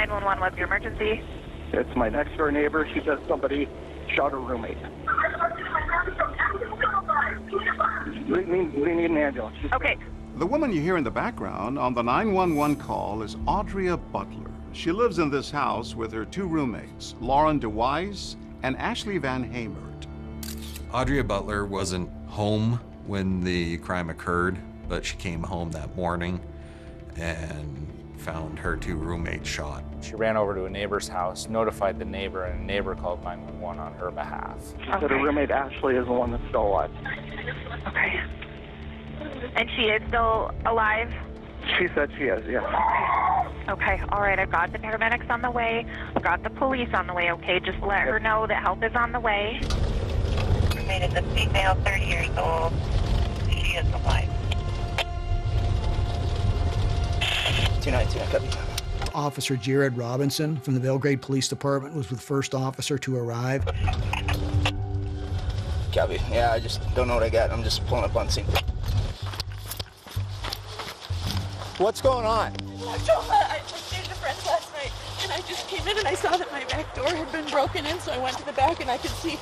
911, what's your emergency? It's my next door neighbor. She says somebody shot her roommate. We need an ambulance. Okay. The woman you hear in the background on the 911 call is Audria Butler. She lives in this house with her two roommates, Lauren DeWise and Ashley Van Hamert. Audria Butler wasn't home when the crime occurred, but she came home that morning and found her two roommates shot. She ran over to a neighbor's house, notified the neighbor, and a neighbor called 911 on her behalf. She said her roommate Ashley is the one that's still alive. Okay. And she is still alive? She said she is, yes. Okay, all right, I've got the paramedics on the way. I've got the police on the way, okay? Just let her know that help is on the way. Roommate is a female, 30 years old. She is alive. 292, copy. Officer Jared Robinson from the Belgrade Police Department was the first officer to arrive. Copy. Yeah, I just don't know what I got. I'm just pulling up on scene. What's going on? I stayed at a friend's last night, and I just came in and I saw that my back door had been broken in, so I went to the back and I could see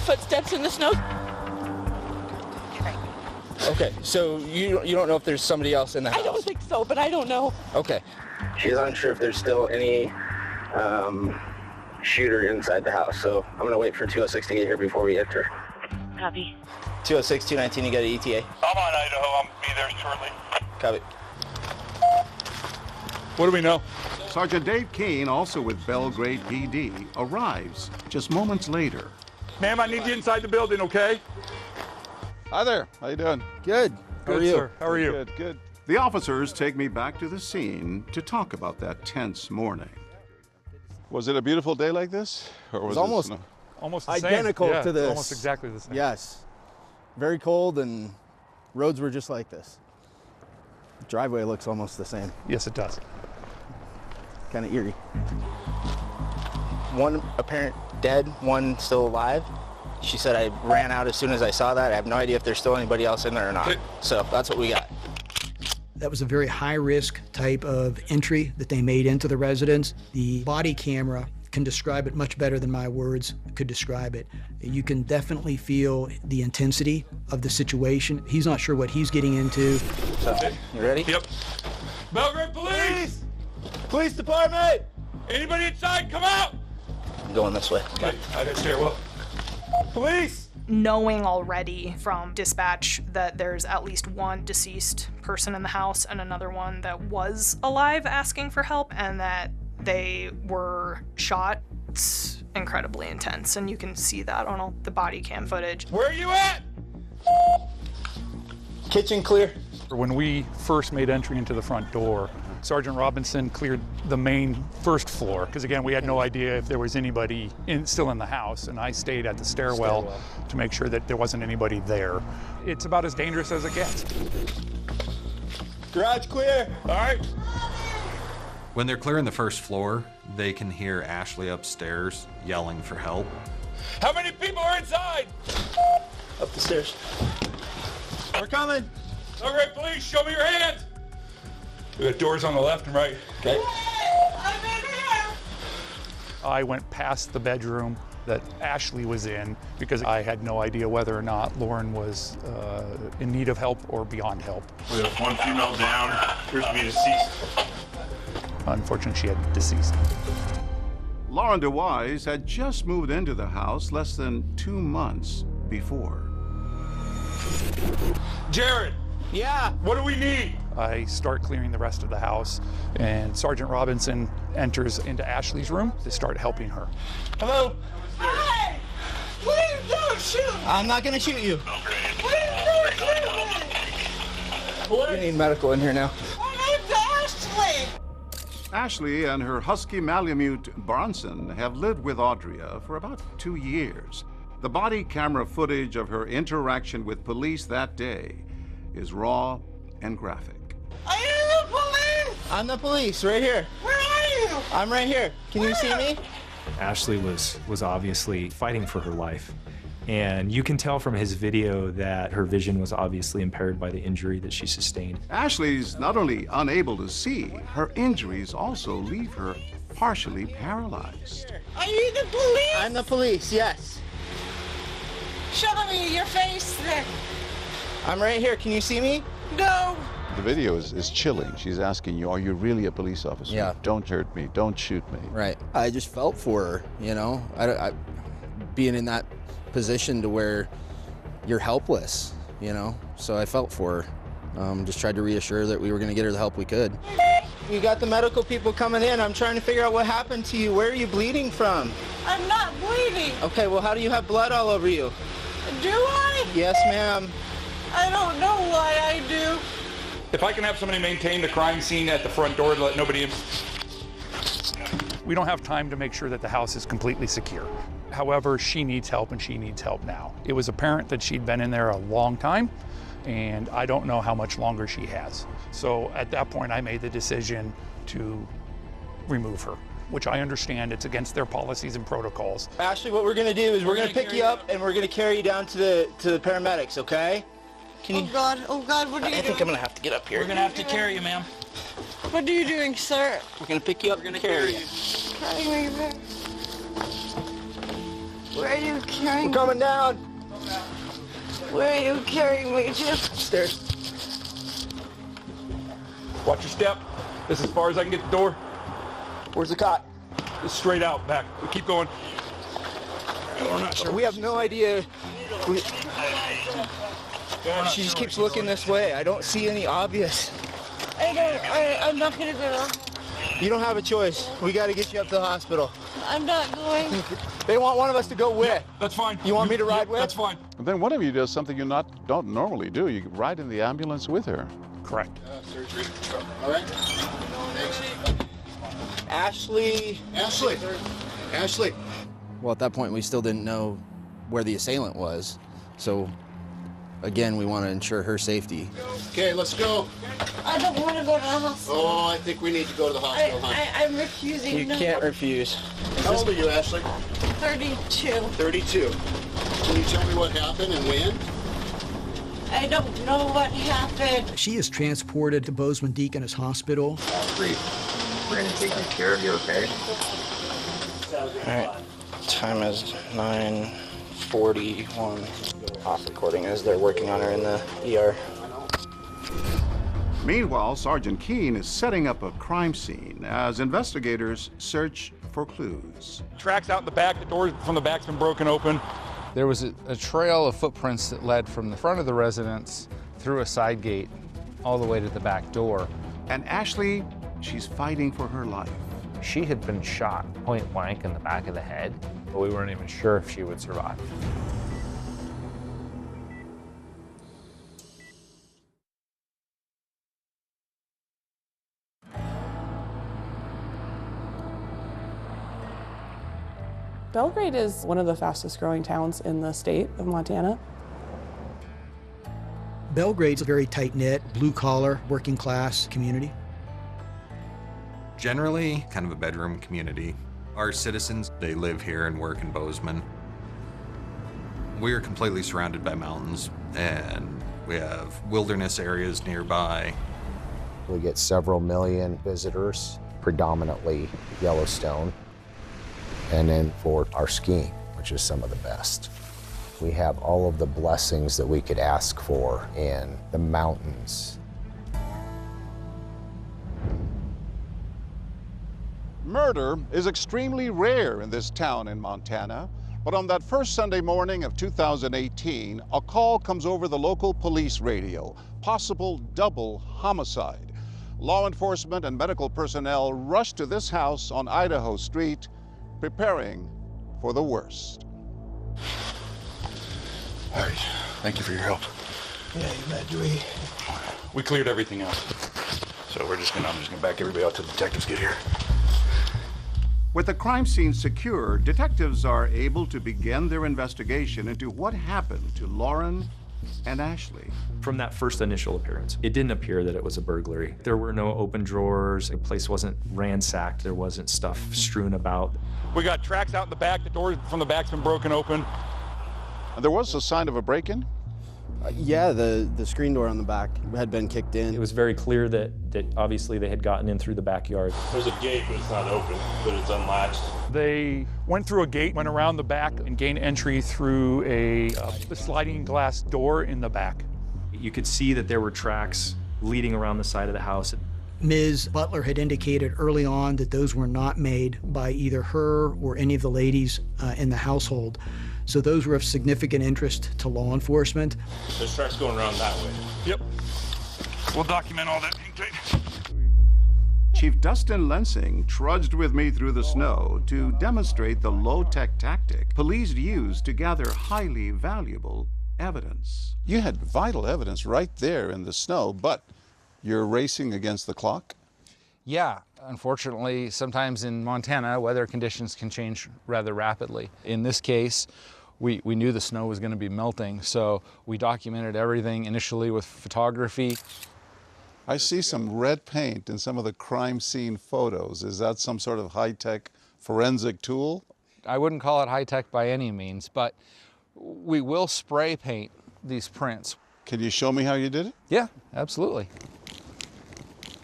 footsteps in the snow. Okay, so you don't know if there's somebody else in the house? I don't think so, but I don't know. Okay. She's unsure if there's still any shooter inside the house, so I'm gonna wait for 206 to get here before we enter. Copy. 206, 219, you got an ETA? I'm on Idaho. I'll be there shortly. Copy. What do we know? Sergeant Dave Keene, also with Belgrade PD, arrives just moments later. Ma'am, I need you inside the building, okay? Hi there. How you doing? Good. How are you? Sir. How are you? Good, good. The officers take me back to the scene to talk about that tense morning. Was it a beautiful day like this? Or was almost snow? Almost the identical same. Yeah, to this. Almost exactly the same. Yes. Very cold, and roads were just like this. Driveway looks almost the same. Yes, it does. Kind of eerie. One apparent dead, one still alive. She said I ran out as soon as I saw that. I have no idea if there's still anybody else in there or not. So that's what we got. That was a very high-risk type of entry that they made into the residence. The body camera can describe it much better than my words could describe it. You can definitely feel the intensity of the situation. He's not sure what he's getting into. So, you ready? Yep. Belgrade Police! Police Department! Anybody inside, come out! I'm going this way. Okay, I got stairwell. Police! Knowing already from dispatch that there's at least one deceased person in the house and another one that was alive asking for help and that they were shot, it's incredibly intense, and you can see that on all the body cam footage. Where are you at? Kitchen clear. When we first made entry into the front door, Sergeant Robinson cleared the main first floor, because again, we had no idea if there was anybody still in the house, and I stayed at the stairwell to make sure that there wasn't anybody there. It's about as dangerous as it gets. Garage clear. All right. When they're clearing the first floor, they can hear Ashley upstairs yelling for help. How many people are inside? Up the stairs. We're coming. Belgrade Police, show me your hands. We got doors on the left and right. Okay. I'm in here! I went past the bedroom that Ashley was in because I had no idea whether or not Lauren was in need of help or beyond help. We have one female down, appears to be deceased. Unfortunately, she had deceased. Lauren DeWise had just moved into the house less than 2 months before. Jared! Yeah? What do we need? I start clearing the rest of the house, and Sergeant Robinson enters into Ashley's room to start helping her. Hello? Hey! Please don't shoot! I'm not gonna shoot you. Please don't shoot me! You need medical in here now. My name's Ashley! Ashley and her husky Malamute Bronson have lived with Audria for about 2 years. The body camera footage of her interaction with police that day is raw and graphic. Are you the police? I'm the police, right here. Where are you? I'm right here. Can you see me? Ashley was obviously fighting for her life. And you can tell from his video that her vision was obviously impaired by the injury that she sustained. Ashley's not only unable to see, her injuries also leave her partially paralyzed. Are you the police? I'm the police, yes. Show me your face there. I'm right here. Can you see me? No. The video is chilling. She's asking you, are you really a police officer? Yeah. Don't hurt me. Don't shoot me. Right. I just felt for her, you know, I being in that position to where you're helpless, you know, so I felt for her. Just tried to reassure that we were going to get her the help we could. We got the medical people coming in. I'm trying to figure out what happened to you. Where are you bleeding from? I'm not bleeding. Okay, well, how do you have blood all over you? Do I? Yes, ma'am. I don't know why I do. If I can have somebody maintain the crime scene at the front door to let nobody in. We don't have time to make sure that the house is completely secure. However, she needs help, and she needs help now. It was apparent that she'd been in there a long time, and I don't know how much longer she has. So at that point, I made the decision to remove her, which I understand it's against their policies and protocols. Ashley, what we're gonna do is we're gonna pick you up and we're gonna carry you down to the paramedics, okay? Can you? Oh God, what are you doing? I think I'm gonna have to get up here. We're gonna have to carry you, ma'am. What are you doing, sir? We're gonna pick you up and carry you. Carry me back. Where are you carrying We're coming down. Where are you carrying me to? Upstairs. Watch your step. This is as far as I can get the door. Where's the cot? It's straight out, back. Keep going. We're not sure. We have no idea. She just keeps looking this way. I don't see any obvious. I'm not gonna go. You don't have a choice. We gotta get you up to the hospital. I'm not going. They want one of us to go with. Yeah, that's fine. You want me to ride with? That's fine. And then one of you does something you don't normally do. You ride in the ambulance with her. Correct. Surgery. All right. Ashley. Ashley. Well, at that point, we still didn't know where the assailant was. So, again, we want to ensure her safety. Okay, let's go. I don't want to go to the hospital. Oh, I think we need to go to the hospital, I'm refusing. You can't refuse. How old are you, Ashley? 32. 32. Can you tell me what happened and when? I don't know what happened. She is transported to Bozeman Deaconess Hospital. We're going to take good care of you, okay? All right. Time is 9:41. Off recording as they're working on her in the ER. Meanwhile, Sergeant Keene is setting up a crime scene as investigators search for clues. Tracks out in the back. The door from the back's been broken open. There was a trail of footprints that led from the front of the residence through a side gate all the way to the back door. And Ashley, she's fighting for her life. She had been shot point blank in the back of the head, but we weren't even sure if she would survive. Belgrade is one of the fastest growing towns in the state of Montana. Belgrade's a very tight-knit, blue-collar, working-class community. Generally, kind of a bedroom community. Our citizens, they live here and work in Bozeman. We are completely surrounded by mountains, and we have wilderness areas nearby. We get several million visitors, predominantly Yellowstone, and then for our skiing, which is some of the best. We have all of the blessings that we could ask for in the mountains. Murder is extremely rare in this town in Montana, but on that first Sunday morning of 2018, a call comes over the local police radio, possible double homicide. Law enforcement and medical personnel rush to this house on Idaho Street, preparing for the worst. All right. Thank you for your help. Yeah, you bet, We cleared everything out. So I'm just gonna back everybody out till the detectives get here. With the crime scene secure, detectives are able to begin their investigation into what happened to Lauren and Ashley. From that first initial appearance, it didn't appear that it was a burglary. There were no open drawers, the place wasn't ransacked, there wasn't stuff strewn about. We got tracks out in the back. The door from the back's been broken open. And there was a sign of a break-in? Yeah, the screen door on the back had been kicked in. It was very clear that obviously they had gotten in through the backyard. There's a gate, but it's not open, but it's unlatched. They went through a gate, went around the back, and gained entry through a sliding glass door in the back. You could see that there were tracks leading around the side of the house. Ms. Butler had indicated early on that those were not made by either her or any of the ladies in the household. So those were of significant interest to law enforcement. There's tracks going around that way. Yep. We'll document all that. Chief Dustin Lensing trudged with me through the snow to demonstrate the low-tech tactic police use to gather highly valuable evidence. You had vital evidence right there in the snow, but you're racing against the clock? Yeah, unfortunately, sometimes in Montana, weather conditions can change rather rapidly. In this case, we knew the snow was going to be melting, so we documented everything initially with photography. I see some red paint in some of the crime scene photos. Is that some sort of high-tech forensic tool? I wouldn't call it high-tech by any means, but we will spray paint these prints. Can you show me how you did it? Yeah, absolutely.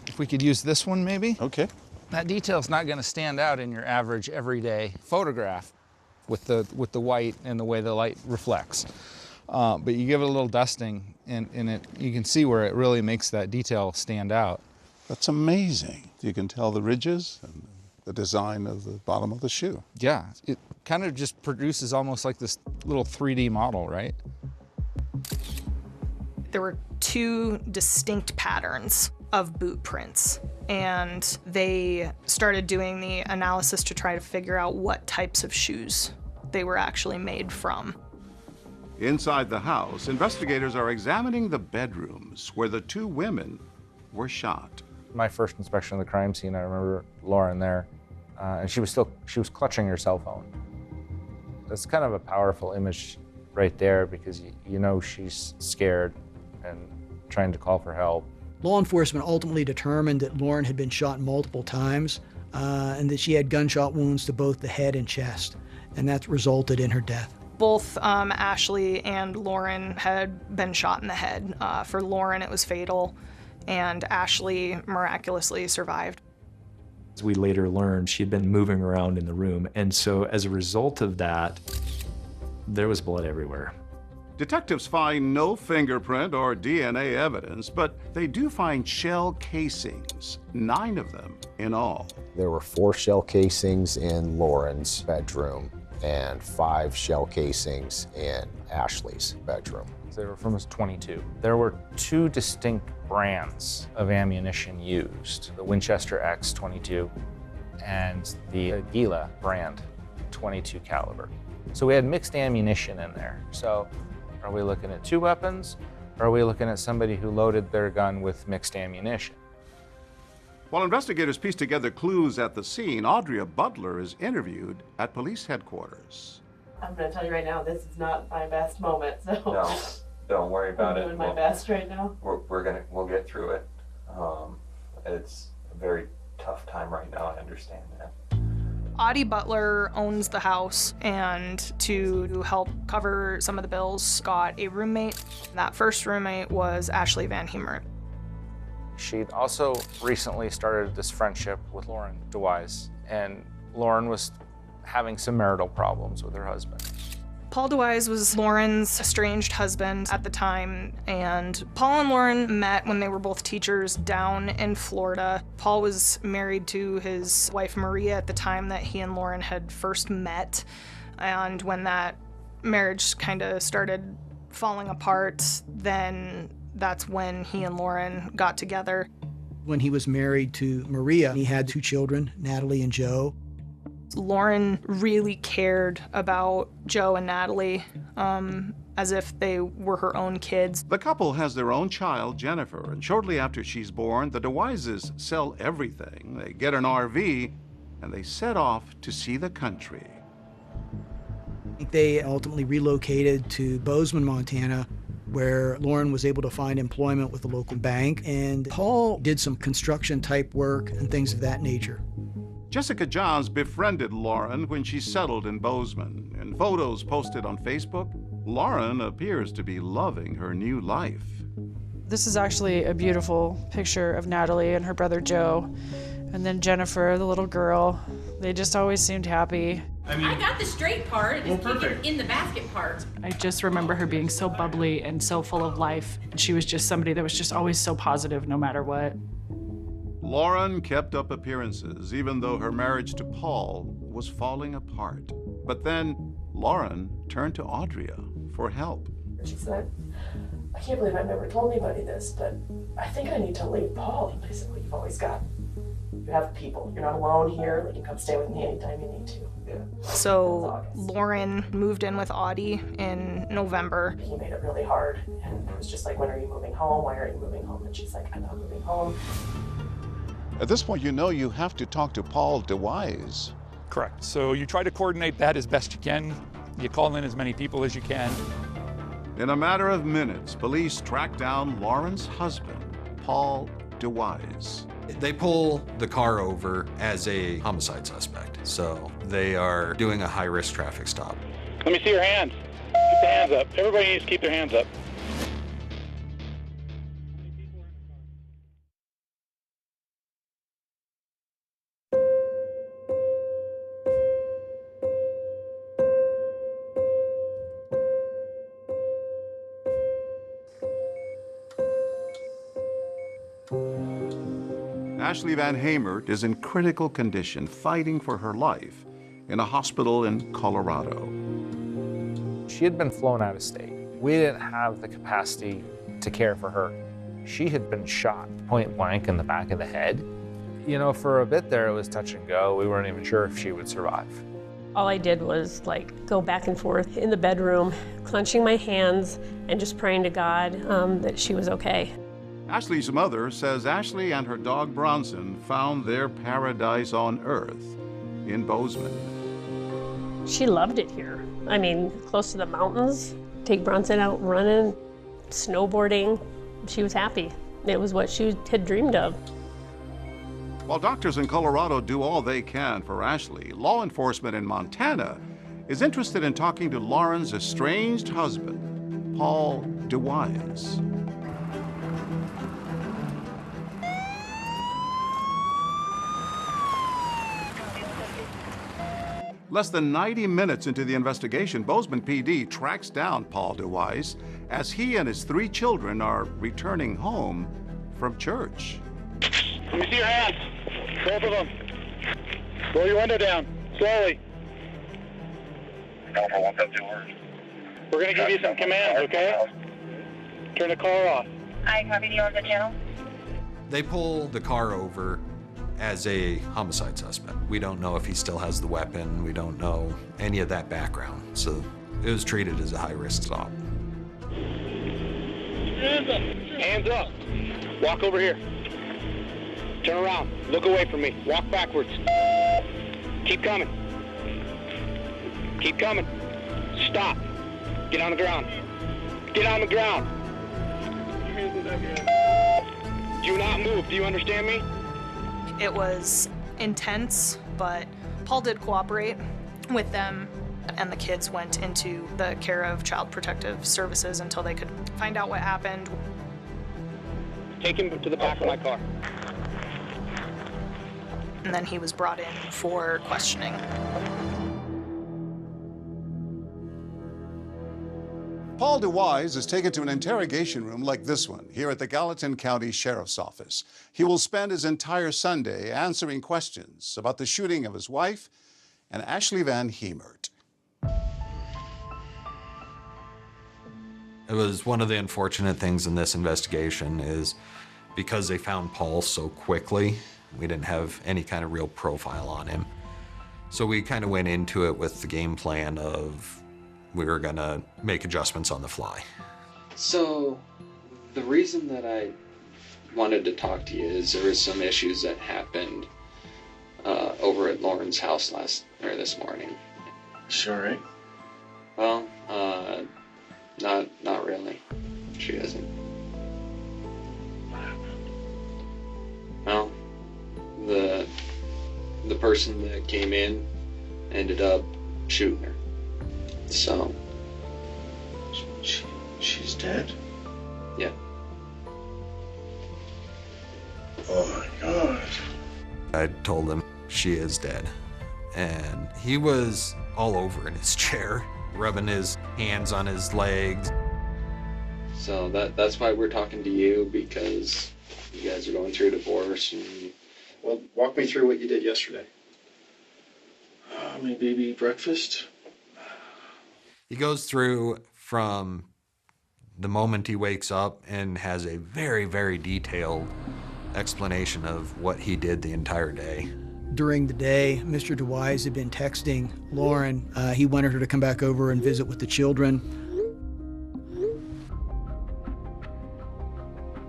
If we could use this one, maybe? Okay. That detail's not going to stand out in your average everyday photograph with the white and the way the light reflects. But you give it a little dusting, and you can see where it really makes that detail stand out. That's amazing. You can tell the ridges and the design of the bottom of the shoe. Yeah, it kind of just produces almost like this little 3D model, right? There were two distinct patterns of boot prints, and they started doing the analysis to try to figure out what types of shoes they were actually made from. Inside the house, investigators are examining the bedrooms where the two women were shot. My first inspection of the crime scene, I remember Lauren there, and she was clutching her cell phone. That's kind of a powerful image right there, because you know she's scared and trying to call for help. Law enforcement ultimately determined that Lauren had been shot multiple times and that she had gunshot wounds to both the head and chest, and that resulted in her death. Both Ashley and Lauren had been shot in the head. For Lauren, it was fatal, and Ashley miraculously survived. As we later learned, she had been moving around in the room, and so as a result of that, there was blood everywhere. Detectives find no fingerprint or DNA evidence, but they do find shell casings, 9 of them in all. There were 4 shell casings in Lauren's bedroom and 5 shell casings in Ashley's bedroom. They were from 22. There were 2 distinct brands of ammunition used, the Winchester X-22 and the Aguila brand 22 caliber. So we had mixed ammunition in there. So are we looking at 2 weapons, or are we looking at somebody who loaded their gun with mixed ammunition? While investigators piece together clues at the scene, Audria Butler is interviewed at police headquarters. I'm going to tell you right now, this is not my best moment, so. No, don't worry about it. I'm doing my best right now. We'll get through it. It's a very tough time right now, I understand that. Audie Butler owns the house, and to help cover some of the bills, got a roommate. That first roommate was Ashley Van Hemert. She'd also recently started this friendship with Lauren DeWise, and Lauren was having some marital problems with her husband. Paul DeWise was Lauren's estranged husband at the time, and Paul and Lauren met when they were both teachers down in Florida. Paul was married to his wife Maria at the time that he and Lauren had first met, and when that marriage kind of started falling apart, then that's when he and Lauren got together. When he was married to Maria, he had 2 children, Natalie and Joe. Lauren really cared about Joe and Natalie as if they were her own kids. The couple has their own child, Jennifer, and shortly after she's born, the DeWises sell everything. They get an RV, and they set off to see the country. They ultimately relocated to Bozeman, Montana, where Lauren was able to find employment with the local bank, and Paul did some construction-type work and things of that nature. Jessica Johns befriended Lauren when she settled in Bozeman. In photos posted on Facebook, Lauren appears to be loving her new life. This is actually a beautiful picture of Natalie and her brother Joe, and then Jennifer, the little girl. They just always seemed happy. I got the straight part, just keep in the basket part. I just remember her being so bubbly and so full of life. She was just somebody that was just always so positive no matter what. Lauren kept up appearances even though her marriage to Paul was falling apart. But then Lauren turned to Audria for help. She said, I can't believe I've never told anybody this, but I think I need to leave Paul. And I said, well, you've always got, you have people. You're not alone here. You can come stay with me anytime you need to. Yeah. So Lauren moved in with Audie in November. He made it really hard. And it was just like, when are you moving home? Why aren't you moving home? And she's like, I'm not moving home. At this point, you know you have to talk to Paul DeWise. Correct. So you try to coordinate that as best you can. You call in as many people as you can. In a matter of minutes, police track down Lauren's husband, Paul DeWise. They pull the car over as a homicide suspect, so they are doing a high-risk traffic stop. Let me see your hands. Keep the hands up. Everybody needs to keep their hands up. Ashley Van Hamert is in critical condition, fighting for her life in a hospital in Colorado. She had been flown out of state. We didn't have the capacity to care for her. She had been shot point blank in the back of the head. You know, for a bit there, it was touch and go. We weren't even sure if she would survive. All I did was go back and forth in the bedroom, clenching my hands and just praying to God that she was okay. Ashley's mother says Ashley and her dog Bronson found their paradise on earth in Bozeman. She loved it here. I mean, close to the mountains, take Bronson out running, snowboarding. She was happy. It was what she had dreamed of. While doctors in Colorado do all they can for Ashley, law enforcement in Montana is interested in talking to Lauren's estranged husband, Paul DeWise. Less than 90 minutes into the investigation, Bozeman PD tracks down Paul DeWise as he and his 3 children are returning home from church. Let me see your hands. Both of them. Roll your window down, slowly. We're going to give you some commands, okay? Turn the car off. I copy you on the channel. They pull the car over as a homicide suspect. We don't know if he still has the weapon. We don't know any of that background. So it was treated as a high-risk stop. Hands up. Hands up. Walk over here. Turn around. Look away from me. Walk backwards. Keep coming. Keep coming. Stop. Get on the ground. Get on the ground. Do not move. Do you understand me? It was intense, but Paul did cooperate with them, and the kids went into the care of Child Protective Services until they could find out what happened. Take him to the back of my car. And then he was brought in for questioning. Paul DeWise is taken to an interrogation room like this one here at the Gallatin County Sheriff's Office. He will spend his entire Sunday answering questions about the shooting of his wife and Ashley Van Hamert. It was one of the unfortunate things in this investigation is because they found Paul so quickly, we didn't have any kind of real profile on him. So we kind of went into it with the game plan of we were gonna make adjustments on the fly. So, the reason that I wanted to talk to you is there was some issues that happened over at Lauren's house this morning. Sure, right? Well, not really. She doesn't. Well, the person that came in ended up shooting her. So, She's dead? Yeah. Oh my God. I told him she is dead. And he was all over in his chair, rubbing his hands on his legs. So that's why we're talking to you, because you guys are going through a divorce. And Well, walk me through what you did yesterday. My baby breakfast. He goes through from the moment he wakes up and has a very, very detailed explanation of what he did the entire day. During the day, Mr. DeWise had been texting Lauren. He wanted her to come back over and visit with the children.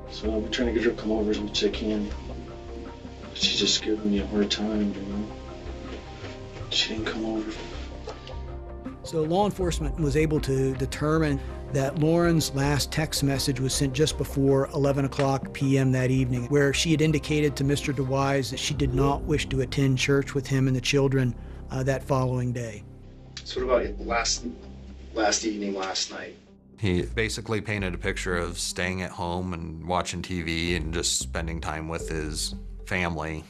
So I've been trying to get her to come over as much as I can. She's just giving me a hard time, you know. She didn't come over. So law enforcement was able to determine that Lauren's last text message was sent just before 11 o'clock p.m. that evening, where she had indicated to Mr. DeWise that she did not wish to attend church with him and the children that following day. So what about last evening, last night? He basically painted a picture of staying at home and watching TV and just spending time with his family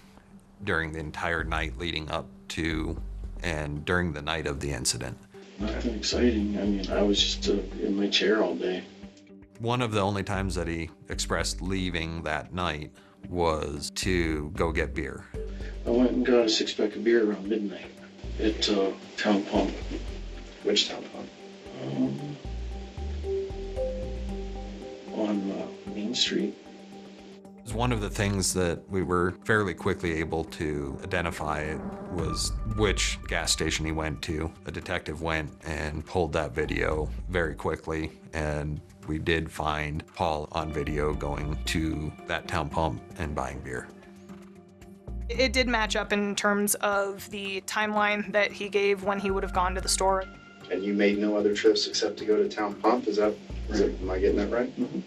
during the entire night leading up to and during the night of the incident. Nothing exciting. I mean, I was just in my chair all day. One of the only times that he expressed leaving that night was to go get beer. I went and got a 6-pack of beer around midnight at Town Pump. Which Town Pump? On Main Street. One of the things that we were fairly quickly able to identify was which gas station he went to. A detective went and pulled that video very quickly, and we did find Paul on video going to that Town Pump and buying beer. It did match up in terms of the timeline that he gave when he would have gone to the store. And you made no other trips except to go to Town Pump? Am I getting that right? Mm-hmm.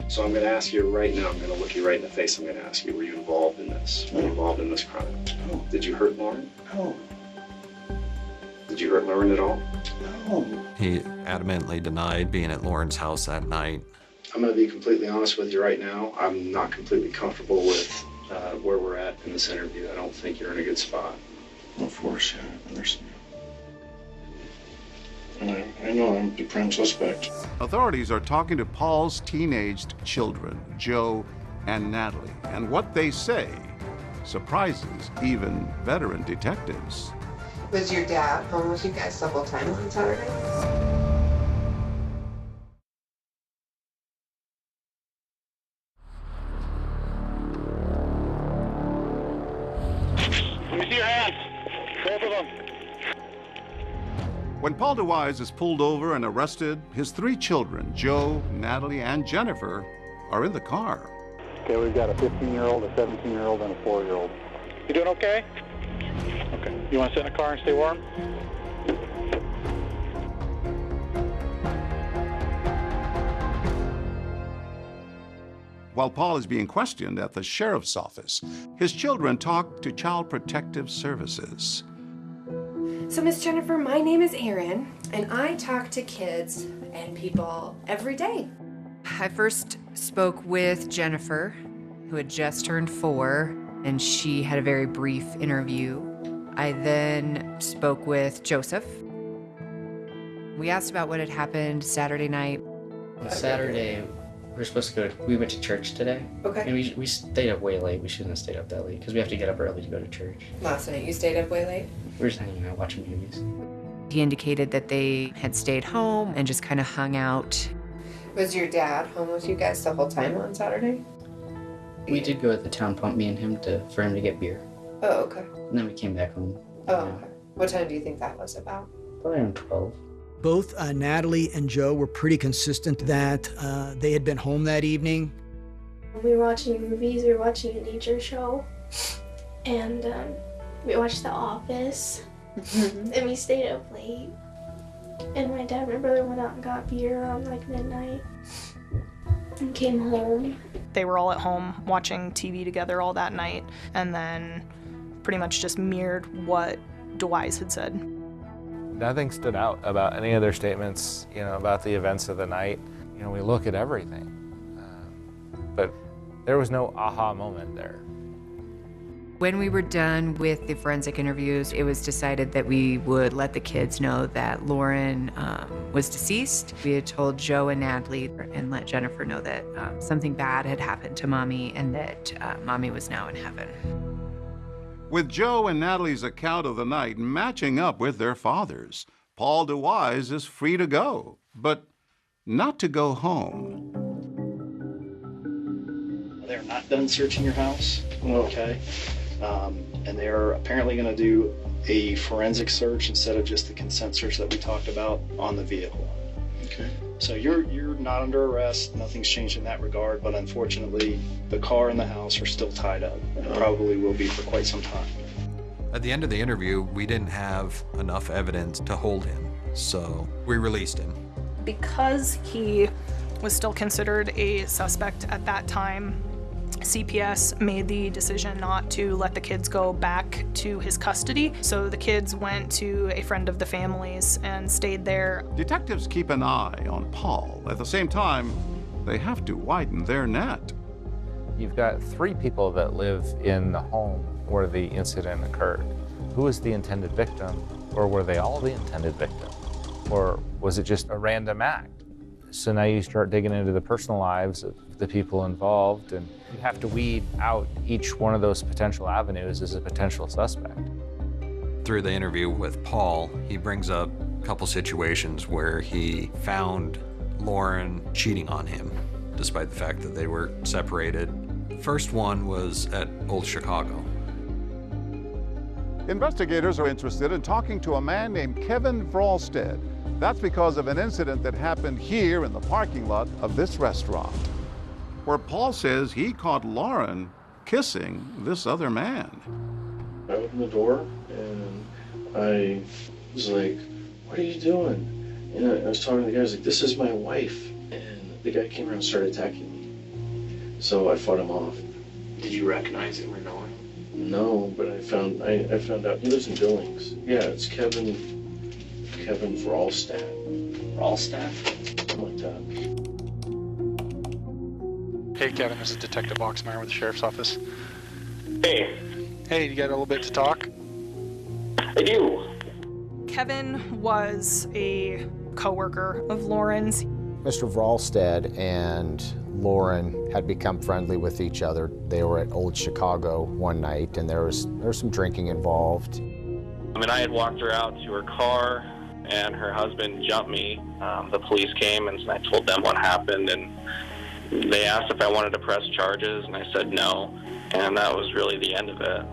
So I'm going to ask you right now, I'm going to look you right in the face, I'm going to ask you, were you involved in this? Were you involved in this crime? No. Did you hurt Lauren? No. Did you hurt Lauren at all? No. He adamantly denied being at Lauren's house that night. I'm going to be completely honest with you right now. I'm not completely comfortable with where we're at in this interview. I don't think you're in a good spot. Of course, yeah, I understand. And I know I'm the prime suspect. Authorities are talking to Paul's teenaged children, Joe and Natalie, and what they say surprises even veteran detectives. Was your dad home with you guys the whole time on Saturday? Let me see your hands. Both of them. When Paul DeWise is pulled over and arrested, his 3 children, Joe, Natalie, and Jennifer, are in the car. Okay, we've got a 15-year-old, a 17-year-old, and a 4-year-old. You doing okay? Okay. You want to sit in the car and stay warm? While Paul is being questioned at the sheriff's office, his children talk to Child Protective Services. So, Miss Jennifer, my name is Erin, and I talk to kids and people every day. I first spoke with Jennifer, who had just turned 4, and she had a very brief interview. I then spoke with Joseph. We asked about what had happened Saturday night. On Saturday, we were supposed to we went to church today. Okay. And we stayed up way late. We shouldn't have stayed up that late because we have to get up early to go to church. Last night, you stayed up way late? We were just hanging out, watching movies. He indicated that they had stayed home and just kind of hung out. Was your dad home with you guys the whole time on Saturday? We did go to the Town Pump, me and him, for him to get beer. Oh, okay. And then we came back home. Oh, okay. What time do you think that was about? Probably around 12. Both Natalie and Joe were pretty consistent that they had been home that evening. We were watching movies, we were watching a nature show, and we watched The Office, and we stayed up late. And my dad and my brother went out and got beer around like midnight and came home. They were all at home watching TV together all that night, and then pretty much just mirrored what DeWise had said. Nothing stood out about any of their statements, about the events of the night. You know, we look at everything. But there was no aha moment there. When we were done with the forensic interviews, it was decided that we would let the kids know that Lauren was deceased. We had told Joe and Natalie and let Jennifer know that something bad had happened to Mommy and that Mommy was now in heaven. With Joe and Natalie's account of the night matching up with their father's, Paul DeWise is free to go, but not to go home. They're not done searching your house, okay? And they're apparently going to do a forensic search instead of just the consent search that we talked about on the vehicle. Okay. So you're not under arrest. Nothing's changed in that regard, but unfortunately, the car and the house are still tied up, and probably will be for quite some time. At the end of the interview, we didn't have enough evidence to hold him, so we released him. Because he was still considered a suspect at that time, CPS made the decision not to let the kids go back to his custody. So the kids went to a friend of the family's and stayed there. Detectives keep an eye on Paul. At the same time, they have to widen their net. You've got 3 people that live in the home where the incident occurred. Who was the intended victim, or were they all the intended victim? Or was it just a random act? So now you start digging into the personal lives of the people involved, and you have to weed out each one of those potential avenues as a potential suspect. Through the interview with Paul, he brings up a couple situations where he found Lauren cheating on him, despite the fact that they were separated. The first one was at Old Chicago. Investigators are interested in talking to a man named Kevin Vralstead. That's because of an incident that happened here in the parking lot of this restaurant, where Paul says he caught Lauren kissing this other man. I opened the door and I was like, "What are you doing?" And I was talking to the guy, I was like, "This is my wife." And the guy came around and started attacking me. So I fought him off. Did you recognize him or know him? No, but I found out he lives in Billings. Yeah, it's Kevin Vralstead. Vralstead? Something like that. Hey, Kevin, this is Detective Oxmeyer with the Sheriff's Office. Hey. Hey, you got a little bit to talk? I do. Kevin was a coworker of Lauren's. Mr. Vralstead and Lauren had become friendly with each other. They were at Old Chicago one night, and there was some drinking involved. I mean, I had walked her out to her car, and her husband jumped me. The police came, and I told them what happened, and they asked if I wanted to press charges, and I said no, and that was really the end of it,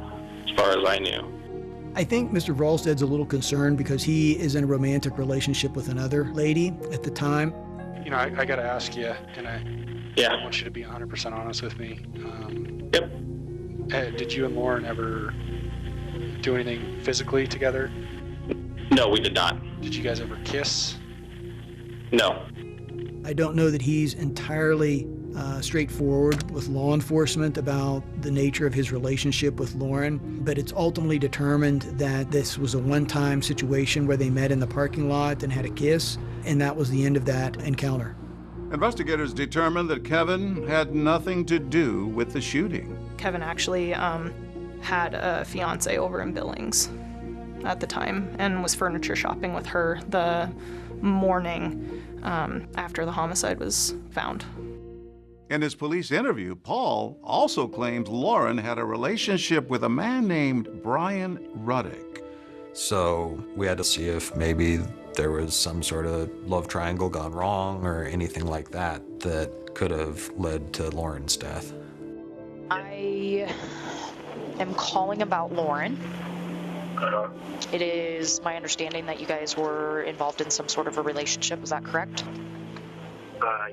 as far as I knew. I think Mr. Vralstead's a little concerned because he is in a romantic relationship with another lady at the time. You know, I got to ask you, and I want you to be 100% honest with me. Yep. Did you and Lauren ever do anything physically together? No, we did not. Did you guys ever kiss? No. I don't know that he's entirely straightforward with law enforcement about the nature of his relationship with Lauren, but it's ultimately determined that this was a one-time situation where they met in the parking lot and had a kiss, and that was the end of that encounter. Investigators determined that Kevin had nothing to do with the shooting. Kevin actually had a fiance over in Billings at the time and was furniture shopping with her the morning after the homicide was found. In his police interview, Paul also claims Lauren had a relationship with a man named Brian Ruddick. So we had to see if maybe there was some sort of love triangle gone wrong or anything like that that could have led to Lauren's death. I am calling about Lauren. It is my understanding that you guys were involved in some sort of a relationship. Is that correct?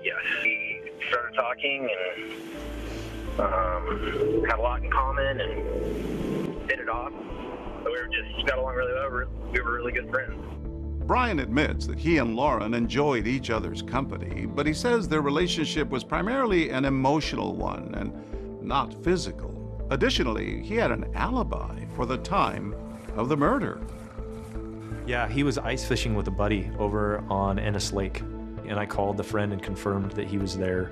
Yes. We started talking and had a lot in common and hit it off. So we just got along really well. We were really good friends. Brian admits that he and Lauren enjoyed each other's company, but he says their relationship was primarily an emotional one and not physical. Additionally, he had an alibi for the time of the murder. Yeah, he was ice fishing with a buddy over on Ennis Lake. and I called the friend and confirmed that he was there.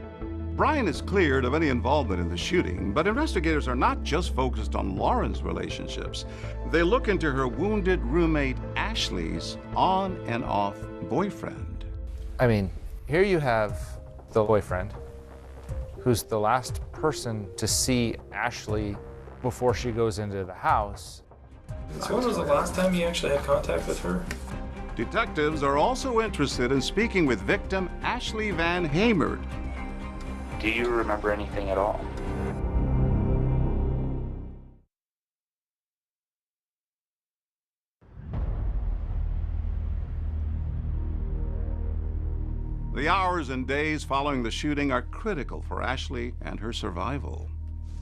Brian is cleared of any involvement in the shooting, but investigators are not just focused on Lauren's relationships. They look into her wounded roommate Ashley's on and off boyfriend. I mean, here you have the boyfriend, who's the last person to see Ashley before she goes into the house. So when was the last time you actually had contact with her? Detectives are also interested in speaking with victim Ashley Van Hamert. Do you remember anything at all? The hours and days following the shooting are critical for Ashley and her survival.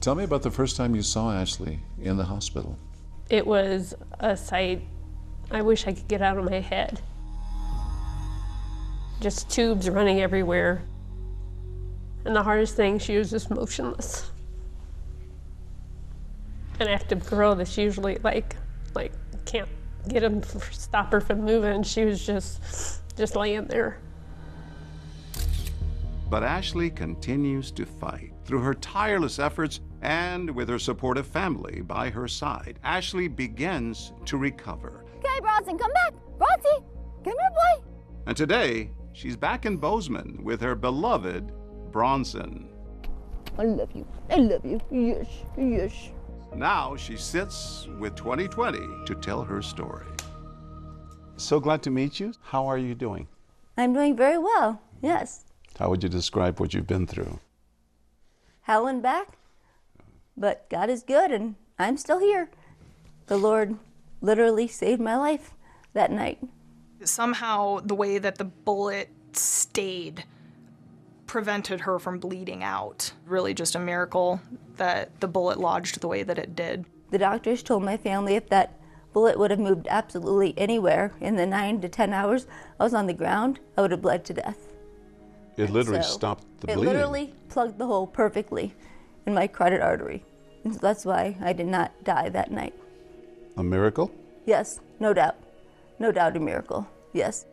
Tell me about the first time you saw Ashley in the hospital. It was a sight I wish I could get out of my head. Just tubes running everywhere. And the hardest thing, she was just motionless. An active girl that's usually like can't get him, stop her from moving. She was just laying there. But Ashley continues to fight. Through her tireless efforts and with her supportive family by her side, Ashley begins to recover. Okay, Bronson, come back. Bronson, come here, boy. And today, she's back in Bozeman with her beloved Bronson. I love you. I love you. Yes, yes. Now she sits with 2020 to tell her story. So glad to meet you. How are you doing? I'm doing very well, yes. How would you describe what you've been through? Hell and back, but God is good and I'm still here. The Lord literally saved my life that night. Somehow the way that the bullet stayed prevented her from bleeding out. Really just a miracle that the bullet lodged the way that it did. The doctors told my family if that bullet would have moved absolutely anywhere in the 9 to 10 hours I was on the ground, I would have bled to death. It literally stopped the bleeding. It literally plugged the hole perfectly in my carotid artery. And so that's why I did not die that night. A miracle? Yes, no doubt. No doubt a miracle, yes.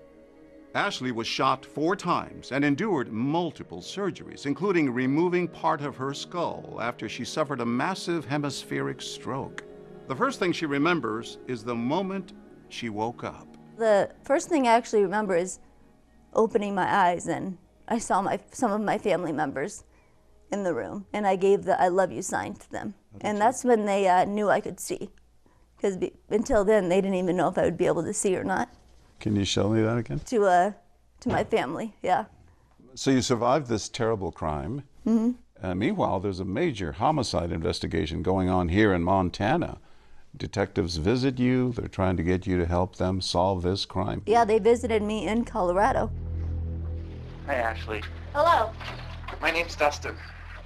Ashley was shot 4 times and endured multiple surgeries, including removing part of her skull after she suffered a massive hemispheric stroke. The first thing she remembers is the moment she woke up. The first thing I actually remember is opening my eyes and I saw some of my family members in the room and I gave the I love you sign to them. And that's when they knew I could see. Because until then, they didn't even know if I would be able to see or not. Can you show me that again? To my family, yeah. So you survived this terrible crime. Mm-hmm. Meanwhile, there's a major homicide investigation going on here in Montana. Detectives visit you. They're trying to get you to help them solve this crime. Yeah, they visited me in Colorado. Hi, Ashley. Hello. My name's Dustin.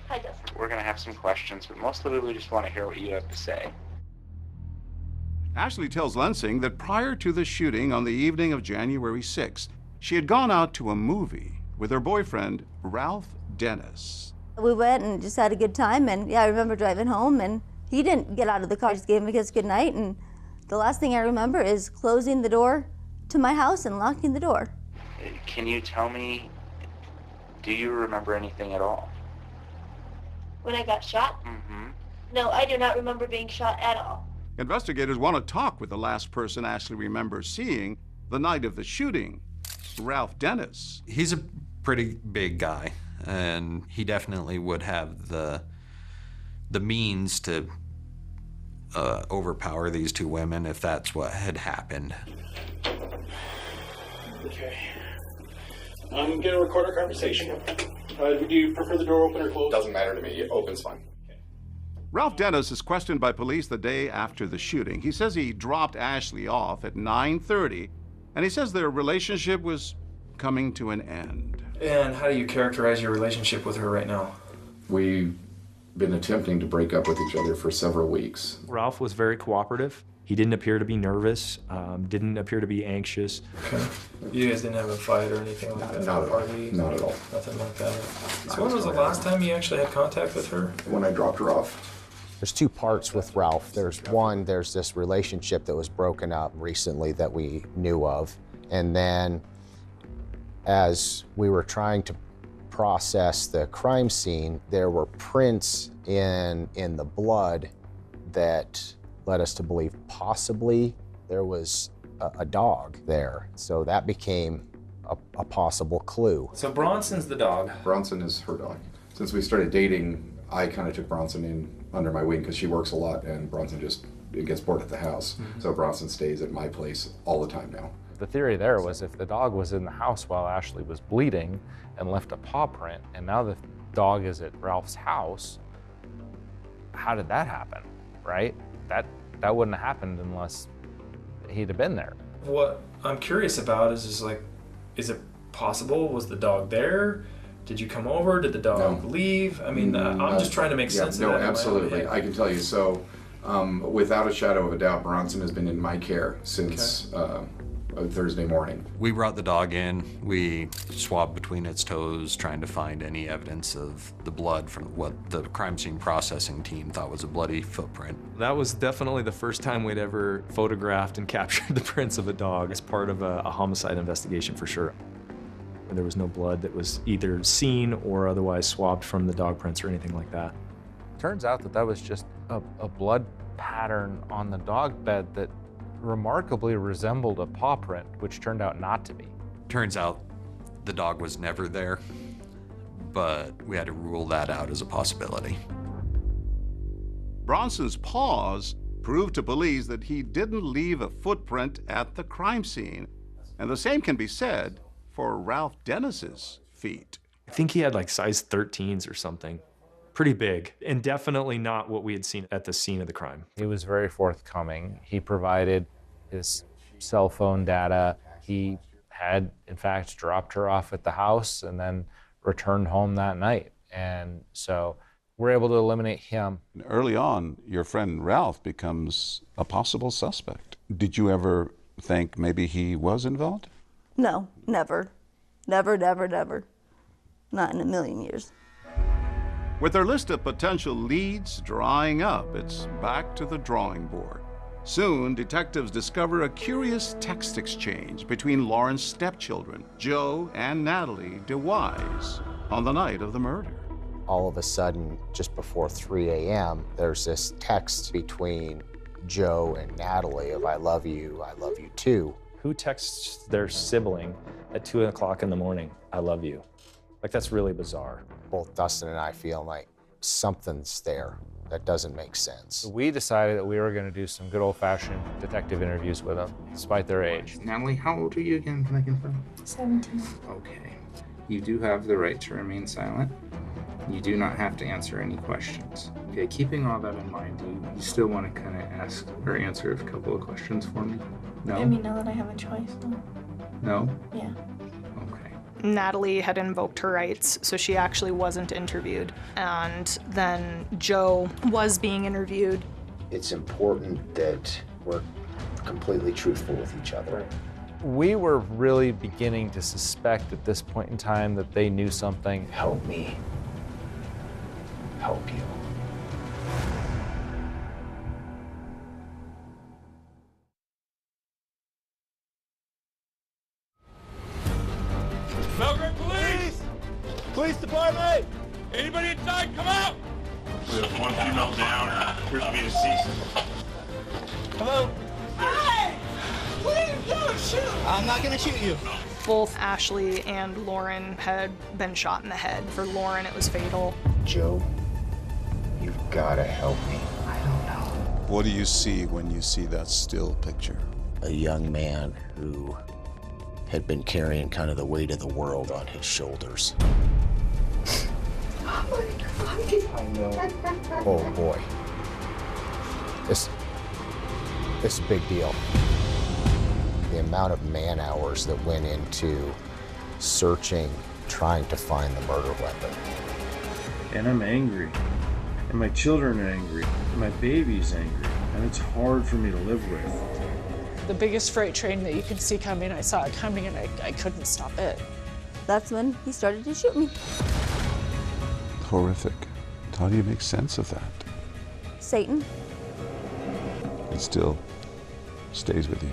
Hi, Dustin. We're going to have some questions, but mostly we just want to hear what you have to say. Ashley tells Lensing that prior to the shooting on the evening of January 6th, she had gone out to a movie with her boyfriend, Ralph Dennis. We went and just had a good time, and yeah, I remember driving home, and he didn't get out of the car, just gave me a kiss goodnight, and the last thing I remember is closing the door to my house and locking the door. Can you tell me, do you remember anything at all? When I got shot? Mm-hmm. No, I do not remember being shot at all. Investigators want to talk with the last person Ashley remembers seeing the night of the shooting, Ralph Dennis. He's a pretty big guy, and he definitely would have the means to overpower these 2 women if that's what had happened. Okay. I'm gonna record our conversation. Would you prefer the door open or closed? Doesn't matter to me. Open's fine. Ralph Dennis is questioned by police the day after the shooting. He says he dropped Ashley off at 9:30, and he says their relationship was coming to an end. And how do you characterize your relationship with her right now? We've been attempting to break up with each other for several weeks. Ralph was very cooperative. He didn't appear to be nervous, didn't appear to be anxious. Okay. You guys didn't have a fight or anything like that? Not at all. Not at all. Nothing like that. So when was the last time you actually had contact with her? When I dropped her off. There's 2 parts with Ralph. There's this relationship that was broken up recently that we knew of. And then As we were trying to process the crime scene, there were prints in the blood that led us to believe possibly there was a dog there. So that became a possible clue. So Bronson's the dog. Bronson is her dog. Since we started dating, I kind of took Bronson in under my wing because she works a lot and Bronson just gets bored at the house. So Bronson stays at my place all the time now. The theory there was if the dog was in the house while Ashley was bleeding and left a paw print, and now the dog is at Ralph's house, how did that happen, right? That wouldn't have happened unless he'd have been there. What I'm curious about is like, is it possible? Was the dog there? Did you come over? Did the dog leave? I mean, I'm just trying to make sense of that. No, absolutely. I can tell you. So, without a shadow of a doubt, Bronson has been in my care since Thursday morning. We brought the dog in. We swabbed between its toes, trying to find any evidence of the blood from what the crime scene processing team thought was a bloody footprint. That was definitely the first time we'd ever photographed and captured the prints of a dog as part of a homicide investigation, for sure. There was no blood that was either seen or otherwise swabbed from the dog prints or anything like that. Turns out that was just a blood pattern on the dog bed that remarkably resembled a paw print, which turned out not to be. Turns out the dog was never there, but we had to rule that out as a possibility. Bronson's paws proved to police that he didn't leave a footprint at the crime scene, and the same can be said for Ralph Dennis's feet. I think he had like size 13s or something. Pretty big, and definitely not what we had seen at the scene of the crime. He was very forthcoming. He provided his cell phone data. He had, in fact, dropped her off at the house and then returned home that night. And so we're able to eliminate him. Early on, your friend Ralph becomes a possible suspect. Did you ever think maybe he was involved? No, never. Never, never, never. Not in a million years. With their list of potential leads drying up, it's back to the drawing board. Soon, detectives discover a curious text exchange between Lauren's stepchildren, Joe and Natalie DeWise, on the night of the murder. All of a sudden, just before 3 a.m., there's this text between Joe and Natalie of I love you too. Who texts their sibling at 2 o'clock in the morning, I love you? Like, that's really bizarre. Both Dustin and I feel like something's there that doesn't make sense. We decided that we were going to do some good old-fashioned detective interviews with them, despite their age. Natalie, how old are you again? Can I confirm? 17. Okay. You do have the right to remain silent. You do not have to answer any questions. Okay, keeping all that in mind, do you still want to kind of ask or answer a couple of questions for me? No? I mean, now that I have a choice, no. No? Yeah. Natalie had invoked her rights, so she actually wasn't interviewed. And then Joe was being interviewed. It's important that we're completely truthful with each other. We were really beginning to suspect at this point in time that they knew something. Help me. Help you. Belgrade Police! Police Department! Anybody inside, come out! We have one female down. Appears to be deceased. Hello? Hey! Please don't shoot! I'm not gonna shoot you. Both Ashley and Lauren had been shot in the head. For Lauren, it was fatal. Joe, you've gotta help me. I don't know. What do you see when you see that still picture? A young man who had been carrying kind of the weight of the world on his shoulders. I know. Oh boy. This is a big deal. The amount of man hours that went into searching, trying to find the murder weapon. And I'm angry. And my children are angry. And my baby's angry. And it's hard for me to live with. The biggest freight train that you could see coming, I saw it coming and I couldn't stop it. That's when he started to shoot me. Horrific. How do you make sense of that? Satan. It still stays with you.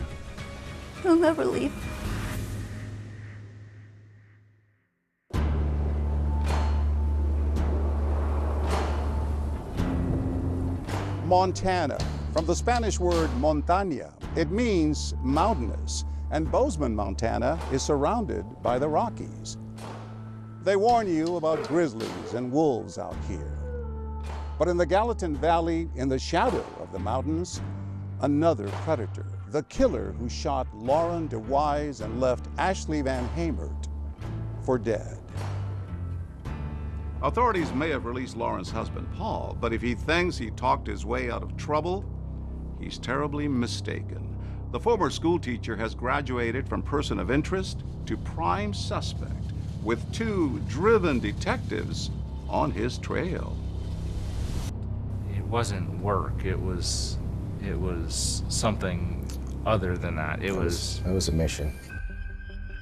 He'll never leave. Montana, from the Spanish word montaña. It means mountainous, and Bozeman, Montana is surrounded by the Rockies. They warn you about grizzlies and wolves out here. But in the Gallatin Valley, in the shadow of the mountains, another predator, the killer who shot Lauren DeWise and left Ashley Van Hamert for dead. Authorities may have released Lauren's husband, Paul, but if he thinks he talked his way out of trouble, he's terribly mistaken. The former schoolteacher has graduated from person of interest to prime suspect, with 2 driven detectives on his trail. It wasn't work. It was something other than that. It was a mission.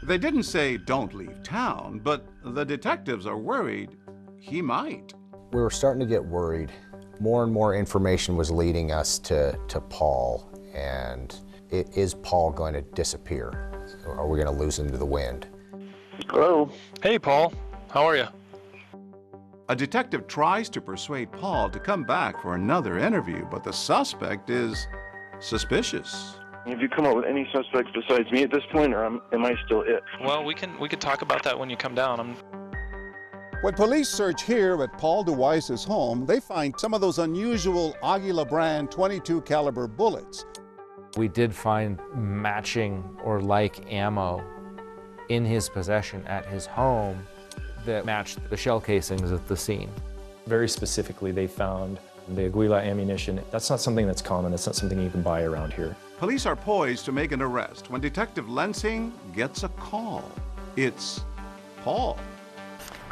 They didn't say don't leave town, but the detectives are worried he might. We were starting to get worried. More and more information was leading us to Paul, and is Paul going to disappear? Are we going to lose him to the wind? Hello. Hey, Paul. How are you? A detective tries to persuade Paul to come back for another interview, but the suspect is suspicious. Have you come up with any suspects besides me at this point, or am I still it? Well, we can talk about that when you come down. When police search here at Paul DeWise's home, they find some of those unusual Aguila brand .22 caliber bullets. We did find matching or like ammo in his possession at his home that matched the shell casings at the scene. Very specifically, they found the Aguila ammunition. That's not something that's common. That's not something you can buy around here. Police are poised to make an arrest when Detective Lensing gets a call. It's Paul.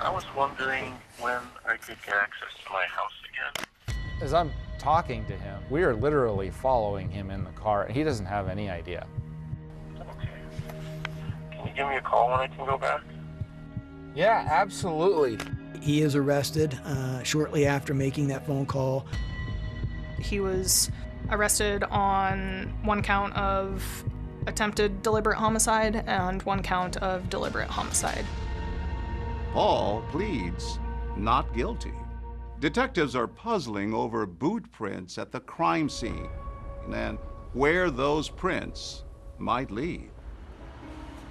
I was wondering when I could get access to my house again. As I'm talking to him, we are literally following him in the car, and he doesn't have any idea. Okay. Can you give me a call when I can go back? Yeah, absolutely. He is arrested shortly after making that phone call. He was arrested on 1 count of attempted deliberate homicide and 1 count of deliberate homicide. Paul pleads not guilty. Detectives are puzzling over boot prints at the crime scene and where those prints might lead.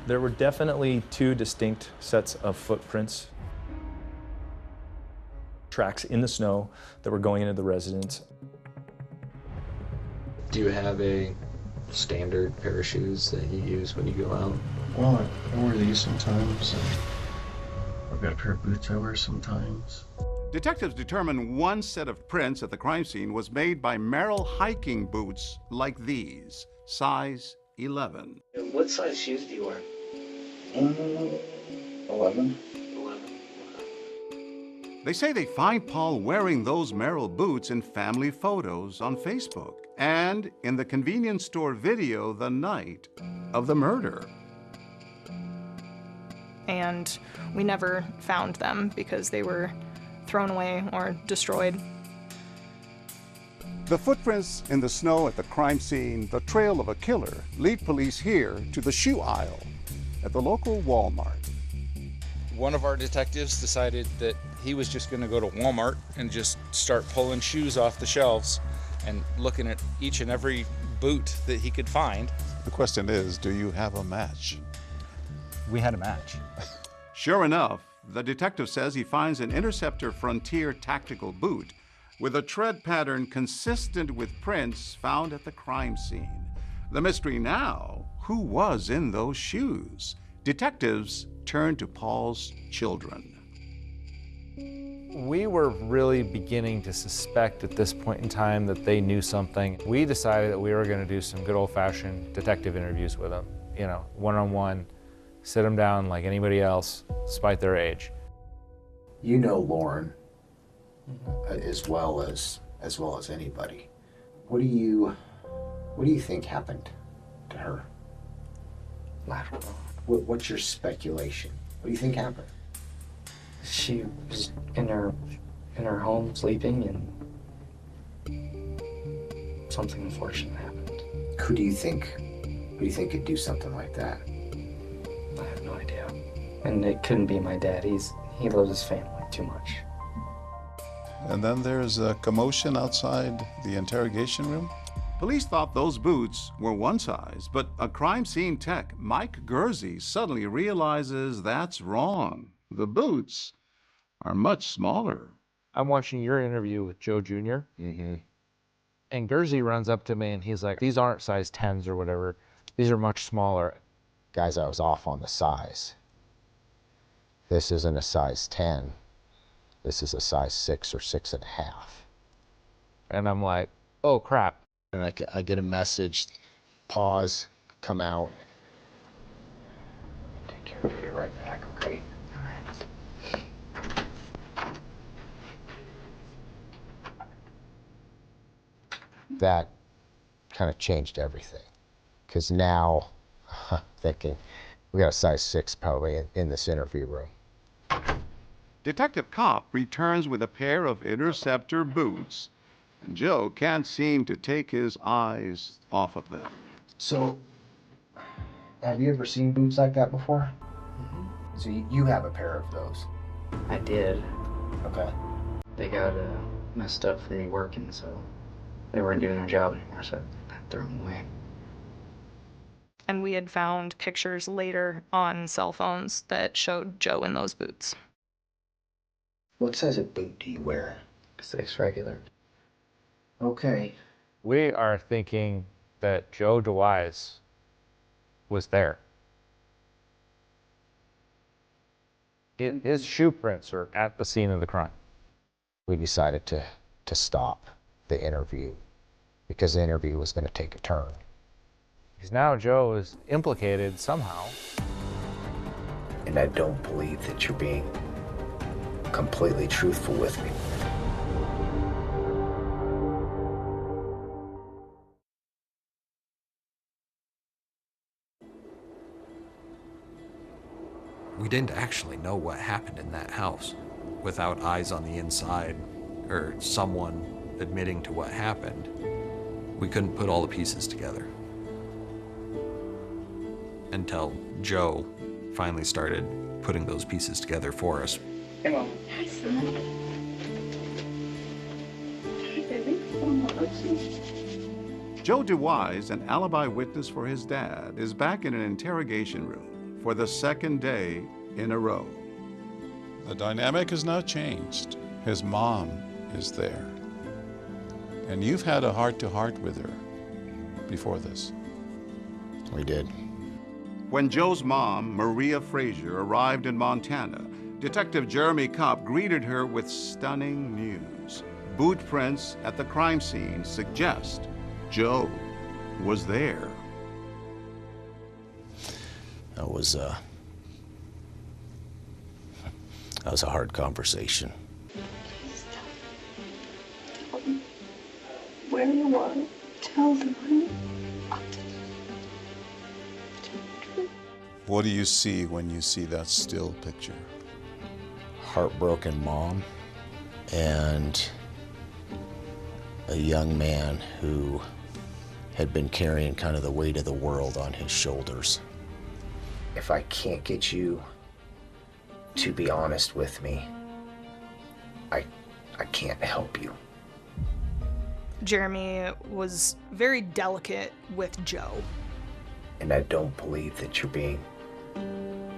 There were definitely 2 distinct sets of footprints, tracks in the snow that were going into the residence. Do you have a standard pair of shoes that you use when you go out? Well, I wear these sometimes. I've got a pair of boots I wear sometimes. Detectives determine 1 set of prints at the crime scene was made by Merrill hiking boots like these, size 11. What size shoes do you wear? 11. They say they find Paul wearing those Merrill boots in family photos on Facebook and in the convenience store video the night of the murder. And we never found them because they were thrown away or destroyed. The footprints in the snow at the crime scene, the trail of a killer, lead police here to the shoe aisle at the local Walmart. One of our detectives decided that he was just going to go to Walmart and just start pulling shoes off the shelves and looking at each and every boot that he could find. The question is, do you have a match? We had a match. Sure enough, the detective says he finds an Interceptor Frontier tactical boot with a tread pattern consistent with prints found at the crime scene. The mystery now, who was in those shoes? Detectives turn to Paul's children. We were really beginning to suspect at this point in time that they knew something. We decided that we were going to do some good old-fashioned detective interviews with them, you know, one-on-one, sit them down like anybody else, despite their age. You know Lauren as well as anybody. What do you think happened to her? I don't know. What's your speculation? What do you think happened? She was in her home sleeping, and something unfortunate happened. Who do you think could do something like that? I have no idea. And it couldn't be my dad. He loves his family too much. And then there's a commotion outside the interrogation room. Police thought those boots were one size, but a crime scene tech, Mike Gersey, suddenly realizes that's wrong. The boots are much smaller. I'm watching your interview with Joe Jr. And Gersey runs up to me and he's like, these aren't size 10s or whatever. These are much smaller. Guys, I was off on the size. This isn't a size 10. This is a size 6 or 6.5. And I'm like, oh crap. And I get a message, pause, come out. Take care of you right back, okay? That kind of changed everything. Because now, I'm thinking, we got a size 6 probably in this interview room. Detective Kopp returns with a pair of Interceptor boots. And Joe can't seem to take his eyes off of them. So, have you ever seen boots like that before? So you have a pair of those? I did. Okay. They got messed up from me working, so they weren't doing their job anymore, so I threw them away. And we had found pictures later on cell phones that showed Joe in those boots. What size of boot do you wear? 6 regular. Okay. We are thinking that Joe DeWise was there. His shoe prints are at the scene of the crime. We decided to stop the interview because the interview was going to take a turn. Because now Joe is implicated somehow. And I don't believe that you're being completely truthful with me. We didn't actually know what happened in that house. Without eyes on the inside, or someone admitting to what happened, we couldn't put all the pieces together. Until Joe finally started putting those pieces together for us. Come on. Hi, son. Hi, baby. Joe DeWise, an alibi witness for his dad, is back in an interrogation room for the second day in a row. The dynamic has now changed. His mom is there. And you've had a heart-to-heart with her before this. We did. When Joe's mom, Maria Frazier, arrived in Montana, Detective Jeremy Kopp greeted her with stunning news. Boot prints at the crime scene suggest Joe was there. That was a hard conversation. Tell them where you are. Tell them, honey. What do you see when you see that still picture? Heartbroken mom and a young man who had been carrying kind of the weight of the world on his shoulders. If I can't get you to be honest with me, I can't help you. Jeremy was very delicate with Joe. And I don't believe that you're being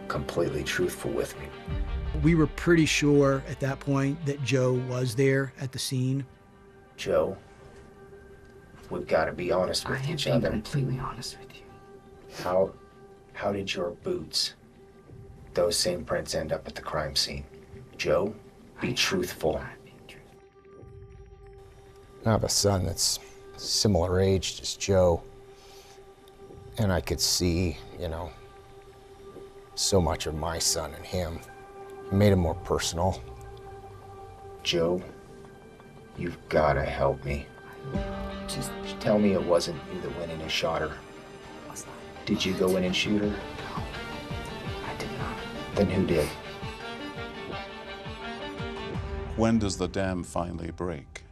completely truthful with me. We were pretty sure at that point that Joe was there at the scene. Joe, we've got to be honest with each other. I am being completely honest with you. How did your boots, those same prints, end up at the crime scene? Joe, be truthful. I have a son that's similar age as Joe, and I could see, so much of my son in him. It made him more personal. Joe, you've got to help me. Just tell me it wasn't you that went in and shot her. Did you go in and shoot her? No, I did not. Then who did? When does the dam finally break?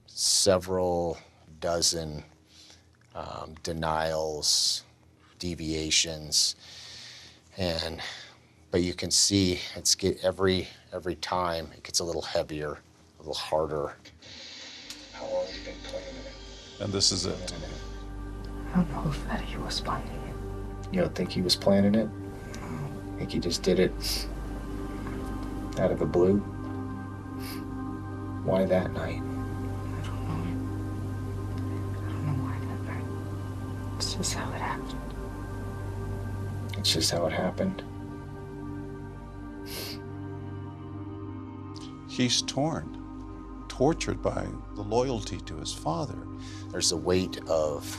Several dozen denials, deviations, but you can see every Every time it gets a little heavier, a little harder. How long have you been planning it? And this is it. I don't know if that he was planning it. You don't think he was planning it? I think he just did it out of the blue? Why that night? I don't know why that night. It's just how it happened. It's just how it happened. He's torn, tortured by the loyalty to his father. There's the weight of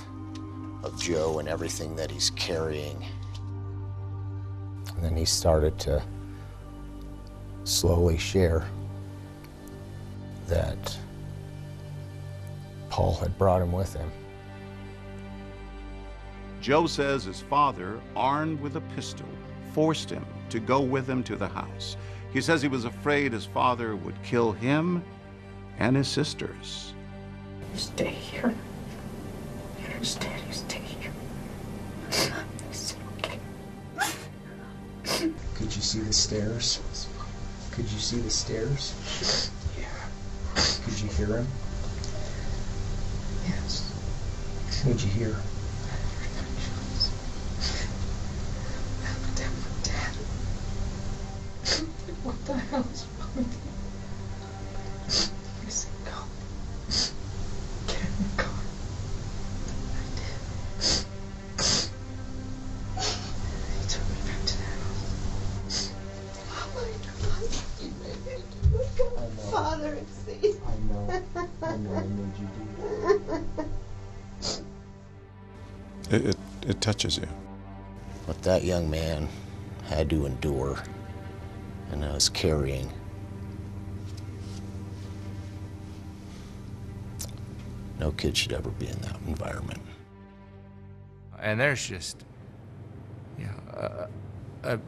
Joe and everything that he's carrying. And then he started to slowly share that Paul had brought him with him. Joe says his father, armed with a pistol, forced him to go with him to the house. He says he was afraid his father would kill him and his sisters. Stay here. You understand? You stay here. It's okay. Could you see the stairs? Could you see the stairs? Yeah. Could you hear him? Yes. What'd you hear? Dad. What the hell is wrong with you? I said go. Get in the car. I did. He took me back to the house. Oh my God. You made me do it. I know. Father, see. I know I made you do that. It touches you. What that young man had to endure and was carrying. No kid should ever be in that environment. And there's just, a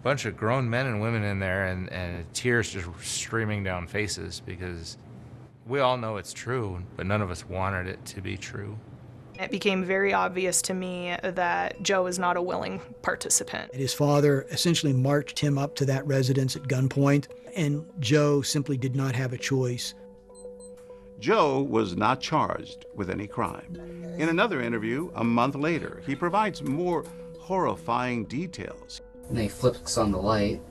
bunch of grown men and women in there, and tears just streaming down faces because we all know it's true, but none of us wanted it to be true. It became very obvious to me that Joe is not a willing participant. His father essentially marched him up to that residence at gunpoint, and Joe simply did not have a choice. Joe was not charged with any crime. In another interview, a month later, he provides more horrifying details. And they flips on the light,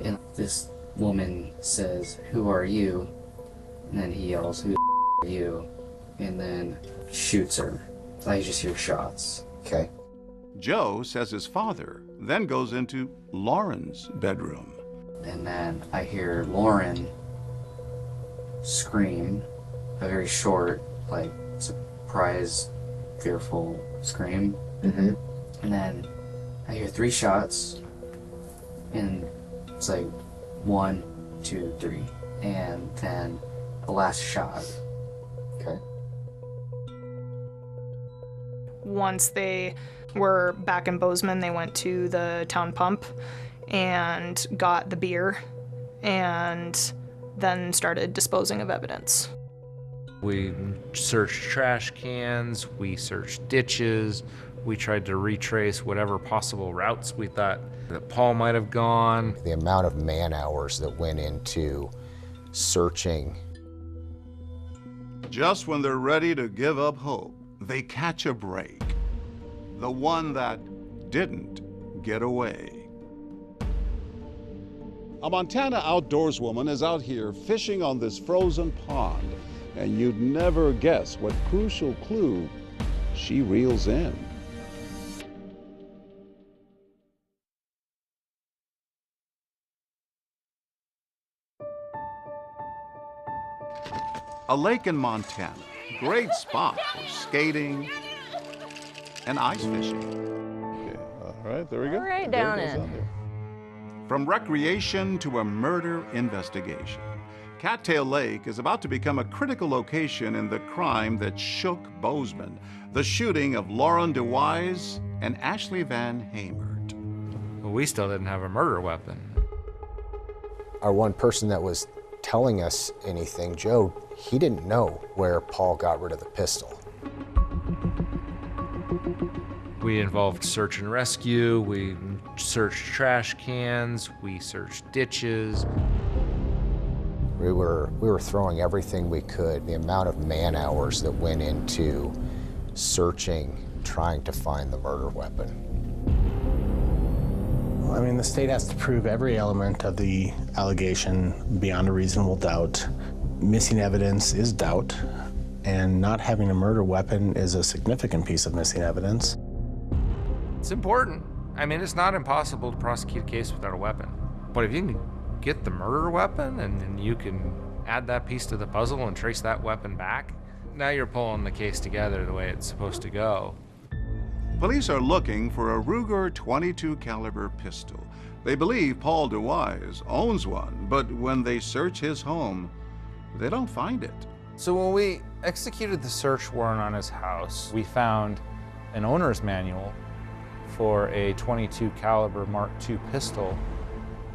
and this woman says, "Who are you?" And then he yells, "Who the are you?" And then shoots her. I just hear shots. Okay. Joe says his father then goes into Lauren's bedroom. And then I hear Lauren scream, a very short, like, surprise, fearful scream. Mm-hmm. And then I hear 3 shots, and it's like 1, 2, 3. And then the last shot. Okay. Once they were back in Bozeman, they went to the town pump and got the beer and then started disposing of evidence. We searched trash cans, we searched ditches, we tried to retrace whatever possible routes we thought that Paul might have gone. The amount of man hours that went into searching. Just when they're ready to give up hope, they catch a break. The one that didn't get away. A Montana outdoorswoman is out here fishing on this frozen pond, and you'd never guess what crucial clue she reels in. A lake in Montana, great spot for skating and ice fishing. Okay, all right, there we go. Right There down it goes in. on there. From recreation to a murder investigation, Cattail Lake is about to become a critical location in the crime that shook Bozeman, the shooting of Lauren DeWise and Ashley Van Hamert. But we still didn't have a murder weapon. Our one person that was telling us anything, Joe, he didn't know where Paul got rid of the pistol. We involved search and rescue. We searched trash cans, we searched ditches. We were throwing everything we could. The amount of man-hours that went into searching, trying to find the murder weapon. Well, I mean, the state has to prove every element of the allegation beyond a reasonable doubt. Missing evidence is doubt, and not having a murder weapon is a significant piece of missing evidence. It's important. I mean, it's not impossible to prosecute a case without a weapon. But if you can get the murder weapon and then you can add that piece to the puzzle and trace that weapon back, now you're pulling the case together the way it's supposed to go. Police are looking for a Ruger .22 caliber pistol. They believe Paul DeWise owns one, but when they search his home, they don't find it. So when we executed the search warrant on his house, we found an owner's manual for a .22 caliber Mark II pistol,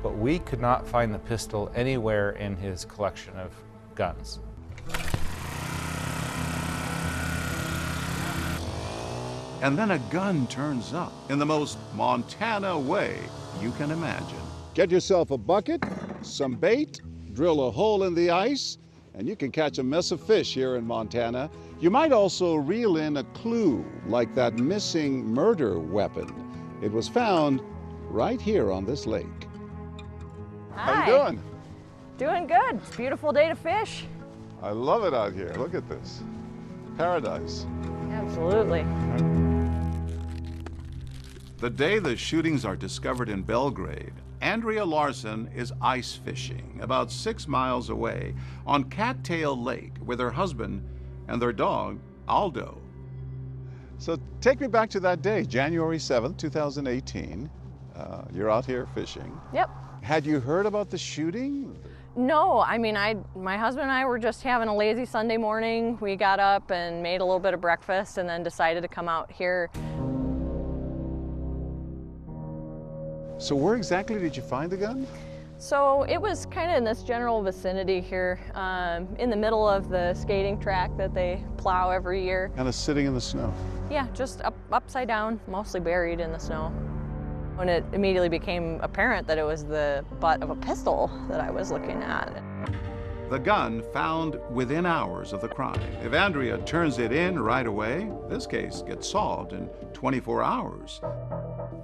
but we could not find the pistol anywhere in his collection of guns. And then a gun turns up in the most Montana way you can imagine. Get yourself a bucket, some bait, drill a hole in the ice, and you can catch a mess of fish here in Montana. You might also reel in a clue, like that missing murder weapon. It was found right here on this lake. Hi. How you doing? Doing good. It's a beautiful day to fish. I love it out here. Look at this. Paradise. Absolutely. The day the shootings are discovered in Belgrade, Andrea Larson is ice fishing about 6 miles away on Cattail Lake with her husband and their dog, Aldo. So take me back to that day, January 7th, 2018. You're out here fishing. Yep. Had you heard about the shooting? No, I mean, my husband and I were just having a lazy Sunday morning. We got up and made a little bit of breakfast and then decided to come out here. So where exactly did you find the gun? So it was kind of in this general vicinity here, in the middle of the skating track that they plow every year. Kind of sitting in the snow. Yeah, just upside down, mostly buried in the snow. When it immediately became apparent that it was the butt of a pistol that I was looking at. The gun found within hours of the crime. If Andrea turns it in right away, this case gets solved in 24 hours.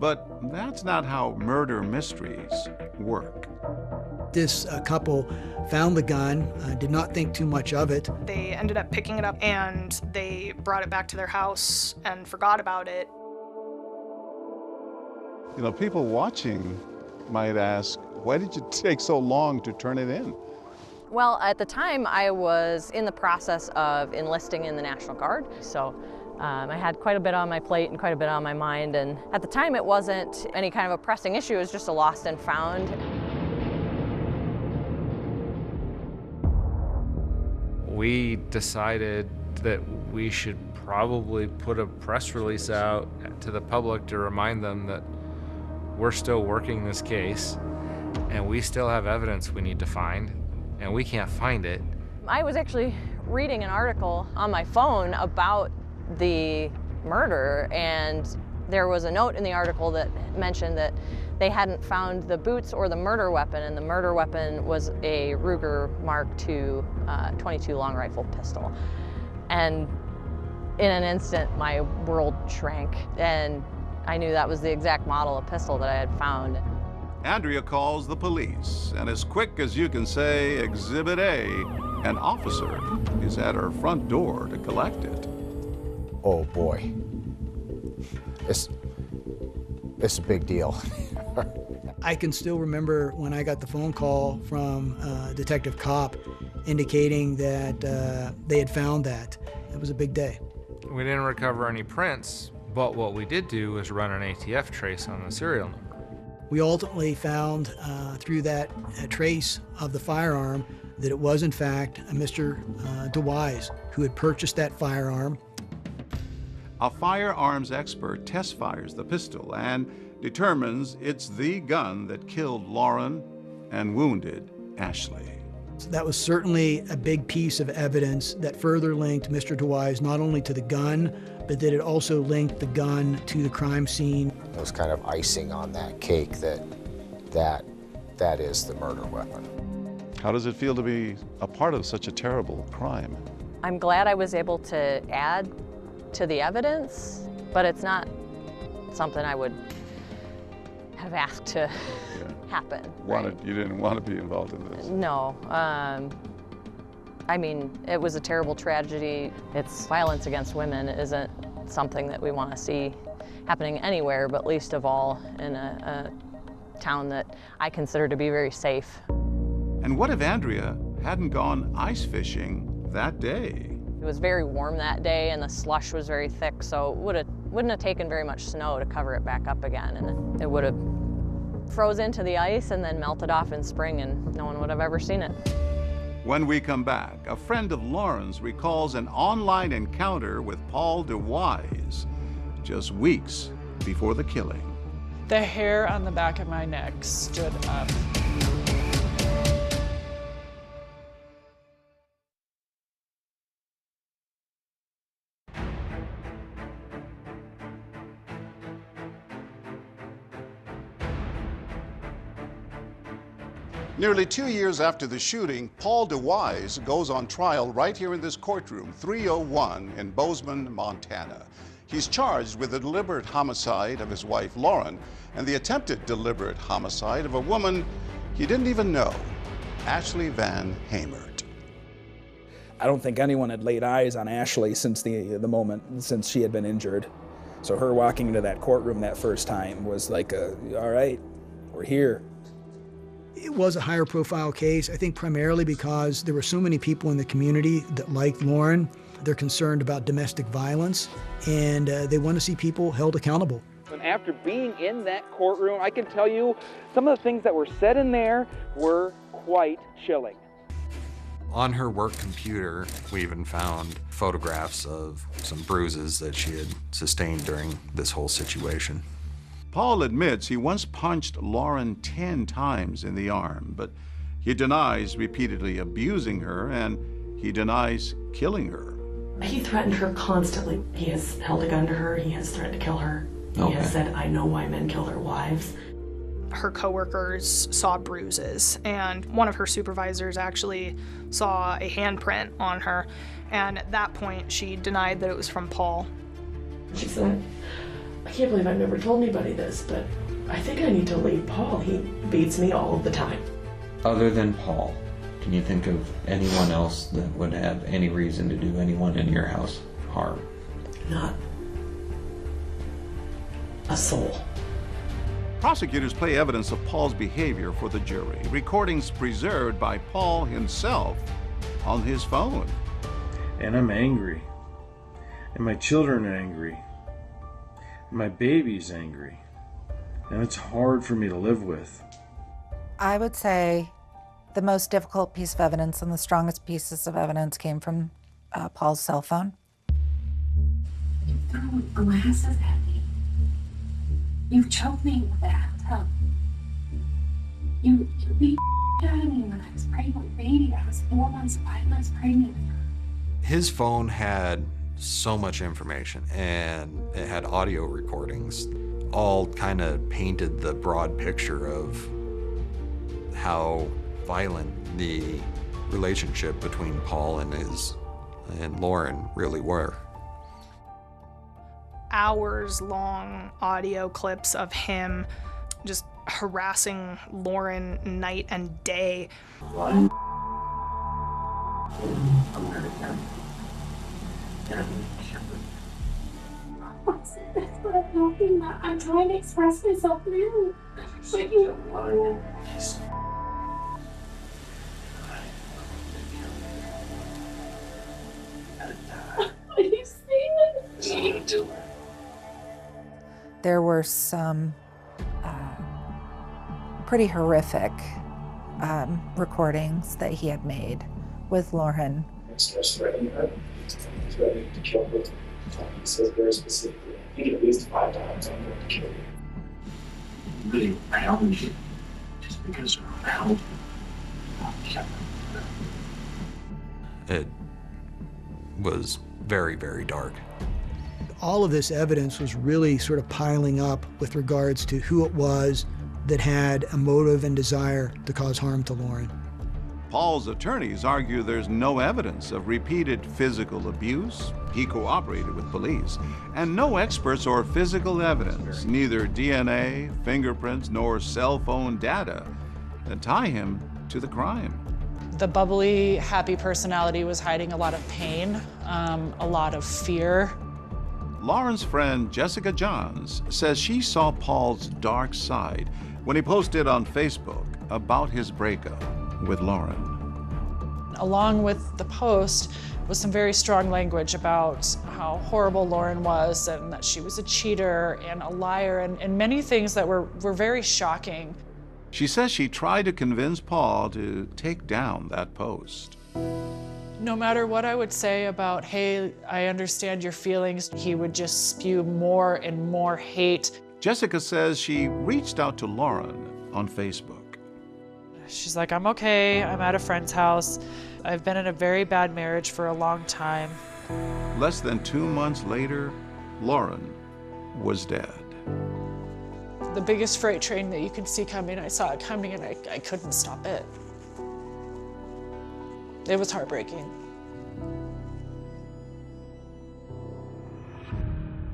But that's not how murder mysteries work. This couple found the gun, did not think too much of it. They ended up picking it up and they brought it back to their house and forgot about it. You know, people watching might ask, why did you take so long to turn it in? Well, at the time, I was in the process of enlisting in the National Guard, so I had quite a bit on my plate and quite a bit on my mind, and at the time it wasn't any kind of a pressing issue, it was just a lost and found. We decided that we should probably put a press release out to the public to remind them that we're still working this case and we still have evidence we need to find and we can't find it. I was actually reading an article on my phone about the murder, and there was a note in the article that mentioned that they hadn't found the boots or the murder weapon, and the murder weapon was a Ruger Mark II .22 long rifle pistol. And in an instant, my world shrank, and I knew that was the exact model of pistol that I had found. Andrea calls the police, and as quick as you can say Exhibit A, an officer is at her front door to collect it. Oh boy, it's a big deal. I can still remember when I got the phone call from Detective Kopp indicating that they had found that. It was a big day. We didn't recover any prints, but what we did do was run an ATF trace on the serial number. We ultimately found through that trace of the firearm that it was in fact Mr. DeWise who had purchased that firearm. A firearms expert test fires the pistol and determines it's the gun that killed Lauren and wounded Ashley. So that was certainly a big piece of evidence that further linked Mr. DeWise not only to the gun, but that it also linked the gun to the crime scene. It was kind of icing on that cake that is the murder weapon. How does it feel to be a part of such a terrible crime? I'm glad I was able to add to the evidence, but it's not something I would have asked to happen. You didn't want to be involved in this? No. I mean, it was a terrible tragedy. It's violence against women isn't something that we want to see happening anywhere, but least of all in a town that I consider to be very safe. And what if Andrea hadn't gone ice fishing that day? It was very warm that day and the slush was very thick, so it wouldn't have taken very much snow to cover it back up again, and it would have froze into the ice and then melted off in spring and no one would have ever seen it. When we come back, a friend of Lauren's recalls an online encounter with Paul DeWise just weeks before the killing. The hair on the back of my neck stood up. Nearly 2 years after the shooting, Paul DeWise goes on trial right here in this courtroom, 301 in Bozeman, Montana. He's charged with the deliberate homicide of his wife, Lauren, and the attempted deliberate homicide of a woman he didn't even know, Ashley Van Hamert. I don't think anyone had laid eyes on Ashley since the moment, since she had been injured. So her walking into that courtroom that first time was like, all right, we're here. It was a higher profile case, I think primarily because there were so many people in the community that liked Lauren. They're concerned about domestic violence, and they want to see people held accountable. And after being in that courtroom, I can tell you some of the things that were said in there were quite chilling. On her work computer, we even found photographs of some bruises that she had sustained during this whole situation. Paul admits he once punched Lauren 10 times in the arm, but he denies repeatedly abusing her, and he denies killing her. He threatened her constantly. He has held a gun to her. He has threatened to kill her. He has said, I know why men kill their wives. Her coworkers saw bruises, and one of her supervisors actually saw a handprint on her, and at that point she denied that it was from Paul. She said, I can't believe I've never told anybody this, but I think I need to leave Paul. He beats me all of the time. Other than Paul, can you think of anyone else that would have any reason to do anyone in your house harm? Not a soul. Prosecutors play evidence of Paul's behavior for the jury, recordings preserved by Paul himself on his phone. And I'm angry. And my children are angry. And my baby's angry. And it's hard for me to live with. I would say the most difficult piece of evidence and the strongest pieces of evidence came from Paul's cell phone. You threw glasses at me. You choked me with that tub. You beat out of me when I was pregnant with baby. I was 4 months, 5 months pregnant. His phone had so much information, and it had audio recordings, all kind of painted the broad picture of how violent the relationship between Paul and Lauren really were. Hours-long audio clips of him just harassing Lauren night and day. That's what I'm talking about. I'm trying to express myself now. But you don't want to. What are you saying? There were some pretty horrific recordings that he had made with Lauren. Starts threatening her. He's threatening to kill her. He says very specifically, I think at least 5 times I'm going to kill you. Really around you just because you're around you. It was very, very dark. All of this evidence was really sort of piling up with regards to who it was that had a motive and desire to cause harm to Lauren. Paul's attorneys argue there's no evidence of repeated physical abuse. He cooperated with police. And no experts or physical evidence, neither DNA, fingerprints, nor cell phone data, that tie him to the crime. The bubbly, happy personality was hiding a lot of pain, a lot of fear. Lauren's friend Jessica Johns says she saw Paul's dark side when he posted on Facebook about his breakup with Lauren. Along with the post was some very strong language about how horrible Lauren was and that she was a cheater and a liar and many things that were very shocking. She says she tried to convince Paul to take down that post. No matter what I would say about, hey, I understand your feelings, he would just spew more and more hate. Jessica says she reached out to Lauren on Facebook. She's like, I'm okay, I'm at a friend's house. I've been in a very bad marriage for a long time. Less than 2 months later, Lauren was dead. The biggest freight train that you could see coming, I saw it coming and I couldn't stop it. It was heartbreaking.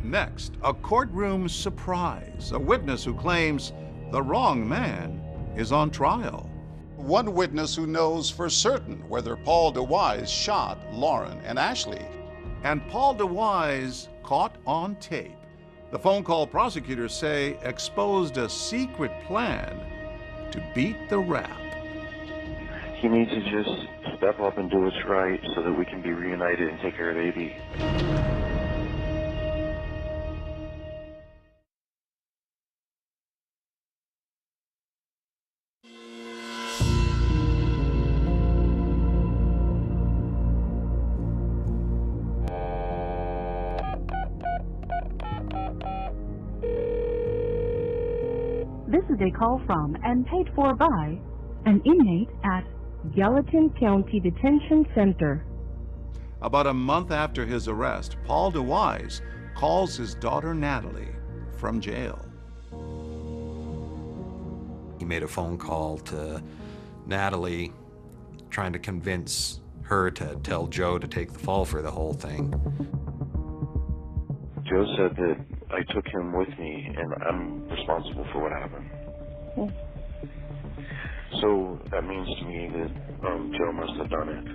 Next, a courtroom surprise. A witness who claims the wrong man is on trial. One witness who knows for certain whether Paul DeWise shot Lauren and Ashley. And Paul DeWise caught on tape. The phone call prosecutors say exposed a secret plan to beat the rap. He needs to just step up and do what's right so that we can be reunited and take care of baby. This is a call from and paid for by an inmate at Gallatin County Detention Center. About a month after his arrest, Paul DeWise calls his daughter Natalie from jail. He made a phone call to Natalie, trying to convince her to tell Joe to take the fall for the whole thing. Joe said that I took him with me and I'm responsible for what happened. So that means to me that Joe must have done it.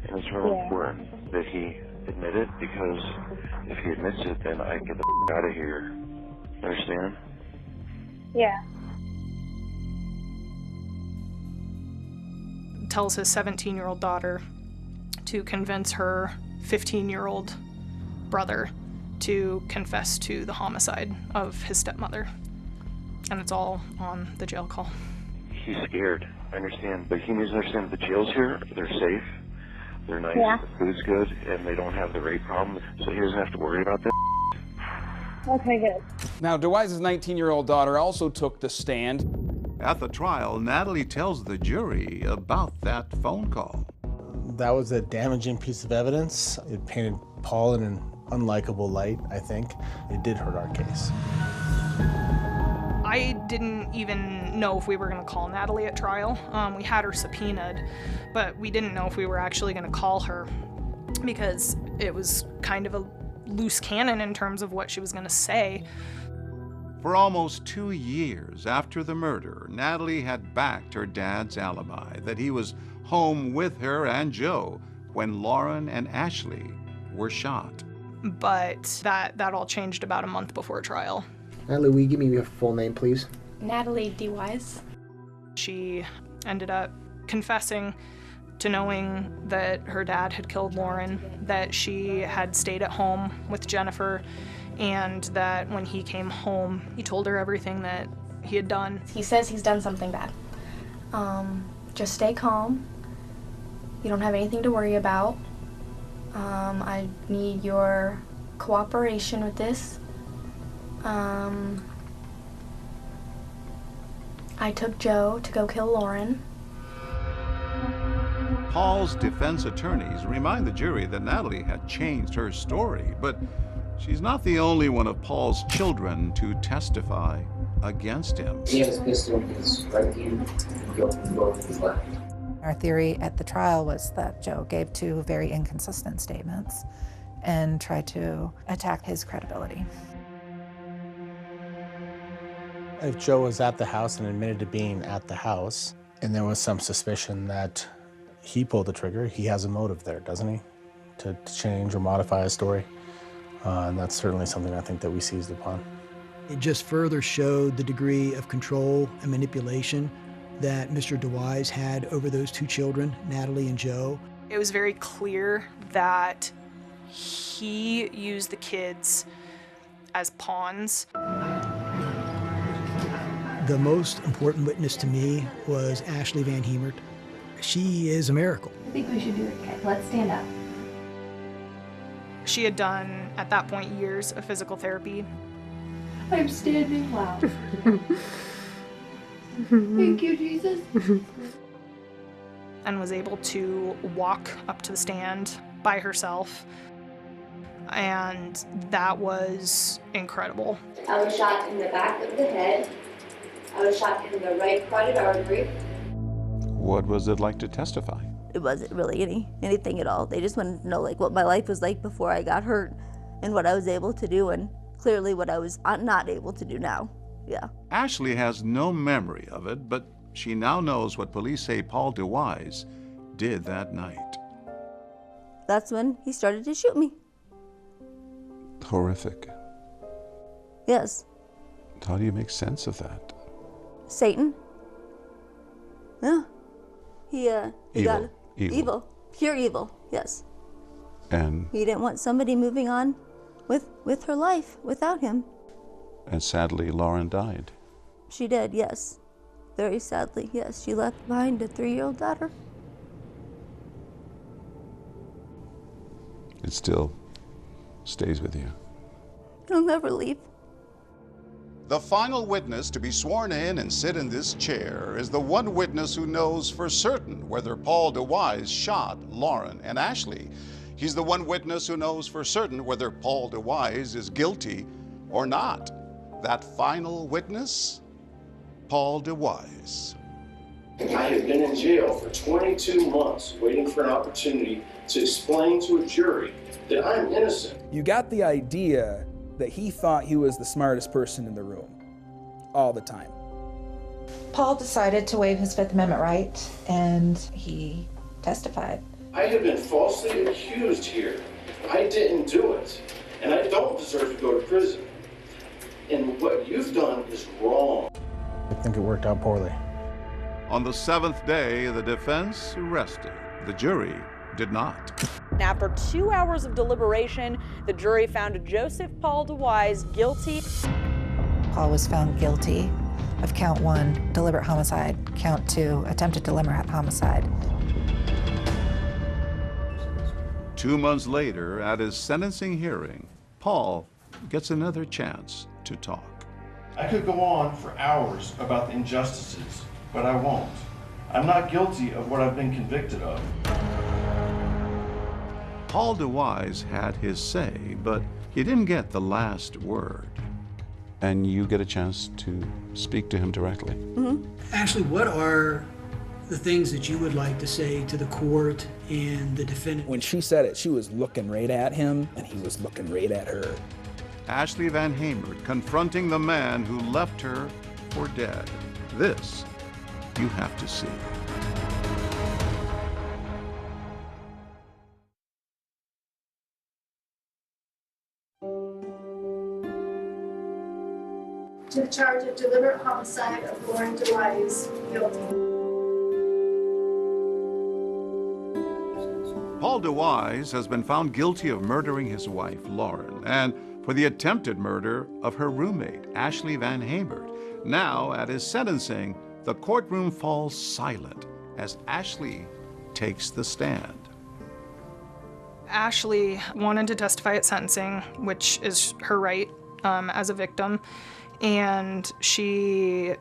And it's really important that he admit it, because if he admits it, then I get the out of here. Understand? Yeah. Tells his 17-year-old daughter to convince her 15-year-old brother to confess to the homicide of his stepmother. And it's all on the jail call. He's scared, I understand, but he needs to understand the jails here, they're safe, they're nice, the food's good, and they don't have the rape problem, so he doesn't have to worry about that. Okay, good. Now, DeWise's 19-year-old daughter also took the stand. At the trial, Natalie tells the jury about that phone call. That was a damaging piece of evidence. It painted Paul in an unlikable light, I think. It did hurt our case. I didn't even know if we were going to call Natalie at trial. We had her subpoenaed, but we didn't know if we were actually going to call her because it was kind of a loose cannon in terms of what she was going to say. For almost 2 years after the murder, Natalie had backed her dad's alibi that he was home with her and Joe when Lauren and Ashley were shot. But that all changed about a month before trial. Natalie, will you give me your full name, please? Natalie DeWise. She ended up confessing to knowing that her dad had killed Lauren, that she had stayed at home with Jennifer, and that when he came home, he told her everything that he had done. He says he's done something bad. Just stay calm. You don't have anything to worry about. I need your cooperation with this. I took Joe to go kill Lauren. Paul's defense attorneys remind the jury that Natalie had changed her story, but she's not the only one of Paul's children to testify against him. He has a pistol in his right hand and both his left. Our theory at the trial was that Joe gave two very inconsistent statements and tried to attack his credibility. If Joe was at the house and admitted to being at the house, and there was some suspicion that he pulled the trigger, he has a motive there, doesn't he? To change or modify his story. And that's certainly something I think that we seized upon. It just further showed the degree of control and manipulation that Mr. DeWise had over those two children, Natalie and Joe. It was very clear that he used the kids as pawns. The most important witness to me was Ashley Van Hemert. She is a miracle. I think we should do it, okay? Let's stand up. She had done, at that point, years of physical therapy. I'm standing loud. Thank you, Jesus. And was able to walk up to the stand by herself. And that was incredible. I was shot in the back of the head. I was shot in the right carotid artery. What was it like to testify? It wasn't really anything at all. They just wanted to know like what my life was like before I got hurt and what I was able to do and clearly what I was not able to do now. Yeah. Ashley has no memory of it, but she now knows what police say Paul DeWise did that night. That's when he started to shoot me. Horrific. Yes. How do you make sense of that? Satan. Yeah. He Evil. got evil. Pure evil, yes. And He didn't want somebody moving on with her life without him. sadly, Lauren died. She did, yes. Very sadly, yes. She left behind a 3-year-old daughter. It still stays with you. He'll never leave. The final witness to be sworn in and sit in this chair is the one witness who knows for certain whether Paul DeWise shot Lauren and Ashley. He's the one witness who knows for certain whether Paul DeWise is guilty or not. That final witness, Paul DeWise. I have been in jail for 22 months waiting for an opportunity to explain to a jury that I'm innocent. You got the idea that he thought he was the smartest person in the room all the time. Paul decided to waive his Fifth Amendment right, and he testified. I have been falsely accused here. I didn't do it, and I don't deserve to go to prison. And what you've done is wrong. I think it worked out poorly. On the 7th day, the defense rested. The jury did not. After 2 hours of deliberation, the jury found Joseph Paul DeWise guilty. Paul was found guilty of count 1, deliberate homicide, count 2, attempted deliberate homicide. 2 months later, at his sentencing hearing, Paul gets another chance to talk. I could go on for hours about the injustices, but I won't. I'm not guilty of what I've been convicted of. Paul DeWise had his say, but he didn't get the last word. And you get a chance to speak to him directly. Ashley, what are the things that you would like to say to the court and the defendant? When she said it, she was looking right at him, and he was looking right at her. Ashley Van Hemert confronting the man who left her for dead. This you have to see. To the charge of deliberate homicide of Lauren DeWise, guilty. Paul DeWise has been found guilty of murdering his wife, Lauren, and for the attempted murder of her roommate, Ashley Van Hemert. Now, at his sentencing, the courtroom falls silent as Ashley takes the stand. Ashley wanted to testify at sentencing, which is her right as a victim, and she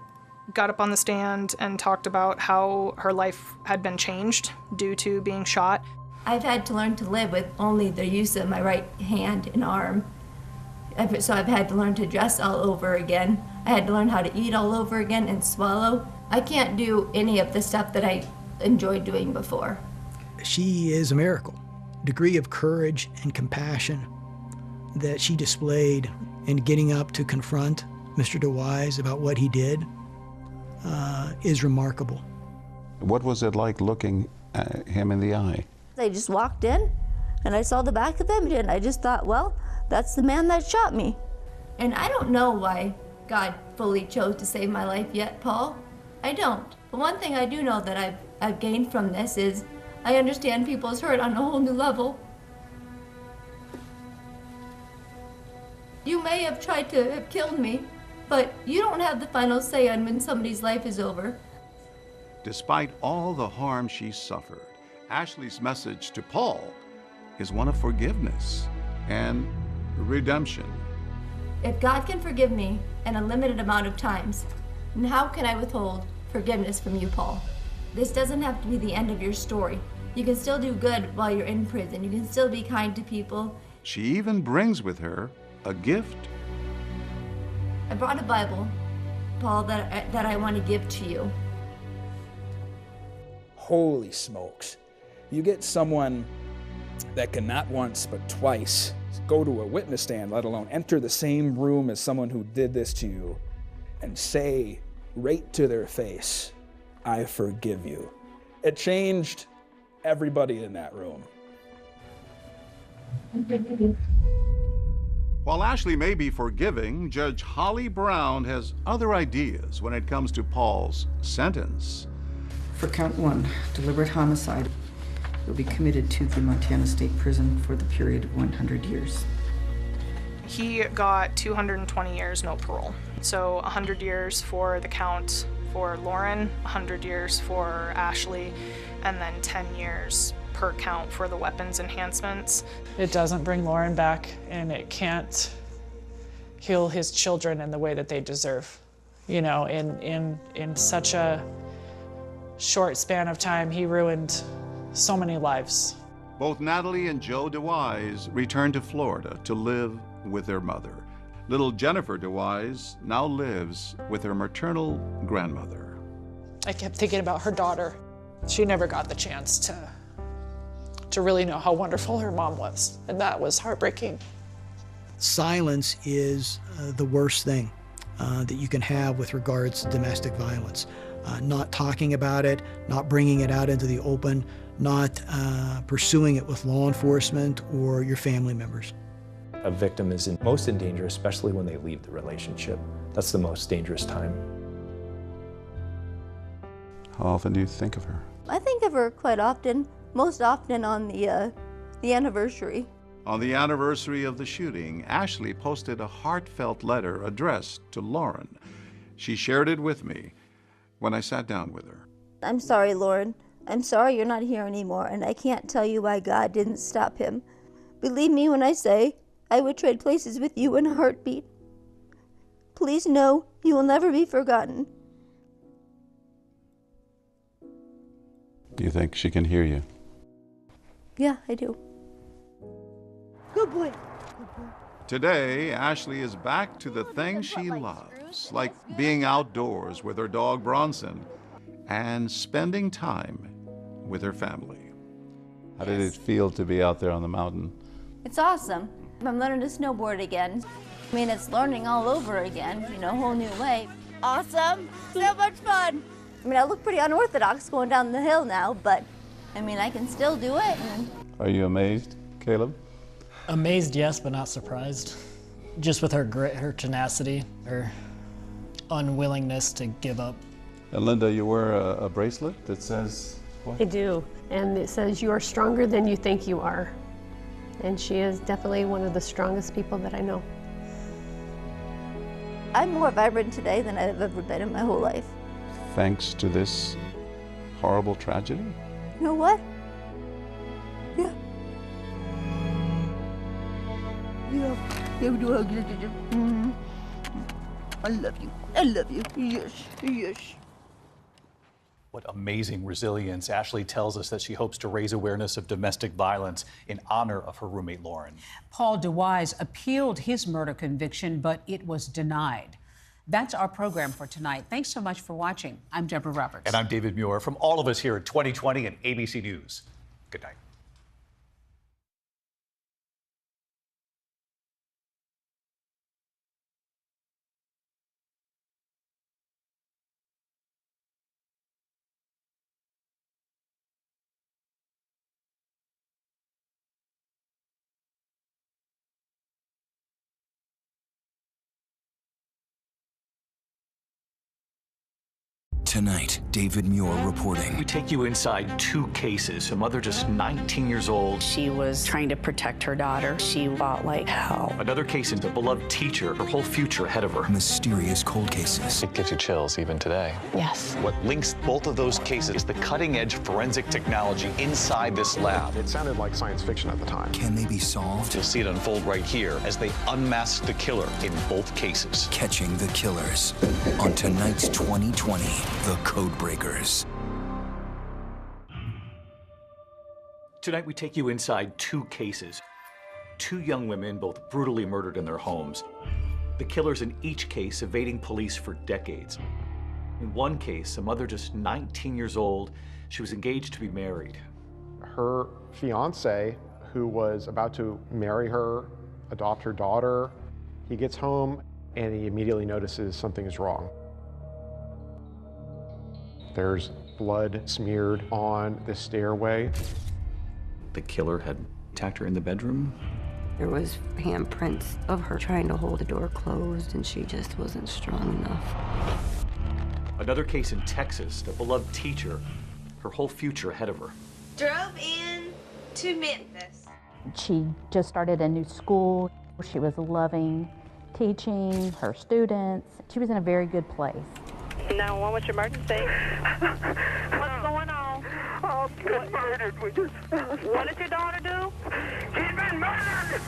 got up on the stand and talked about how her life had been changed due to being shot. I've had to learn to live with only the use of my right hand and arm. So I've had to learn to dress all over again. I had to learn how to eat all over again and swallow. I can't do any of the stuff that I enjoyed doing before. She is a miracle. Degree of courage and compassion that she displayed in getting up to confront Mr. DeWise about what he did is remarkable. What was it like looking at him in the eye? I just walked in and I saw the back of him and I just thought, well, that's the man that shot me. And I don't know why God fully chose to save my life yet, Paul. I don't. But one thing I do know that I've gained from this is I understand people's hurt on a whole new level. You may have tried to have killed me, but you don't have the final say on when somebody's life is over. Despite all the harm she suffered, Ashley's message to Paul is one of forgiveness and redemption. If God can forgive me in a limited amount of times, then how can I withhold forgiveness from you, Paul? This doesn't have to be the end of your story. You can still do good while you're in prison. You can still be kind to people. She even brings with her a gift. I brought a Bible, Paul, that I want to give to you. Holy smokes. You get someone that can not once but twice go to a witness stand, let alone enter the same room as someone who did this to you, and say right to their face, I forgive you. It changed everybody in that room. While Ashley may be forgiving, Judge Holly Brown has other ideas when it comes to Paul's sentence. For count 1, deliberate homicide, will be committed to the Montana State Prison for the period of 100 years. He got 220 years, no parole. So 100 years for the count for Lauren, 100 years for Ashley, and then 10 years per count for the weapons enhancements. It doesn't bring Lauren back, and it can't heal his children in the way that they deserve. You know, in such a short span of time, he ruined so many lives. Both Natalie and Joe DeWise returned to Florida to live with their mother. Little Jennifer DeWise now lives with her maternal grandmother. I kept thinking about her daughter. She never got the chance to really know how wonderful her mom was, and that was heartbreaking. Silence is the worst thing that you can have with regards to domestic violence. Not talking about it, not bringing it out into the open, not pursuing it with law enforcement or your family members. A victim is most in danger, especially when they leave the relationship. That's the most dangerous time. How often do you think of her? I think of her quite often, most often on the anniversary. On the anniversary of the shooting, Ashley posted a heartfelt letter addressed to Lauren. She shared it with me when I sat down with her. I'm sorry, Lauren. I'm sorry you're not here anymore, and I can't tell you why God didn't stop him. Believe me when I say I would trade places with you in a heartbeat. Please know you will never be forgotten. Do you think she can hear you? Yeah, I do. Good boy. Today, Ashley is back to the things she loves, like being outdoors with her dog Bronson and spending time with her family. How did it feel to be out there on the mountain? It's awesome. I'm learning to snowboard again. I mean, it's learning all over again, you know, a whole new way. Awesome. So much fun. I mean, I look pretty unorthodox going down the hill now, but I mean, I can still do it. Are you amazed, Caleb? Amazed, yes, but not surprised. Just with her grit, her tenacity, her unwillingness to give up. And Linda, you wear a bracelet that says what? I do, and it says you are stronger than you think you are. And she is definitely one of the strongest people that I know. I'm more vibrant today than I've ever been in my whole life. Thanks to this horrible tragedy? You know what? Yeah. Yeah. I love you. I love you. Yes, yes. What amazing resilience. Ashley tells us that she hopes to raise awareness of domestic violence in honor of her roommate, Lauren. Paul DeWise appealed his murder conviction, but it was denied. That's our program for tonight. Thanks so much for watching. I'm Deborah Roberts. And I'm David Muir. From all of us here at 2020 and ABC News, good night. Tonight, David Muir reporting. We take you inside two cases. A mother just 19 years old. She was trying to protect her daughter. She fought like hell. Another case into a beloved teacher, her whole future ahead of her. Mysterious cold cases. It gives you chills even today. Yes. What links both of those cases is the cutting-edge forensic technology inside this lab. It sounded like science fiction at the time. Can they be solved? You'll see it unfold right here as they unmask the killer in both cases. Catching the killers on tonight's 2020, The Codebreakers. Tonight, we take you inside two cases. Two young women, both brutally murdered in their homes. The killers in each case evading police for decades. In one case, a mother just 19 years old, she was engaged to be married. Her fiance, who was about to marry her, adopt her daughter, he gets home and he immediately notices something is wrong. There's blood smeared on the stairway. The killer had attacked her in the bedroom. There was handprints of her trying to hold the door closed, and she just wasn't strong enough. Another case in Texas, the beloved teacher, her whole future ahead of her. Drove in to Memphis. She just started a new school. She was loving teaching her students. She was in a very good place. 911, what's your emergency? What's going on? Oh, she's been murdered. What did your daughter do? She's been murdered!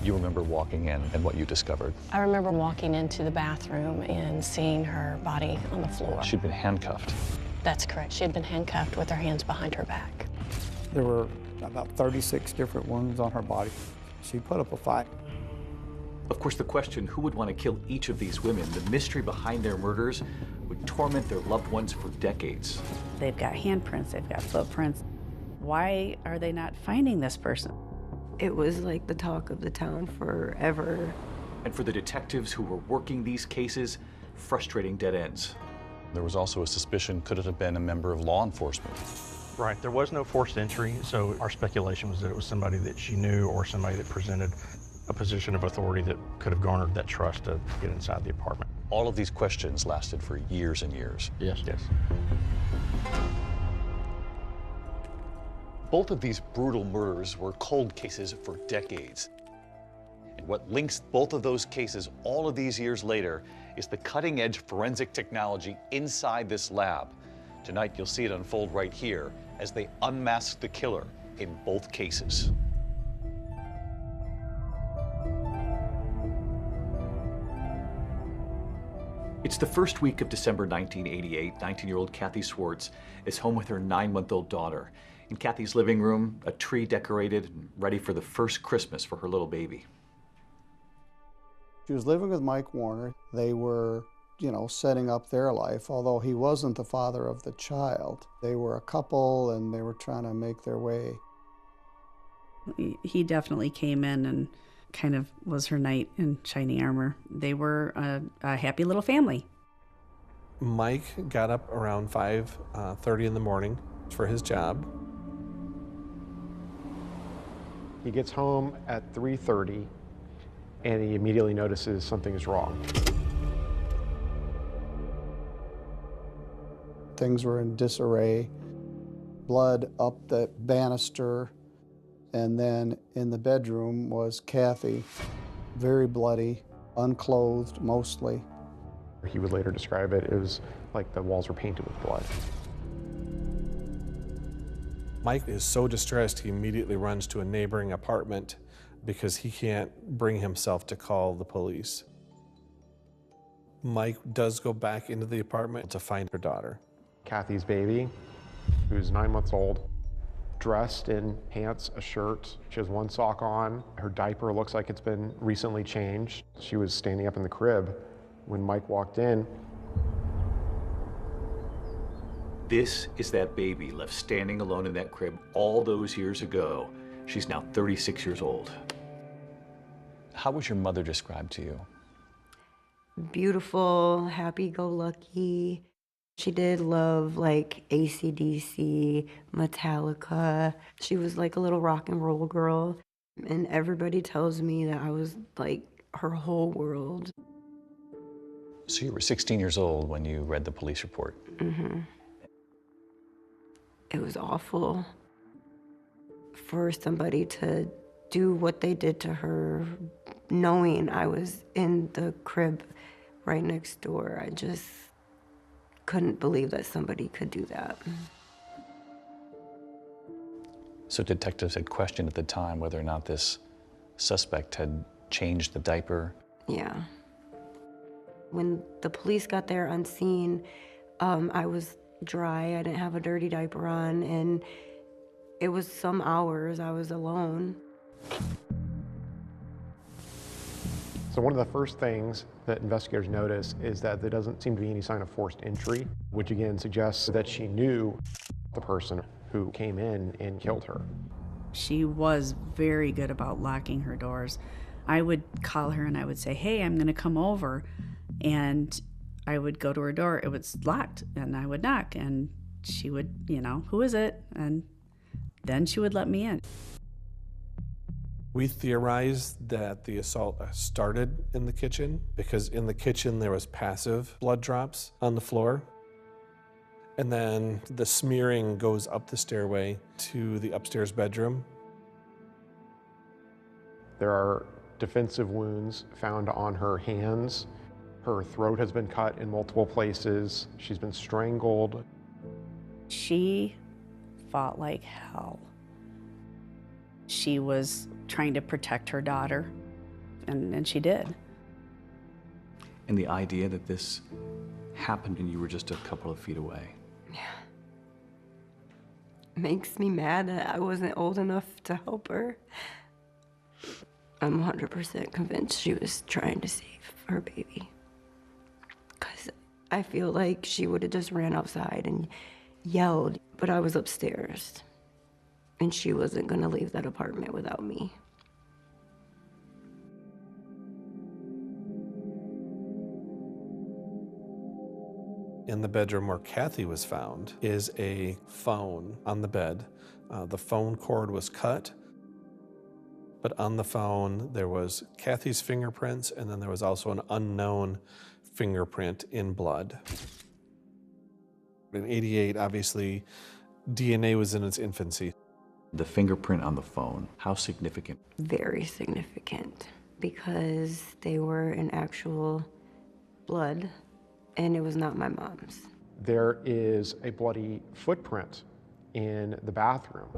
You remember walking in and what you discovered? I remember walking into the bathroom and seeing her body on the floor. She'd been handcuffed. That's correct. She had been handcuffed with her hands behind her back. There were about 36 different wounds on her body. She put up a fight. Of course, the question, who would want to kill each of these women? The mystery behind their murders would torment their loved ones for decades. They've got handprints, they've got footprints. Why are they not finding this person? It was like the talk of the town forever. And for the detectives who were working these cases, frustrating dead ends. There was also a suspicion, could it have been a member of law enforcement? Right, there was no forced entry, so our speculation was that it was somebody that she knew or somebody that presented a position of authority that could have garnered that trust to get inside the apartment. All of these questions lasted for years and years. Yes. Yes. Both of these brutal murders were cold cases for decades. And what links both of those cases all of these years later is the cutting-edge forensic technology inside this lab. Tonight, you'll see it unfold right here as they unmask the killer in both cases. It's the first week of December 1988. 19-year-old Kathy Swartz is home with her 9-month-old daughter. In Kathy's living room, a tree decorated and ready for the first Christmas for her little baby. She was living with Mike Warner. They were, setting up their life, although he wasn't the father of the child. They were a couple and they were trying to make their way. He definitely came in and kind of was her knight in shining armor. They were a happy little family. Mike got up around 5:30 in the morning for his job. He gets home at 3:30 and he immediately notices something is wrong. Things were in disarray. Blood up the banister. And then in the bedroom was Kathy, very bloody, unclothed mostly. He would later describe it as like the walls were painted with blood. Mike is so distressed, he immediately runs to a neighboring apartment because he can't bring himself to call the police. Mike does go back into the apartment to find her daughter. Kathy's baby, who's 9 months old, dressed in pants, a shirt. She has one sock on. Her diaper looks like it's been recently changed. She was standing up in the crib when Mike walked in. This is that baby left standing alone in that crib all those years ago. She's now 36 years old. How was your mother described to you? Beautiful, happy-go-lucky. She did love like AC/DC, Metallica. She was like a little rock and roll girl. And everybody tells me that I was like her whole world. So you were 16 years old when you read the police report. Mm-hmm. It was awful for somebody to do what they did to her, knowing I was in the crib right next door. I just couldn't believe that somebody could do that. So detectives had questioned at the time whether or not this suspect had changed the diaper. Yeah. When the police got there on scene, I was dry. I didn't have a dirty diaper on, and it was some hours I was alone. So one of the first things that investigators notice is that there doesn't seem to be any sign of forced entry, which again suggests that she knew the person who came in and killed her. She was very good about locking her doors. I would call her and I would say, hey, I'm gonna come over. And I would go to her door, it was locked, and I would knock, and she would, who is it? And then she would let me in. We theorized that the assault started in the kitchen because in the kitchen there was passive blood drops on the floor. And then the smearing goes up the stairway to the upstairs bedroom. There are defensive wounds found on her hands. Her throat has been cut in multiple places. She's been strangled. She fought like hell. She was trying to protect her daughter, and she did. And the idea that this happened and you were just a couple of feet away. Yeah. Makes me mad that I wasn't old enough to help her. I'm 100% convinced she was trying to save her baby. Because I feel like she would have just ran outside and yelled, but I was upstairs. And she wasn't gonna leave that apartment without me. In the bedroom where Kathy was found is a phone on the bed. The phone cord was cut, but on the phone there was Kathy's fingerprints, and then there was also an unknown fingerprint in blood. In '88, obviously, DNA was in its infancy. The fingerprint on the phone, how significant? Very significant, because they were in actual blood, and it was not my mom's. There is a bloody footprint in the bathroom.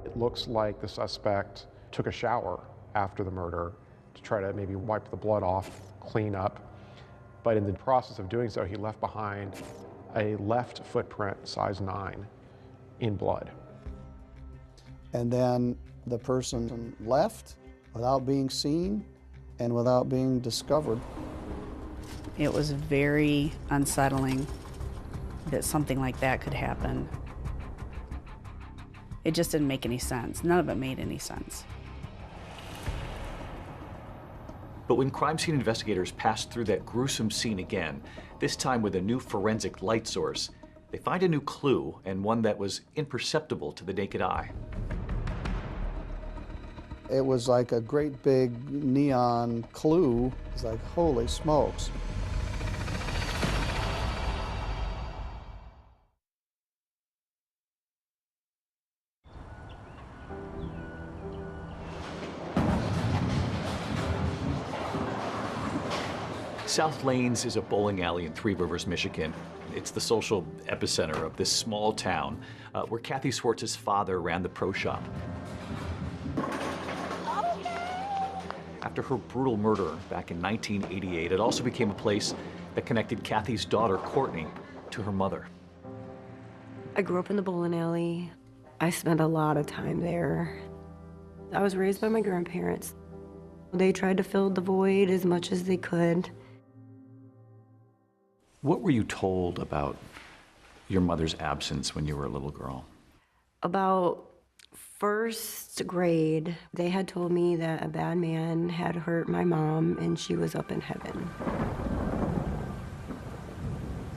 It looks like the suspect took a shower after the murder to try to maybe wipe the blood off, clean up. But in the process of doing so, he left behind a left footprint, size 9, in blood. And then the person left without being seen and without being discovered. It was very unsettling that something like that could happen. It just didn't make any sense. None of it made any sense. But when crime scene investigators passed through that gruesome scene again, this time with a new forensic light source, they find a new clue, and one that was imperceptible to the naked eye. It was like a great big neon clue. It's like, holy smokes. South Lanes is a bowling alley in Three Rivers, Michigan. It's the social epicenter of this small town where Kathy Swartz's father ran the pro shop. After her brutal murder back in 1988, it also became a place that connected Kathy's daughter, Courtney, to her mother. I grew up in the bowling alley. I spent a lot of time there. I was raised by my grandparents. They tried to fill the void as much as they could. What were you told about your mother's absence when you were a little girl? About first grade, they had told me that a bad man had hurt my mom and she was up in heaven.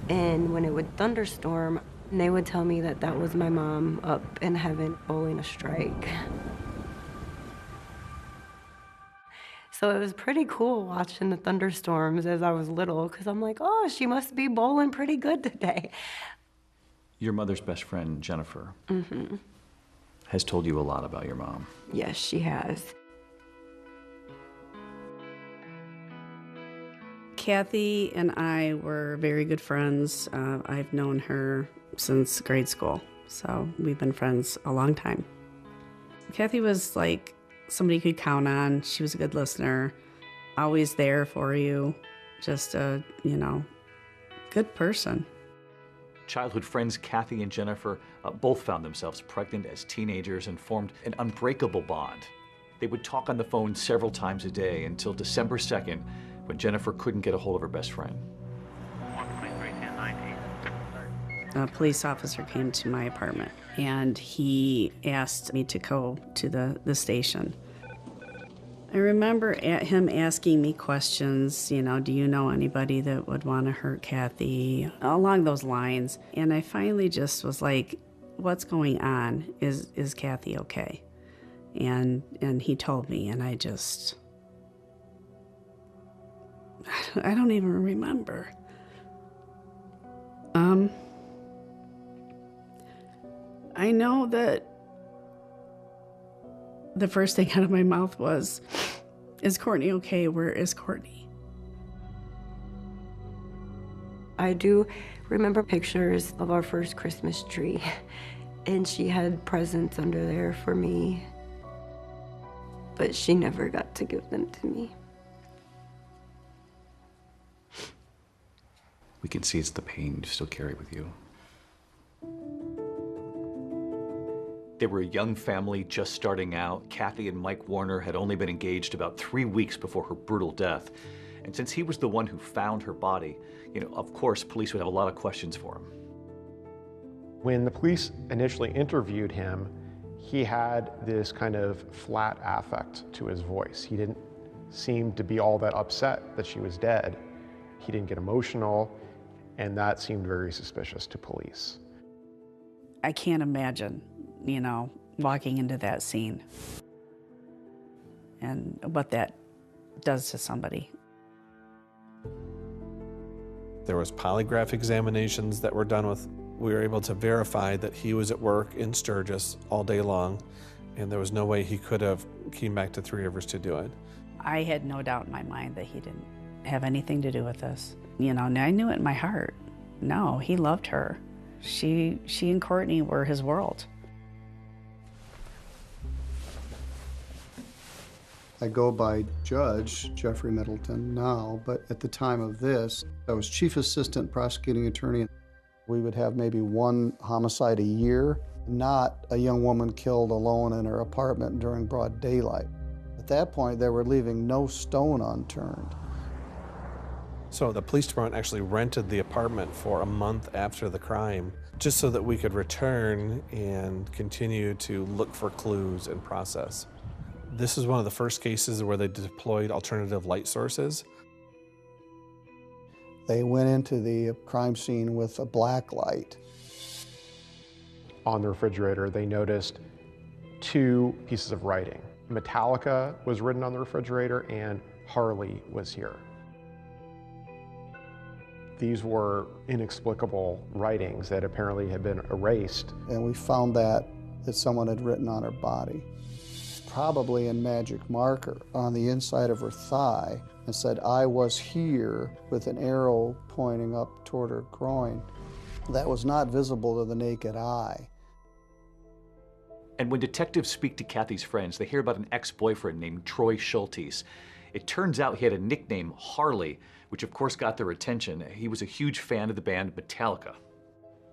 And when it would thunderstorm, they would tell me that that was my mom up in heaven bowling a strike. So it was pretty cool watching the thunderstorms as I was little, because I'm like, oh, she must be bowling pretty good today. Your mother's best friend, Jennifer, has told you a lot about your mom. Yes, she has. Kathy and I were very good friends. I've known her since grade school, so we've been friends a long time. Kathy was like somebody you could count on. She was a good listener, always there for you, just a, good person. Childhood friends Kathy and Jennifer both found themselves pregnant as teenagers and formed an unbreakable bond. They would talk on the phone several times a day until December 2nd, when Jennifer couldn't get a hold of her best friend. A police officer came to my apartment and he asked me to go to the station. I remember him asking me questions, do you know anybody that would want to hurt Kathy? Along those lines. And I finally just was like, what's going on? Is Kathy okay? And he told me, and I don't even remember. I know that the first thing out of my mouth was, is Courtney okay? Where is Courtney? I do remember pictures of our first Christmas tree, and she had presents under there for me, but she never got to give them to me. We can see it's the pain you still carry with you. They were a young family just starting out. Kathy and Mike Warner had only been engaged about 3 weeks before her brutal death. And since he was the one who found her body, of course, police would have a lot of questions for him. When the police initially interviewed him, he had this kind of flat affect to his voice. He didn't seem to be all that upset that she was dead. He didn't get emotional, and that seemed very suspicious to police. I can't imagine, walking into that scene and what that does to somebody. There was polygraph examinations that were done with. We were able to verify that he was at work in Sturgis all day long, and there was no way he could have came back to Three Rivers to do it. I had no doubt in my mind that he didn't have anything to do with this. And I knew it in my heart. No, he loved her. She and Courtney were his world. I go by Judge Jeffrey Middleton now, but at the time of this, I was Chief Assistant Prosecuting Attorney. We would have maybe one homicide a year, not a young woman killed alone in her apartment during broad daylight. At that point, they were leaving no stone unturned. So the police department actually rented the apartment for a month after the crime, just so that we could return and continue to look for clues and process. This is one of the first cases where they deployed alternative light sources. They went into the crime scene with a black light. On the refrigerator, they noticed 2 pieces of writing. Metallica was written on the refrigerator, and Harley was here. These were inexplicable writings that apparently had been erased. And we found that someone had written on her body, probably in magic marker on the inside of her thigh, and said, "I was here," with an arrow pointing up toward her groin. That was not visible to the naked eye. And when detectives speak to Kathy's friends, they hear about an ex-boyfriend named Troy Schultes. It turns out he had a nickname, Harley, which of course got their attention. He was a huge fan of the band Metallica.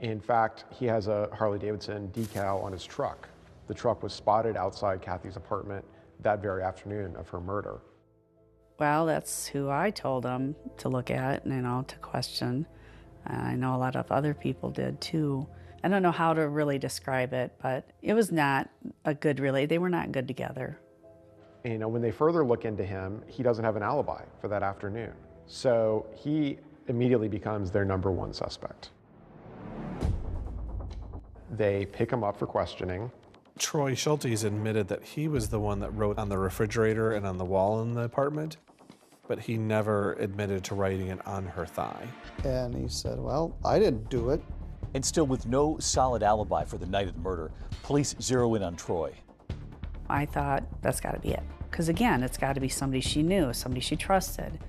In fact, he has a Harley-Davidson decal on his truck. The truck was spotted outside Kathy's apartment that very afternoon of her murder. Well, that's who I told him to look at and, to question. I know a lot of other people did too. I don't know how to really describe it, but it was not a good they were not good together. And, when they further look into him, he doesn't have an alibi for that afternoon. So he immediately becomes their #1 suspect. They pick him up for questioning. Troy Schultes admitted that he was the one that wrote on the refrigerator and on the wall in the apartment, but he never admitted to writing it on her thigh. And he said, well, I didn't do it. And still with no solid alibi for the night of the murder, police zero in on Troy. I thought, that's got to be it. Because again, it's got to be somebody she knew, somebody she trusted.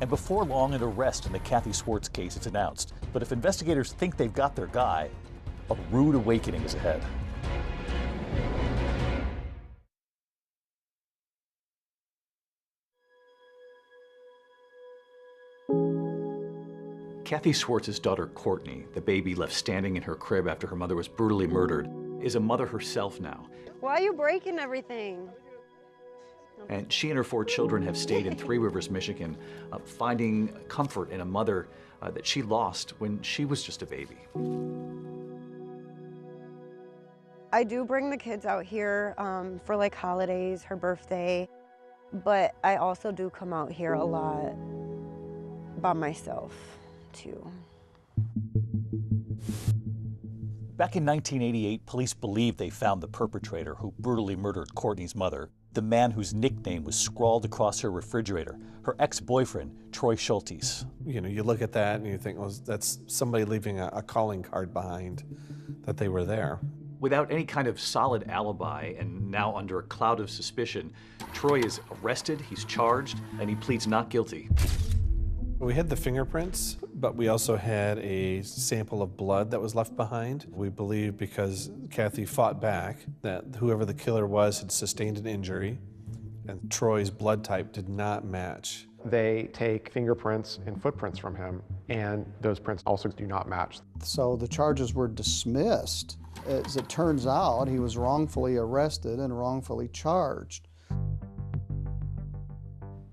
And before long, an arrest in the Kathy Swartz case is announced. But if investigators think they've got their guy, a rude awakening is ahead. Kathy Swartz's daughter, Courtney, the baby left standing in her crib after her mother was brutally murdered, is a mother herself now. Why are you breaking everything? And she and her 4 children have stayed in Three Rivers, Michigan, finding comfort in a mother that she lost when she was just a baby. I do bring the kids out here for like holidays, her birthday, but I also do come out here a lot by myself too. Back in 1988, police believed they found the perpetrator who brutally murdered Courtney's mother, the man whose nickname was scrawled across her refrigerator, her ex-boyfriend, Troy Schultes. You look at that and you think, well, that's somebody leaving a calling card behind that they were there. Without any kind of solid alibi and now under a cloud of suspicion, Troy is arrested, he's charged, and he pleads not guilty. We had the fingerprints, but we also had a sample of blood that was left behind. We believe because Kathy fought back that whoever the killer was had sustained an injury, and Troy's blood type did not match. They take fingerprints and footprints from him, and those prints also do not match. So the charges were dismissed. As it turns out, he was wrongfully arrested and wrongfully charged.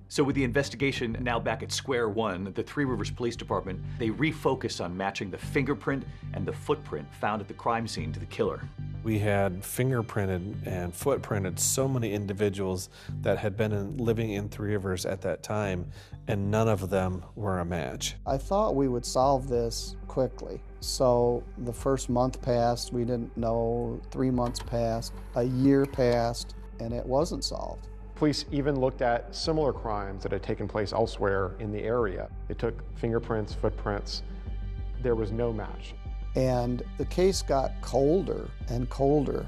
So with the investigation now back at square one, the Three Rivers Police Department, they refocused on matching the fingerprint and the footprint found at the crime scene to the killer. We had fingerprinted and footprinted so many individuals that had been living in Three Rivers at that time, and none of them were a match. I thought we would solve this quickly. So the first month passed, we didn't know, 3 months passed, a year passed, and it wasn't solved. Police even looked at similar crimes that had taken place elsewhere in the area. They took fingerprints, footprints. There was no match. And the case got colder and colder.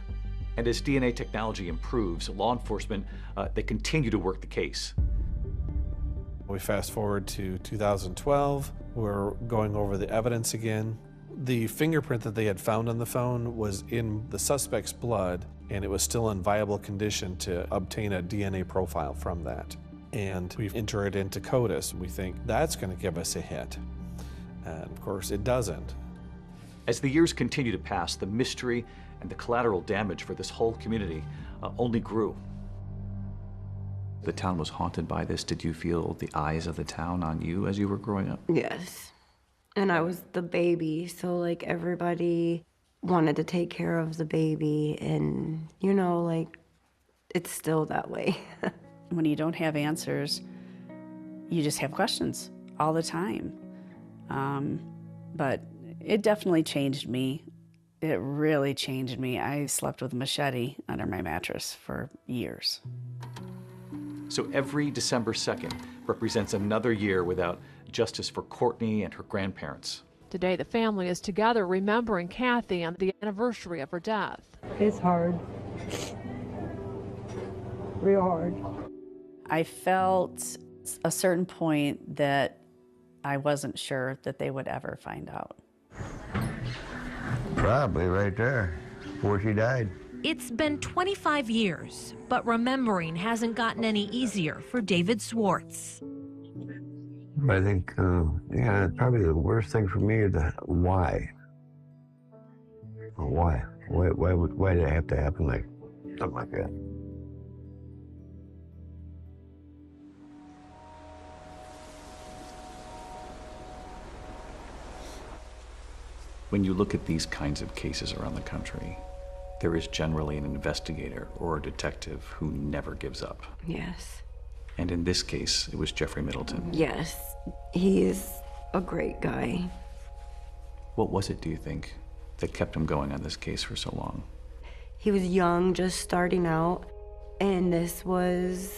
And as DNA technology improves, law enforcement, they continue to work the case. We fast forward to 2012. We're going over the evidence again. The fingerprint that they had found on the phone was in the suspect's blood, and it was still in viable condition to obtain a DNA profile from that. And we enter it into CODIS. We think that's going to give us a hit. And of course, it doesn't. As the years continue to pass, the mystery and the collateral damage for this whole community only grew. The town was haunted by this. Did you feel the eyes of the town on you as you were growing up? Yes. And I was the baby, so like everybody wanted to take care of the baby, and it's still that way. When you don't have answers, you just have questions all the time. But it definitely changed me. It really changed me. I slept with a machete under my mattress for years. So every December 2nd represents another year without justice for Courtney and her grandparents. Today, the family is together remembering Kathy on the anniversary of her death. It's hard. Real hard. I felt a certain point that I wasn't sure that they would ever find out. Probably right there, before she died. It's been 25 years, but remembering hasn't gotten any easier for David Swartz. I think, yeah, probably the worst thing for me is the why. Why? Why did it have to happen like something like that? When you look at these kinds of cases around the country, there is generally an investigator or a detective who never gives up. Yes. And in this case, it was Jeffrey Middleton. Yes. He's a great guy. What was it, do you think, that kept him going on this case for so long? He was young, just starting out, and this was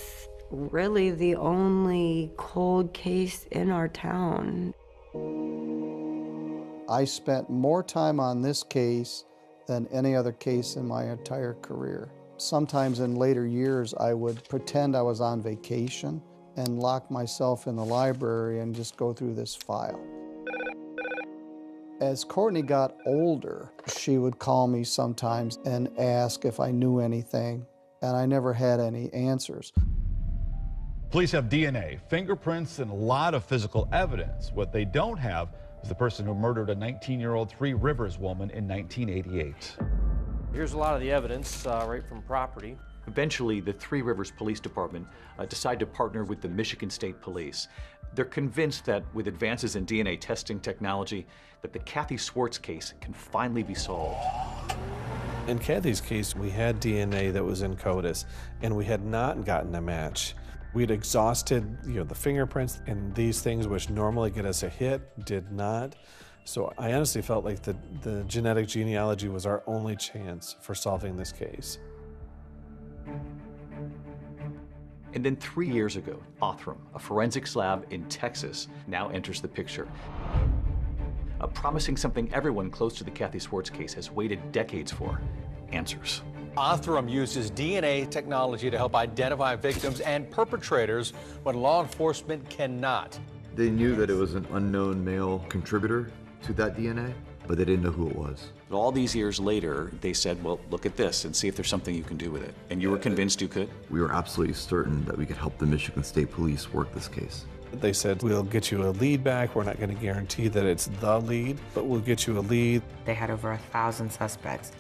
really the only cold case in our town. I spent more time on this case than any other case in my entire career. Sometimes in later years, I would pretend I was on vacation and lock myself in the library and just go through this file. As Courtney got older, she would call me sometimes and ask if I knew anything, and I never had any answers. Police have DNA, fingerprints, and a lot of physical evidence. What they don't have is the person who murdered a 19-year-old Three Rivers woman in 1988. Here's a lot of the evidence right from property. Eventually, the Three Rivers Police Department decided to partner with the Michigan State Police. They're convinced that with advances in DNA testing technology, that the Kathy Swartz case can finally be solved. In Kathy's case, we had DNA that was in CODIS, and we had not gotten a match. We'd exhausted, the fingerprints, and these things which normally get us a hit did not. So I honestly felt like the genetic genealogy was our only chance for solving this case. And then 3 years ago, Othram, a forensics lab in Texas, now enters the picture. Promising something everyone close to the Kathy Swartz case has waited decades for: answers. Othram uses DNA technology to help identify victims and perpetrators when law enforcement cannot. They knew that it was an unknown male contributor to that DNA, but they didn't know who it was. But all these years later, they said, well, look at this and see if there's something you can do with it. And you were convinced you could? We were absolutely certain that we could help the Michigan State Police work this case. They said, we'll get you a lead back. We're not going to guarantee that it's the lead, but we'll get you a lead. They had over 1,000 suspects.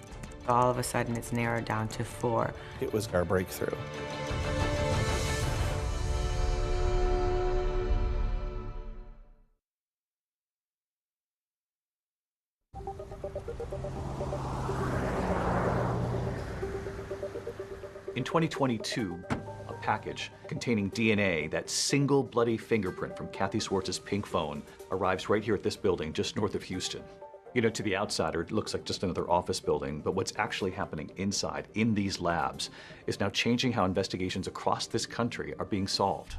All of a sudden, it's narrowed down to 4. It was our breakthrough. In 2022, a package containing DNA, that single bloody fingerprint from Kathy Swartz's pink phone, arrives right here at this building just north of Houston. To the outsider, it looks like just another office building, but what's actually happening inside, in these labs, is now changing how investigations across this country are being solved.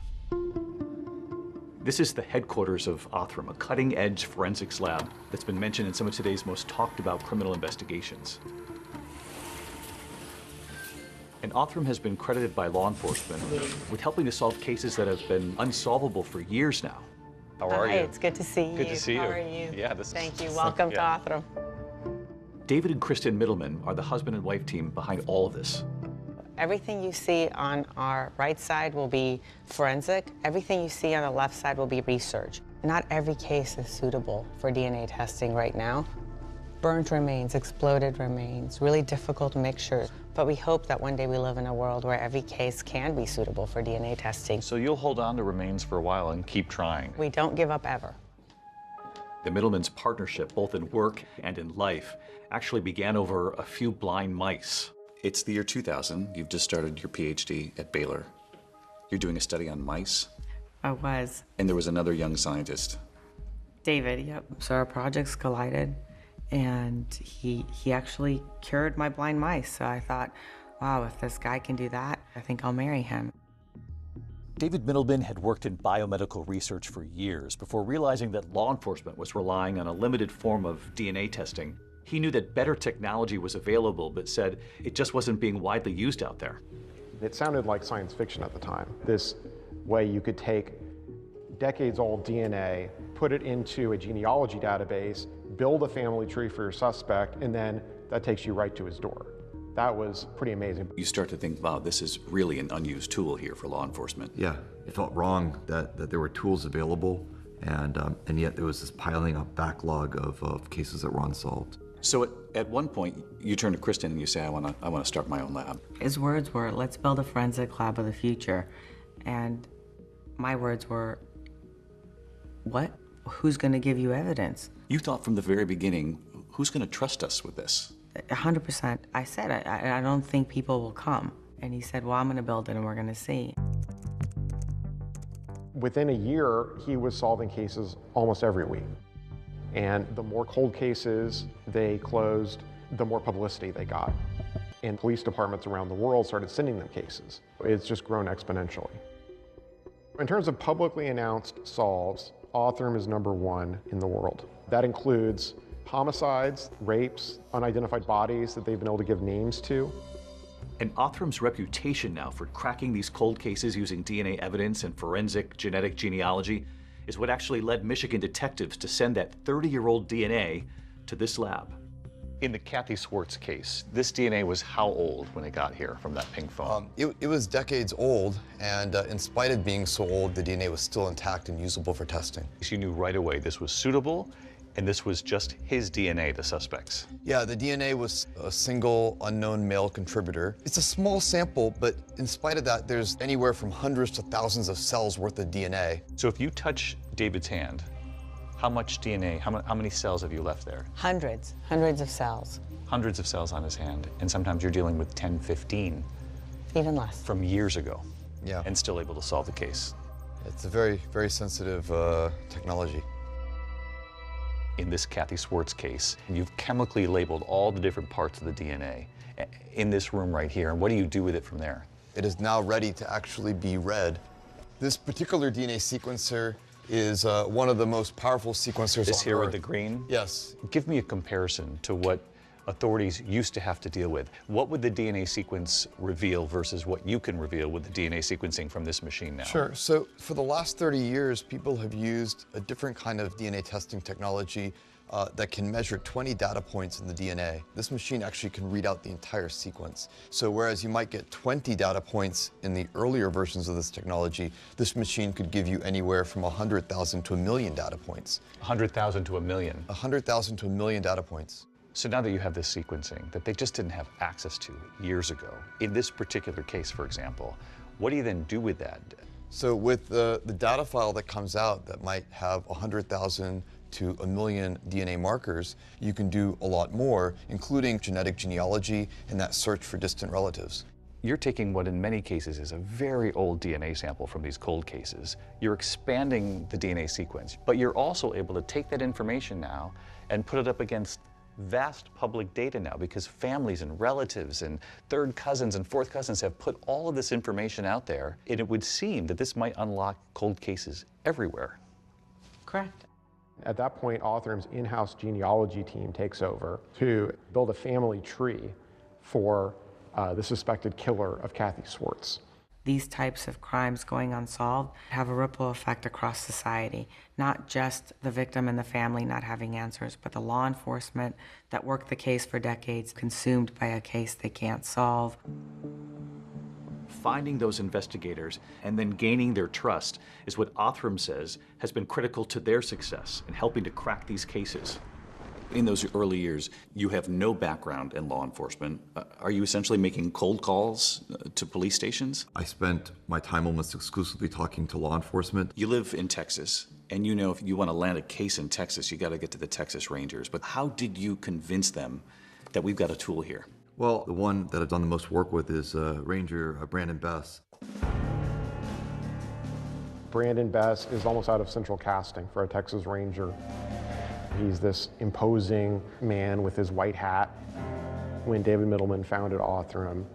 This is the headquarters of Othram, a cutting-edge forensics lab that's been mentioned in some of today's most talked-about criminal investigations. And Othram has been credited by law enforcement with helping to solve cases that have been unsolvable for years now. How are you? Hi, it's good to see you. Good to see you. How are you? Yeah, Thank you. Welcome to Othram. David and Kristen Middleman are the husband and wife team behind all of this. Everything you see on our right side will be forensic. Everything you see on the left side will be research. Not every case is suitable for DNA testing right now. Burnt remains, exploded remains, really difficult mixtures. But we hope that one day we live in a world where every case can be suitable for DNA testing. So you'll hold on to remains for a while and keep trying. We don't give up ever. The Middleman's partnership, both in work and in life, actually began over a few blind mice. It's the year 2000. You've just started your PhD at Baylor. You're doing a study on mice. I was. And there was another young scientist. David, yep. So our projects collided, and he actually cured my blind mice. So I thought, wow, if this guy can do that, I think I'll marry him. David Middleman had worked in biomedical research for years before realizing that law enforcement was relying on a limited form of DNA testing. He knew that better technology was available, but said it just wasn't being widely used out there. It sounded like science fiction at the time. This way you could take decades-old DNA, put it into a genealogy database, build a family tree for your suspect, and then that takes you right to his door. That was pretty amazing. You start to think, wow, this is really an unused tool here for law enforcement. Yeah, it felt wrong that there were tools available, and yet there was this piling up backlog of cases that were unsolved. So at one point, you turn to Kristen and you say, I want to start my own lab. His words were, let's build a forensic lab of the future. And my words were, what? Who's going to give you evidence? You thought from the very beginning, who's going to trust us with this? 100%. I said, I don't think people will come. And he said, well, I'm going to build it and we're going to see. Within a year, he was solving cases almost every week. And the more cold cases they closed, the more publicity they got. And police departments around the world started sending them cases. It's just grown exponentially. In terms of publicly announced solves, Othram is #1 in the world. That includes homicides, rapes, unidentified bodies that they've been able to give names to. And Othram's reputation now for cracking these cold cases using DNA evidence and forensic genetic genealogy is what actually led Michigan detectives to send that 30-year-old DNA to this lab. In the Kathy Swartz case, this DNA was how old when it got here from that pink phone? It was decades old, and in spite of being so old, the DNA was still intact and usable for testing. You knew right away this was suitable, and this was just his DNA, the suspect's. Yeah, the DNA was a single unknown male contributor. It's a small sample, but in spite of that, there's anywhere from hundreds to thousands of cells worth of DNA. So if you touch David's hand, how much DNA, how many cells have you left there? Hundreds of cells. Hundreds of cells on his hand, and sometimes you're dealing with 10, 15. Even less. From years ago. Yeah. And still able to solve the case. It's a very, very sensitive technology. In this Kathy Swartz case, you've chemically labeled all the different parts of the DNA in this room right here, and what do you do with it from there? It is now ready to actually be read. This particular DNA sequencer is one of the most powerful sequencers This on here Earth. with the green? Yes. Give me a comparison to what authorities used to have to deal with. What would the DNA sequence reveal versus what you can reveal with the DNA sequencing from this machine now? Sure. So for the last 30 years, people have used a different kind of DNA testing technology that can measure 20 data points in the DNA. This machine actually can read out the entire sequence. So whereas you might get 20 data points in the earlier versions of this technology, this machine could give you anywhere from 100,000 to 1 million data points. 100,000 to 1 million? 100,000 to 1 million data points. So now that you have this sequencing that they just didn't have access to years ago, in this particular case, for example, what do you then do with that? So with the data file that comes out that might have 100,000 to 1 million DNA markers, you can do a lot more, including genetic genealogy and that search for distant relatives. You're taking what in many cases is a very old DNA sample from these cold cases. You're expanding the DNA sequence, but you're also able to take that information now and put it up against vast public data now, because families and relatives and third cousins and fourth cousins have put all of this information out there, and it would seem that this might unlock cold cases everywhere. Correct. At that point, Othram's in-house genealogy team takes over to build a family tree for the suspected killer of Kathy Swartz. These types of crimes going unsolved have a ripple effect across society, not just the victim and the family not having answers, but the law enforcement that worked the case for decades, consumed by a case they can't solve. Finding those investigators and then gaining their trust is what Othram says has been critical to their success in helping to crack these cases. In those early years, you have no background in law enforcement. Are you essentially making cold calls to police stations? I spent my time almost exclusively talking to law enforcement. You live in Texas, and you know if you want to land a case in Texas, you got to get to the Texas Rangers. But how did you convince them that we've got a tool here? Well, the one that I've done the most work with is Ranger Brandon Bess. Brandon Bess is almost out of central casting for a Texas Ranger. He's this imposing man with his white hat. When David Middleman founded Othram,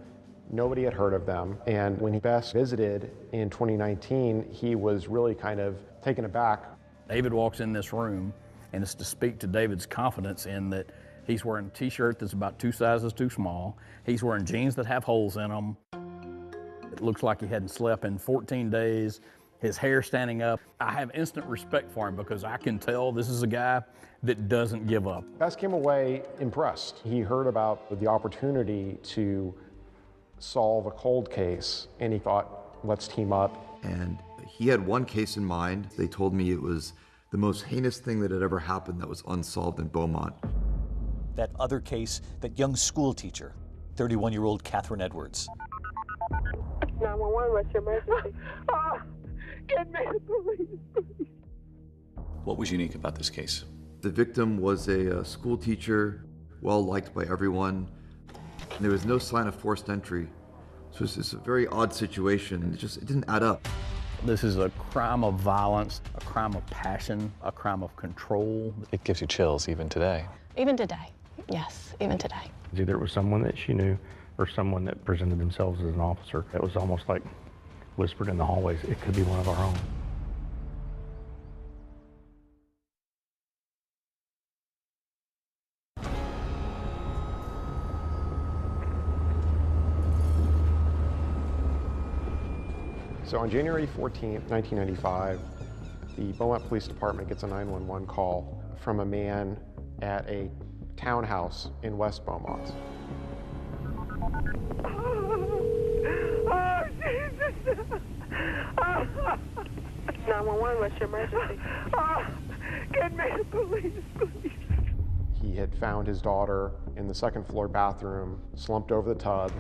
nobody had heard of them. And when Bess visited in 2019, he was really kind of taken aback. David walks in this room, and it's to speak to David's confidence in that he's wearing a t-shirt that's about 2 sizes too small. He's wearing jeans that have holes in them. It looks like he hadn't slept in 14 days. his hair standing up. I have instant respect for him because I can tell this is a guy that doesn't give up. Bess came away impressed. He heard about the opportunity to solve a cold case, and he thought, let's team up. And he had one case in mind. They told me it was the most heinous thing that had ever happened that was unsolved in Beaumont. That other case, that young school teacher, 31-year-old Catherine Edwards. 911, what's your emergency? Get me the police, please. What was unique about this case? The victim was a school teacher, well liked by everyone. And there was no sign of forced entry. So it's just a very odd situation. It didn't add up. This is a crime of violence, a crime of passion, a crime of control. It gives you chills even today. Even today, yes, even today. Either it was someone that she knew or someone that presented themselves as an officer. It was almost like whispered in the hallways, it could be one of our own. So on January 14th, 1995, the Beaumont Police Department gets a 911 call from a man at a townhouse in West Beaumont. Oh, Jesus. 911, what's your emergency? Get me the police, please. He had found his daughter in the second floor bathroom, slumped over the tub.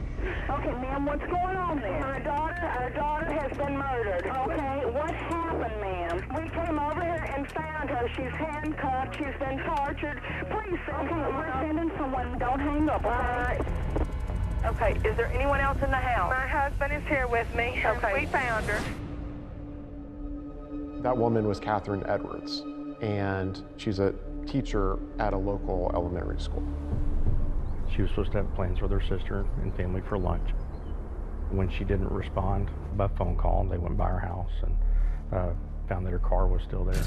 Okay, ma'am, what's going on there? Our daughter has been murdered. Okay, what happened, ma'am? We came over here and found her. She's handcuffed. She's been tortured. Please, okay, we're sending someone. Don't hang up, all right? Okay, is there anyone else in the house? My husband is here with me. Okay. We found her. That woman was Catherine Edwards, and she's a teacher at a local elementary school. She was supposed to have plans with her sister and family for lunch. When she didn't respond by phone call, they went by her house and found that her car was still there.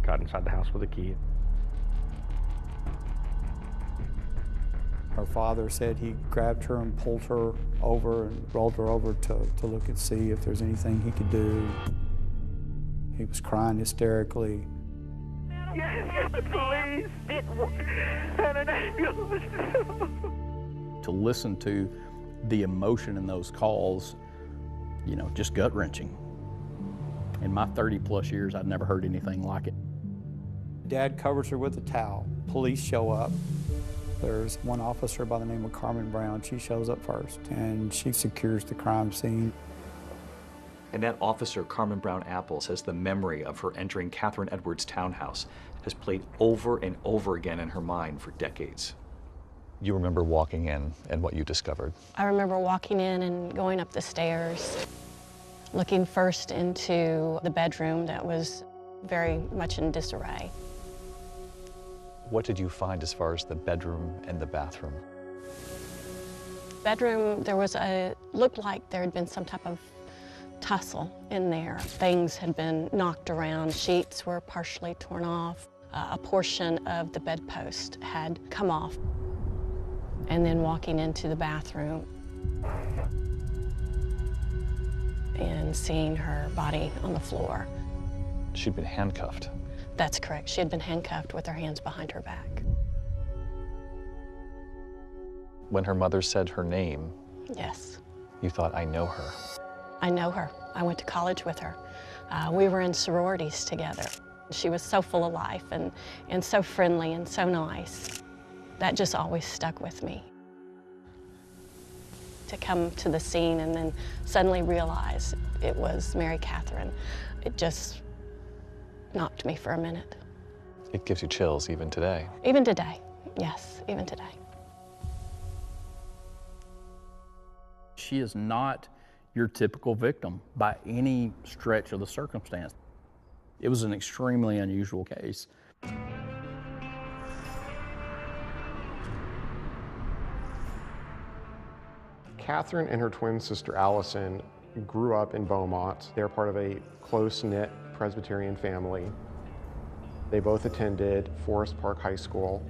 Got inside the house with a key. Her father said he grabbed her and pulled her over and rolled her over to look and see if there's anything he could do. He was crying hysterically. Yes, the police and an ambulance. To listen to the emotion in those calls, you know, just gut-wrenching. In my 30-plus years, I'd never heard anything like it. Dad covers her with a towel. Police show up. There's one officer by the name of Carmen Brown. She shows up first, and she secures the crime scene. And that officer, Carmen Brown Apple, says the memory of her entering Catherine Edwards' townhouse has played over and over again in her mind for decades. You remember walking in and what you discovered? I remember walking in and going up the stairs, looking first into the bedroom that was very much in disarray. What did you find as far as the bedroom and the bathroom? Bedroom, there was looked like there had been some type of tussle in there. Things had been knocked around, sheets were partially torn off, a portion of the bedpost had come off. And then walking into the bathroom and seeing her body on the floor. She'd been handcuffed. That's correct. She had been handcuffed with her hands behind her back. When her mother said her name, yes, you thought, I know her. I know her. I went to college with her. We were in sororities together. She was so full of life and so friendly and so nice. That just always stuck with me. To come to the scene and then suddenly realize it was Mary Catherine, it just knocked me for a minute. It gives you chills even today. Even today, yes, even today. She is not your typical victim by any stretch of the circumstance. It was an extremely unusual case. Catherine and her twin sister Allison grew up in Beaumont. They're part of a close-knit Presbyterian family. They both attended Forest Park High School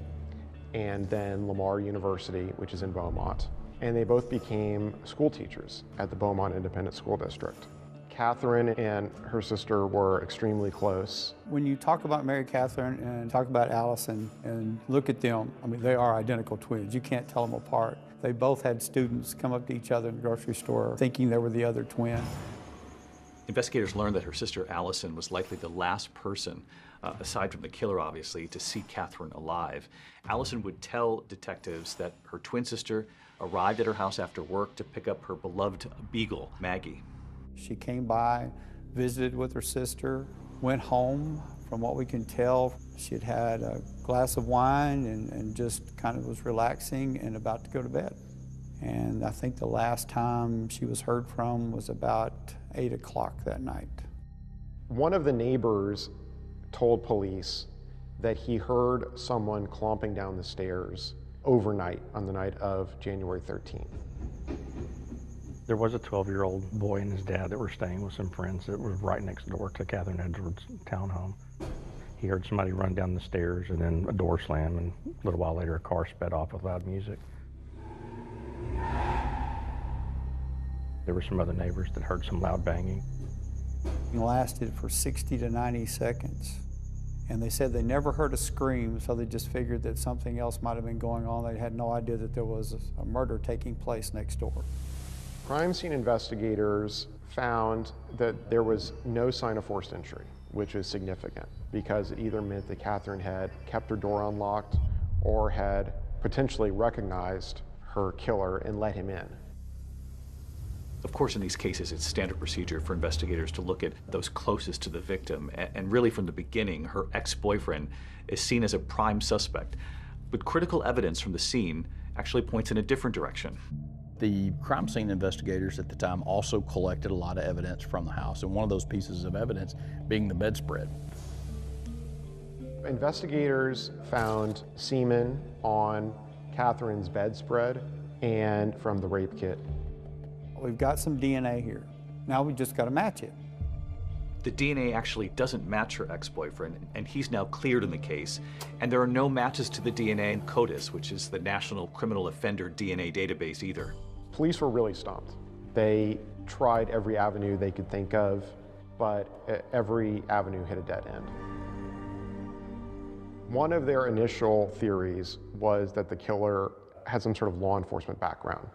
and then Lamar University, which is in Beaumont. And they both became school teachers at the Beaumont Independent School District. Catherine and her sister were extremely close. When you talk about Mary Catherine and talk about Allison and look at them, I mean, they are identical twins. You can't tell them apart. They both had students come up to each other in the grocery store thinking they were the other twin. Investigators learned that her sister Allison was likely the last person, aside from the killer obviously, to see Catherine alive. Allison would tell detectives that her twin sister arrived at her house after work to pick up her beloved beagle, Maggie. She came by, visited with her sister, went home. From what we can tell, she had had a glass of wine and just kind of was relaxing and about to go to bed. And I think the last time she was heard from was about 8 o'clock that night. One of the neighbors told police that he heard someone clomping down the stairs overnight on the night of January 13th. There was a 12-year-old boy and his dad that were staying with some friends that were right next door to Catherine Edwards' townhome. He heard somebody run down the stairs and then a door slam, and a little while later a car sped off with loud music. There were some other neighbors that heard some loud banging. It lasted for 60 to 90 seconds. And they said they never heard a scream, so they just figured that something else might have been going on. They had no idea that there was a murder taking place next door. Crime scene investigators found that there was no sign of forced entry, which is significant because it either meant that Catherine had kept her door unlocked or had potentially recognized her killer and let him in. Of course, in these cases, it's standard procedure for investigators to look at those closest to the victim. And really, from the beginning, her ex-boyfriend is seen as a prime suspect. But critical evidence from the scene actually points in a different direction. The crime scene investigators at the time also collected a lot of evidence from the house, and one of those pieces of evidence being the bedspread. Investigators found semen on Catherine's bedspread and from the rape kit. We've got some DNA here. Now we just got to match it. The DNA actually doesn't match her ex-boyfriend, and he's now cleared in the case. And there are no matches to the DNA in CODIS, which is the National Criminal Offender DNA database, either. Police were really stumped. They tried every avenue they could think of, but every avenue hit a dead end. One of their initial theories was that the killer had some sort of law enforcement background.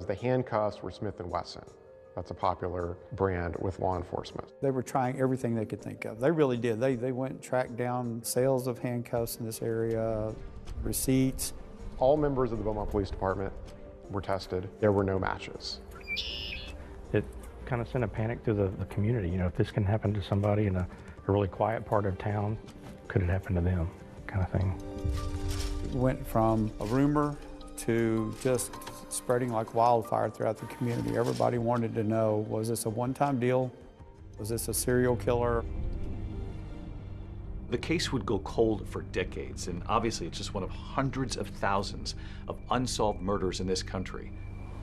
The handcuffs were Smith & Wesson. That's a popular brand with law enforcement. They were trying everything they could think of. They really did. They went and tracked down sales of handcuffs in this area, receipts. All members of the Beaumont Police Department were tested. There were no matches. It kind of sent a panic through the community. You know, if this can happen to somebody in a really quiet part of town, could it happen to them, kind of thing. It went from a rumor to just spreading like wildfire throughout the community. Everybody wanted to know, was this a one-time deal? Was this a serial killer? The case would go cold for decades, and obviously it's just one of hundreds of thousands of unsolved murders in this country.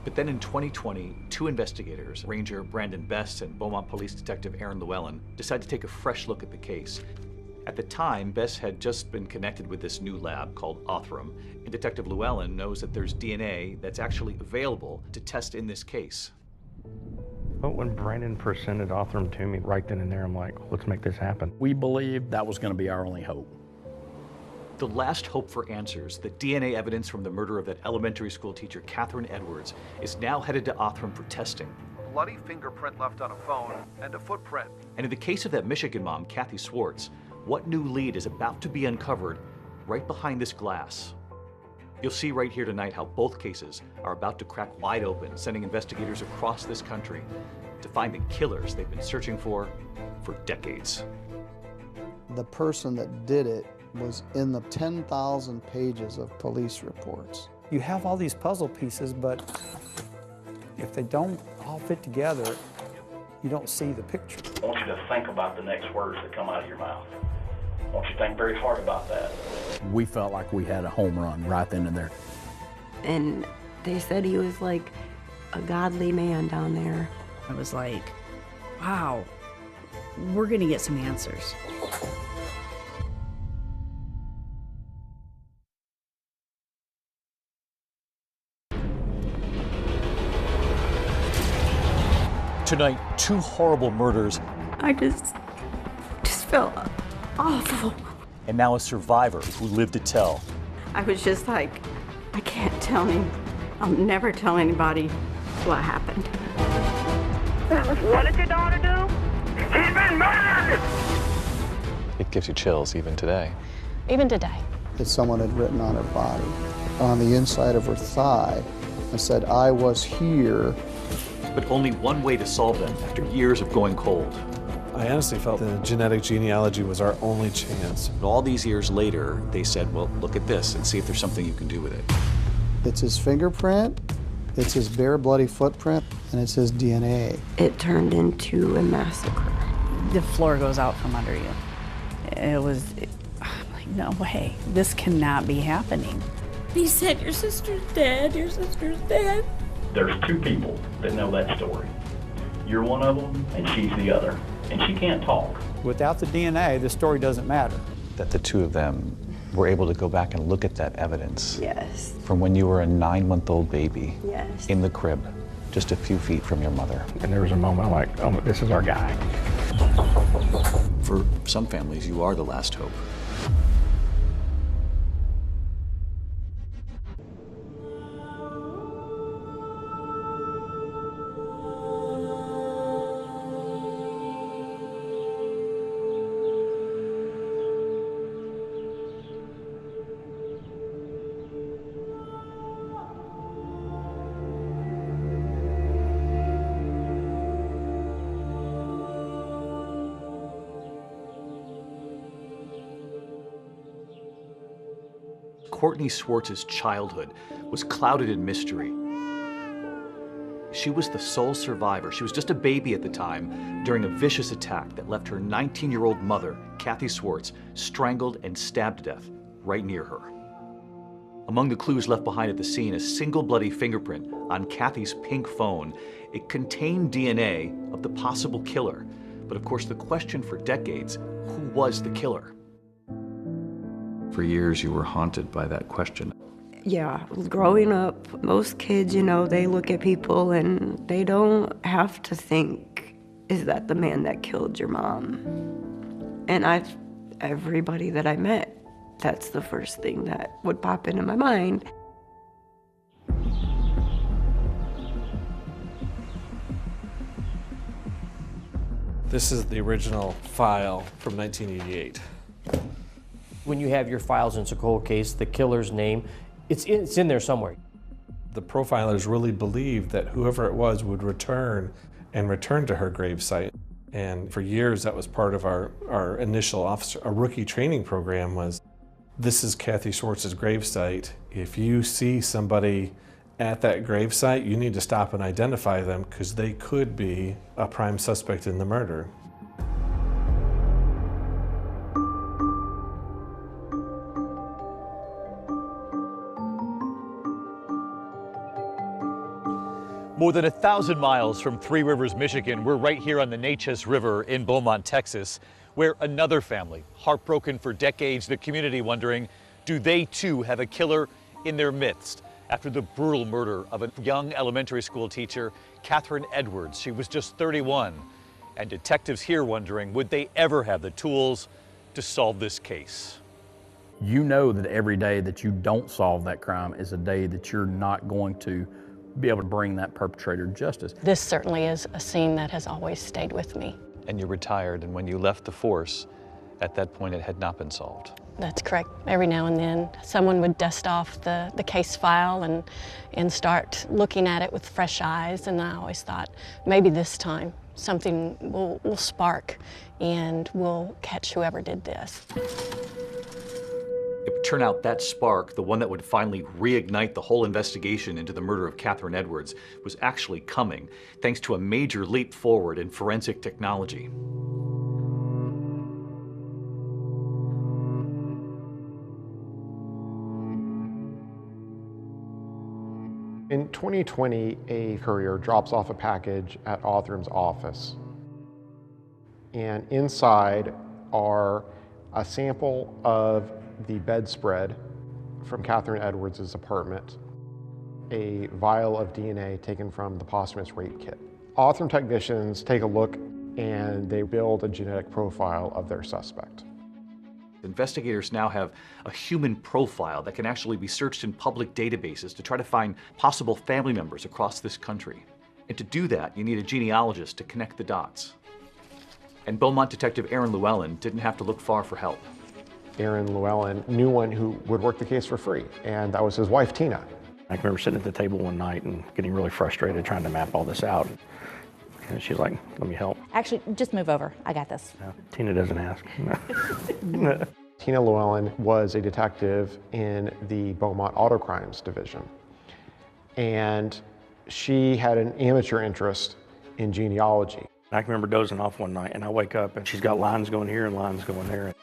But then in 2020, two investigators, Ranger Brandon Best and Beaumont Police Detective Aaron Llewellyn, decided to take a fresh look at the case. At the time, Best had just been connected with this new lab called Othram, and Detective Llewellyn knows that there's DNA that's actually available to test in this case. But when Brandon presented Othram to me right then and there, I'm like, let's make this happen. We believed that was going to be our only hope. The last hope for answers, the DNA evidence from the murder of that elementary school teacher, Catherine Edwards, is now headed to Othram for testing. Bloody fingerprint left on a phone and a footprint. And in the case of that Michigan mom, Kathy Swartz, what new lead is about to be uncovered right behind this glass? You'll see right here tonight how both cases are about to crack wide open, sending investigators across this country to find the killers they've been searching for decades. The person that did it was in the 10,000 pages of police reports. You have all these puzzle pieces, but if they don't all fit together, you don't see the picture. I want you to think about the next words that come out of your mouth. I want you to think very hard about that. We felt like we had a home run right then and there. And they said he was like a godly man down there. I was like, wow, we're gonna get some answers. Tonight, two horrible murders. I just felt awful. And now a survivor who lived to tell. I was just like, I can't tell him. I'll never tell anybody what happened. What did your daughter do? She's been murdered! It gives you chills even today. Even today. That someone had written on her body, on the inside of her thigh, and said, "I was here." But only one way to solve them after years of going cold. I honestly felt the genetic genealogy was our only chance. But all these years later, they said, well, look at this and see if there's something you can do with it. It's his fingerprint, it's his bare bloody footprint, and it's his DNA. It turned into a massacre. The floor goes out from under you. I'm like, no way, this cannot be happening. He said, your sister's dead, your sister's dead. There's two people that know that story. You're one of them, and she's the other. And she can't talk. Without the DNA, the story doesn't matter. That the two of them were able to go back and look at that evidence. Yes. From when you were a 9-month-old baby. Yes. In the crib, just a few feet from your mother. And there was a moment I'm like, oh, this is our guy. For some families, you are the last hope. Courtney Swartz's childhood was clouded in mystery. She was the sole survivor. She was just a baby at the time during a vicious attack that left her 19-year-old mother, Kathy Swartz, strangled and stabbed to death right near her. Among the clues left behind at the scene, a single bloody fingerprint on Kathy's pink phone. It contained DNA of the possible killer. But of course, the question for decades, who was the killer? For years, you were haunted by that question. Yeah, growing up, most kids, they look at people and they don't have to think, is that the man that killed your mom? And everybody that I met, that's the first thing that would pop into my mind. This is the original file from 1988. When you have your files in a cold case, the killer's name, it's in there somewhere. The profilers really believed that whoever it was would return to her gravesite. And for years, that was part of our initial rookie training program was, this is Kathy Swartz's gravesite. If you see somebody at that gravesite, you need to stop and identify them because they could be a prime suspect in the murder. More than 1,000 miles from Three Rivers, Michigan, we're right here on the Neches River in Beaumont, Texas, where another family, heartbroken for decades, the community wondering, do they too have a killer in their midst? After the brutal murder of a young elementary school teacher, Catherine Edwards. She was just 31. And detectives here wondering, would they ever have the tools to solve this case? You know that every day that you don't solve that crime is a day that you're not going to be able to bring that perpetrator justice. This certainly is a scene that has always stayed with me. And you retired, and when you left the force, at that point it had not been solved. That's correct. Every now and then, someone would dust off the case file and start looking at it with fresh eyes, and I always thought, maybe this time something will spark and we'll catch whoever did this. It would turn out that spark, the one that would finally reignite the whole investigation into the murder of Catherine Edwards, was actually coming, thanks to a major leap forward in forensic technology. In 2020, a courier drops off a package at Othram's office. And inside are a sample of the bedspread from Catherine Edwards' apartment, a vial of DNA taken from the posthumous rape kit. Othram technicians take a look and they build a genetic profile of their suspect. Investigators now have a human profile that can actually be searched in public databases to try to find possible family members across this country. And to do that, you need a genealogist to connect the dots. And Beaumont detective Aaron Llewellyn didn't have to look far for help. Aaron Llewellyn knew one who would work the case for free, and that was his wife, Tina. I can remember sitting at the table one night and getting really frustrated trying to map all this out. And she's like, let me help. Actually, just move over. I got this. No, Tina doesn't ask. Tina Llewellyn was a detective in the Beaumont Auto Crimes Division. And she had an amateur interest in genealogy. I can remember dozing off one night and I wake up and she's got lines going here and lines going there.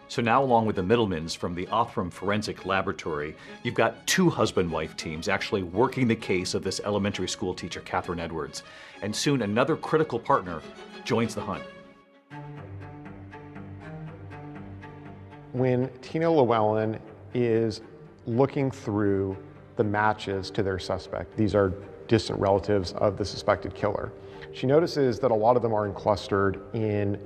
So now, along with the Middlemans from the Othram Forensic Laboratory, you've got two husband-wife teams actually working the case of this elementary school teacher, Catherine Edwards. And soon another critical partner joins the hunt. When Tina Llewellyn is looking through the matches to their suspect, these are distant relatives of the suspected killer, she notices that a lot of them are clustered in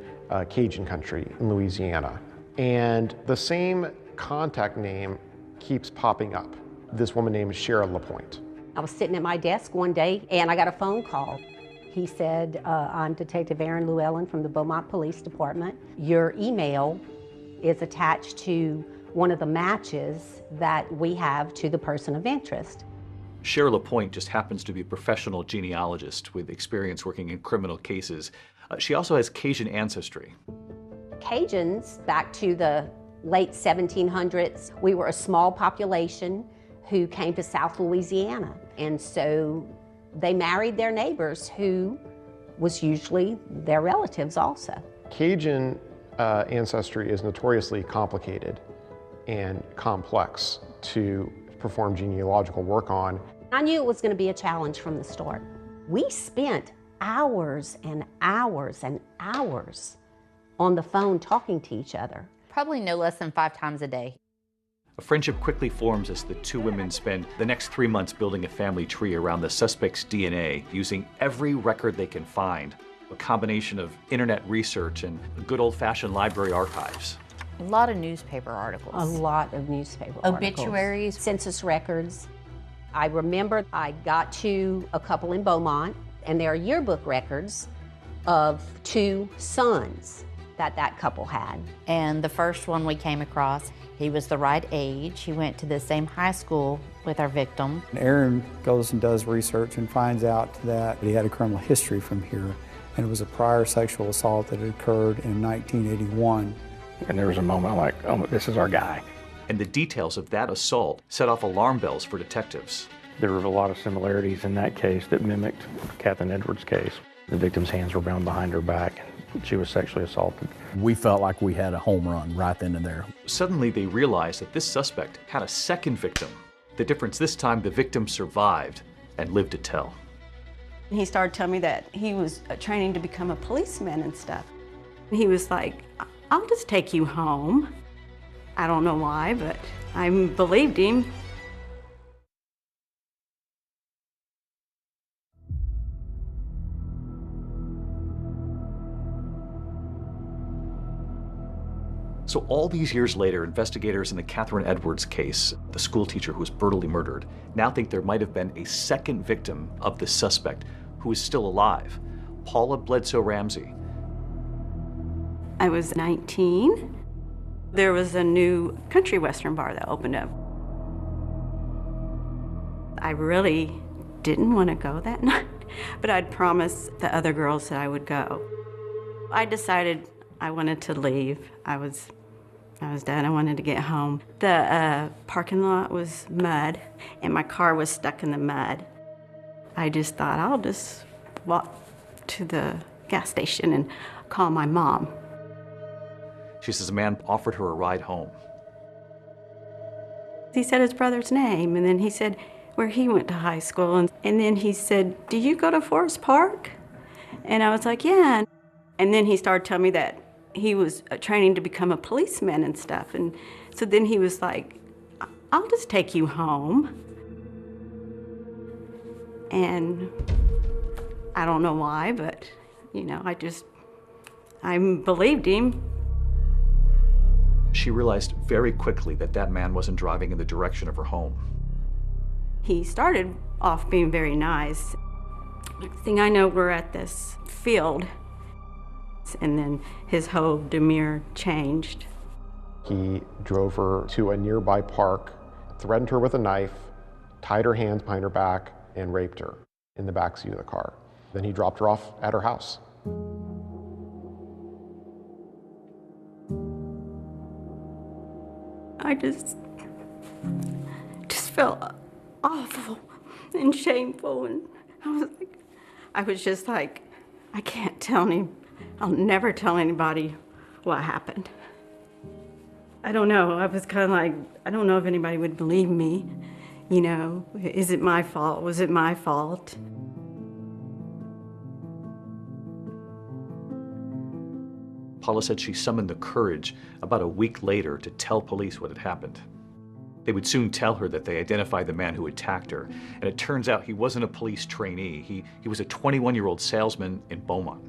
Cajun country in Louisiana. And the same contact name keeps popping up. This woman named Cheryl LaPointe. I was sitting at my desk one day and I got a phone call. He said, I'm Detective Aaron Llewellyn from the Beaumont Police Department. Your email is attached to one of the matches that we have to the person of interest. Cheryl LaPointe just happens to be a professional genealogist with experience working in criminal cases. She also has Cajun ancestry. Cajuns, back to the late 1700s, we were a small population who came to South Louisiana. And so they married their neighbors, who was usually their relatives also. Cajun ancestry is notoriously complicated and complex to perform genealogical work on. I knew it was going to be a challenge from the start. We spent hours and hours and hours on the phone talking to each other. Probably no less than 5 times a day. A friendship quickly forms as the two women spend the next 3 months building a family tree around the suspect's DNA, using every record they can find, a combination of internet research and good old-fashioned library archives. A lot of newspaper articles. A lot of newspaper Obituaries. articles. Census records. I remember I got to a couple in Beaumont, and there are yearbook records of 2 sons that couple had. And the first one we came across, he was the right age. He went to the same high school with our victim. Aaron goes and does research and finds out that he had a criminal history from here, and it was a prior sexual assault that had occurred in 1981. And there was a moment like, oh, this is our guy. And the details of that assault set off alarm bells for detectives. There were a lot of similarities in that case that mimicked Catherine Edwards' case. The victim's hands were bound behind her back, and she was sexually assaulted. We felt like we had a home run right then and there. Suddenly they realized that this suspect had a second victim. The difference this time, the victim survived and lived to tell. He started telling me that he was training to become a policeman and stuff. He was like, I'll just take you home. I don't know why, but I believed him. So all these years later, investigators in the Catherine Edwards case, the school teacher who was brutally murdered, now think there might have been a second victim of the suspect who is still alive, Paula Bledsoe Ramsey. I was 19. There was a new country western bar that opened up. I really didn't want to go that night, but I'd promised the other girls that I would go. I decided I wanted to leave. I was done. I wanted to get home. The parking lot was mud, and my car was stuck in the mud. I just thought, I'll just walk to the gas station and call my mom. She says a man offered her a ride home. He said his brother's name, and then he said where he went to high school, and then he said, do you go to Forest Park? And I was like, yeah. And then he started telling me that he was training to become a policeman and stuff. And so then he was like, I'll just take you home. And I don't know why, but, you know, I believed him. She realized very quickly that that man wasn't driving in the direction of her home. He started off being very nice. Next thing I know, we're at this field, and then his whole demeanor changed. He drove her to a nearby park, threatened her with a knife, tied her hands behind her back, and raped her in the backseat of the car. Then he dropped her off at her house. I just felt awful and shameful, and I was just like, I can't tell him. I'll never tell anybody what happened. I don't know. I was kind of like, I don't know if anybody would believe me. You know, is it my fault? Was it my fault? Paula said she summoned the courage about a week later to tell police what had happened. They would soon tell her that they identified the man who attacked her, and it turns out he wasn't a police trainee. He was a 21-year-old salesman in Beaumont.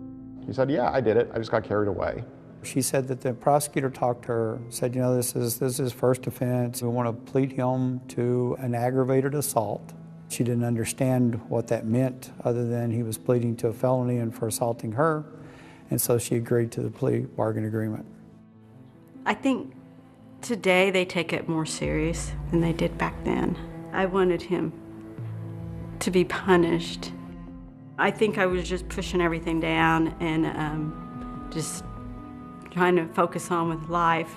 He said, yeah, I did it. I just got carried away. She said that the prosecutor talked to her, said, you know, this is his first offense. We want to plead him to an aggravated assault. She didn't understand what that meant other than he was pleading to a felony and for assaulting her. And so she agreed to the plea bargain agreement. I think today they take it more serious than they did back then. I wanted him to be punished. I think I was just pushing everything down and just trying to focus on with life.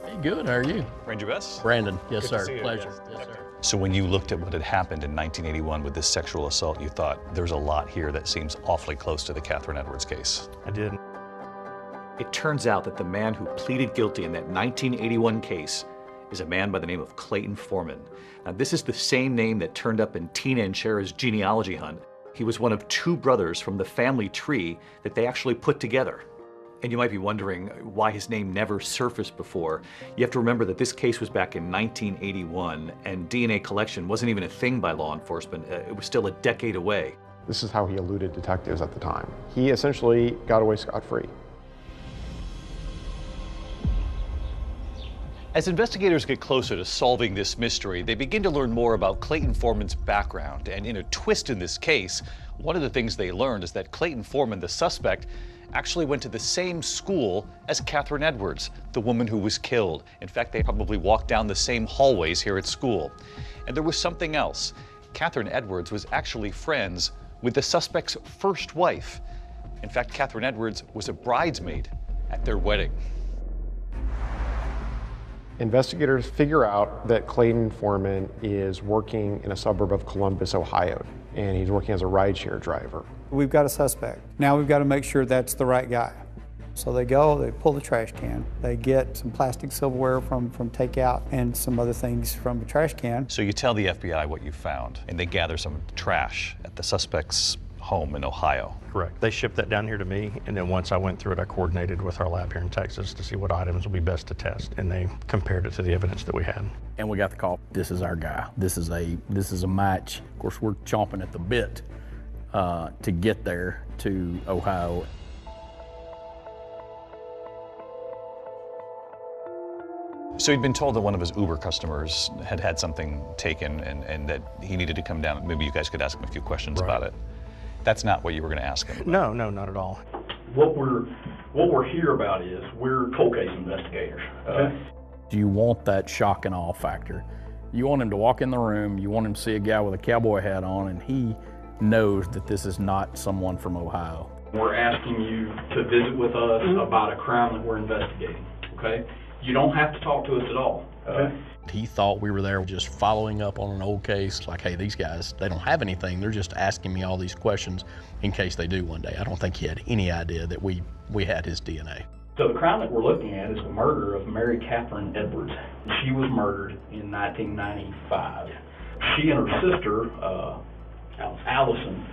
Hey, good. How are you? Ranger Bess? Brandon. Yes, Good to sir. see you. Pleasure. Yes, sir. So when you looked at what had happened in 1981 with this sexual assault, you thought there's a lot here that seems awfully close to the Catherine Edwards case. I did. It turns out that the man who pleaded guilty in that 1981 case is a man by the name of Clayton Foreman. Now, this is the same name that turned up in Tina and Shara's genealogy hunt. He was one of two brothers from the family tree that they actually put together. And you might be wondering why his name never surfaced before. You have to remember that this case was back in 1981, and DNA collection wasn't even a thing by law enforcement. It was still a decade away. This is how he eluded detectives at the time. He essentially got away scot-free. As investigators get closer to solving this mystery, they begin to learn more about Clayton Foreman's background. And in a twist in this case, one of the things they learned is that Clayton Foreman, the suspect, actually went to the same school as Catherine Edwards, the woman who was killed. In fact, they probably walked down the same hallways here at school. And there was something else. Catherine Edwards was actually friends with the suspect's first wife. In fact, Catherine Edwards was a bridesmaid at their wedding. Investigators figure out that Clayton Foreman is working in a suburb of Columbus, Ohio, and he's working as a rideshare driver. We've got a suspect. Now we've got to make sure that's the right guy. So they go, they pull the trash can, they get some plastic silverware from takeout and some other things from the trash can. So you tell the FBI what you found, and they gather some trash at the suspect's home in Ohio. Correct. They shipped that down here to me, and then once I went through it, I coordinated with our lab here in Texas to see what items would be best to test, and they compared it to the evidence that we had. And we got the call. This is our guy. This is a match. Of course, we're chomping at the bit to get there to Ohio. So he'd been told that one of his Uber customers had had something taken and that he needed to come down. Maybe you guys could ask him a few questions about it. That's not what you were going to ask him about. No, not at all. What we're here about is we're cold case investigators. Do you want that shock and awe factor? You want him to walk in the room, you want him to see a guy with a cowboy hat on, and he knows that this is not someone from Ohio. We're asking you to visit with us about a crime that we're investigating, okay? You don't have to talk to us at all. He thought we were there just following up on an old case, like, hey, these guys, they don't have anything. They're just asking me all these questions in case they do one day. I don't think he had any idea that we had his DNA. So the crime that we're looking at is the murder of Mary Catherine Edwards. She was murdered in 1995. She and her sister, Allison,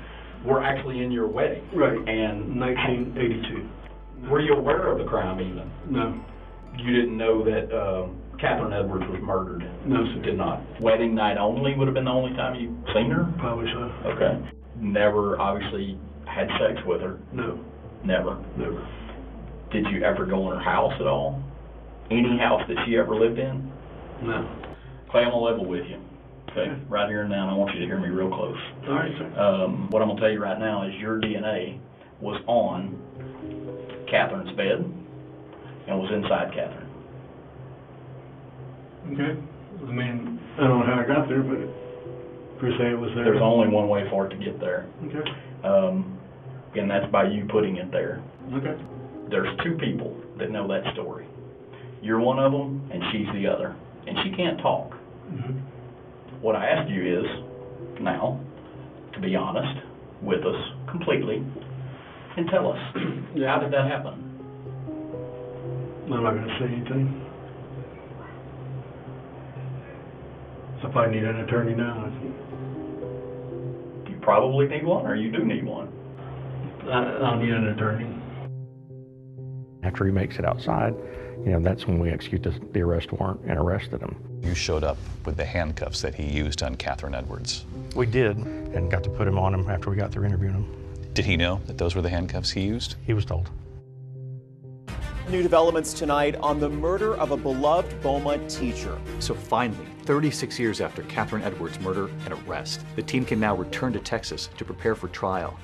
were actually in your wedding. Right. And 1982. Were you aware of the crime even? No. You didn't know that Catherine Edwards was murdered? No, sir. Did not. Wedding night only would have been the only time you seen her? Probably so. Okay. Never, obviously, had sex with her? No. Never? Never. Did you ever go in her house at all? Any house that she ever lived in? No. Clay, I'm gonna level with you. Okay, right here and now, and I want you to hear me real close. All right, sir. What I'm gonna tell you right now is your DNA was on Catherine's bed and was inside Catherine. Okay. I mean, I don't know how I got there, but per se it was there. There's only one way for it to get there. Okay. And that's by you putting it there. Okay. There's two people that know that story. You're one of them, and she's the other. And she can't talk. Mm-hmm. What I ask you is, now, to be honest with us completely, and tell us, how did that happen? I'm not going to say anything. So if I need an attorney now, You probably need one, or you do need one. I'll need an attorney. After he makes it outside, that's when we executed the arrest warrant and arrested him. You showed up with the handcuffs that he used on Catherine Edwards. We did, and got to put him on him after we got through interviewing him. Did he know that those were the handcuffs he used? He was told. New developments tonight on the murder of a beloved Beaumont teacher. So finally, 36 years after Catherine Edwards' murder and arrest, the team can now return to Texas to prepare for trial.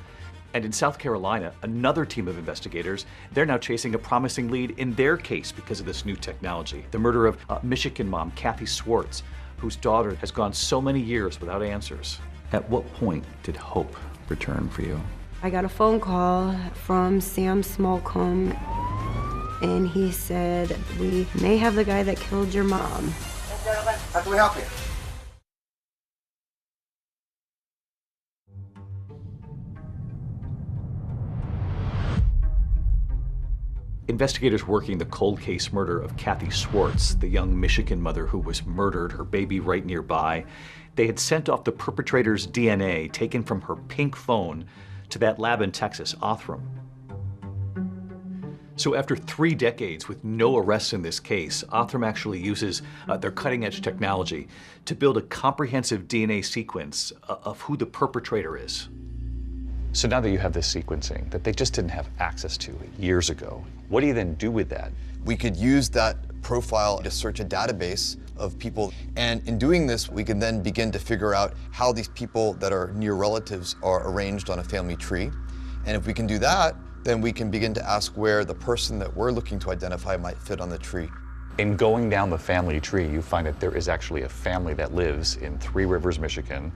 And in South Carolina, another team of investigators, they're now chasing a promising lead in their case because of this new technology. The murder of Michigan mom Kathy Swartz, whose daughter has gone so many years without answers. At what point did hope return for you? I got a phone call from Sam Smallcombe, and he said, we may have the guy that killed your mom. How can we help you? Investigators working the cold case murder of Kathy Swartz, the young Michigan mother who was murdered, her baby right nearby, they had sent off the perpetrator's DNA taken from her pink phone to that lab in Texas, Othram. So after 3 decades with no arrests in this case, Othram actually uses their cutting-edge technology to build a comprehensive DNA sequence of who the perpetrator is. So now that you have this sequencing that they just didn't have access to years ago, what do you then do with that? We could use that profile to search a database of people, and in doing this, we can then begin to figure out how these people that are near relatives are arranged on a family tree. And if we can do that, then we can begin to ask where the person that we're looking to identify might fit on the tree. In going down the family tree, you find that there is actually a family that lives in Three Rivers, Michigan,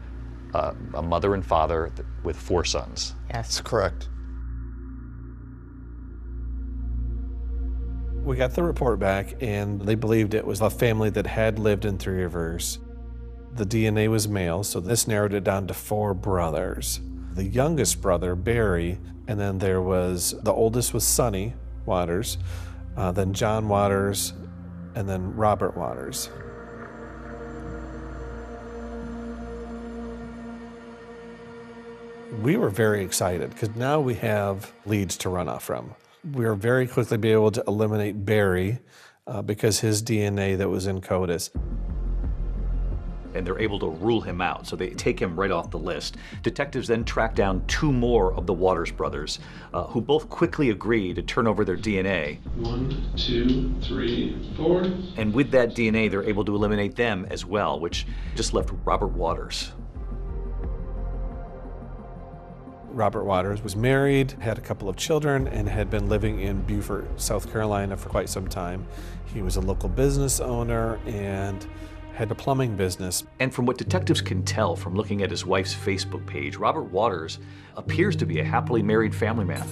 a mother and father with 4 sons. Yes. That's correct. We got the report back, and they believed it was a family that had lived in Three Rivers. The DNA was male, so this narrowed it down to 4 brothers. The youngest brother, Barry, and then there was, the oldest was Sonny Waters, then John Waters, and then Robert Waters. We were very excited because now we have leads to run off from. We were very quickly be able to eliminate Barry because his DNA that was in CODIS. And they're able to rule him out, so they take him right off the list. Detectives then track down 2 more of the Waters brothers, who both quickly agree to turn over their DNA. 1, 2, 3, 4. And with that DNA, they're able to eliminate them as well, which just left Robert Waters. Robert Waters was married, had a couple of children, and had been living in Beaufort, South Carolina for quite some time. He was a local business owner and had a plumbing business. And from what detectives can tell from looking at his wife's Facebook page, Robert Waters appears to be a happily married family man.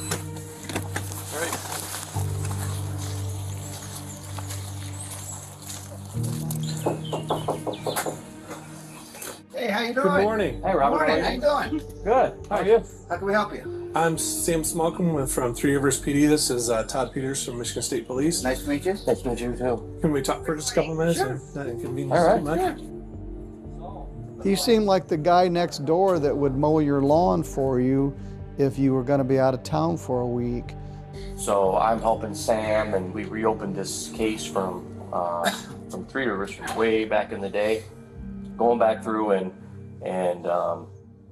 Hey, how you doing? Good morning. Hey, Robert. Morning. How you doing? Good. How are you? How can we help you? I'm Sam Smallcombe from Three Rivers PD. This is Todd Peters from Michigan State Police. Nice to meet you. Nice to meet you, too. Can we talk for just a couple minutes? Sure. Not inconvenience All right. too much? Sure. He seemed like the guy next door that would mow your lawn for you if you were going to be out of town for a week. So I'm helping Sam, and we reopened this case from from Three Rivers from way back in the day, going back through and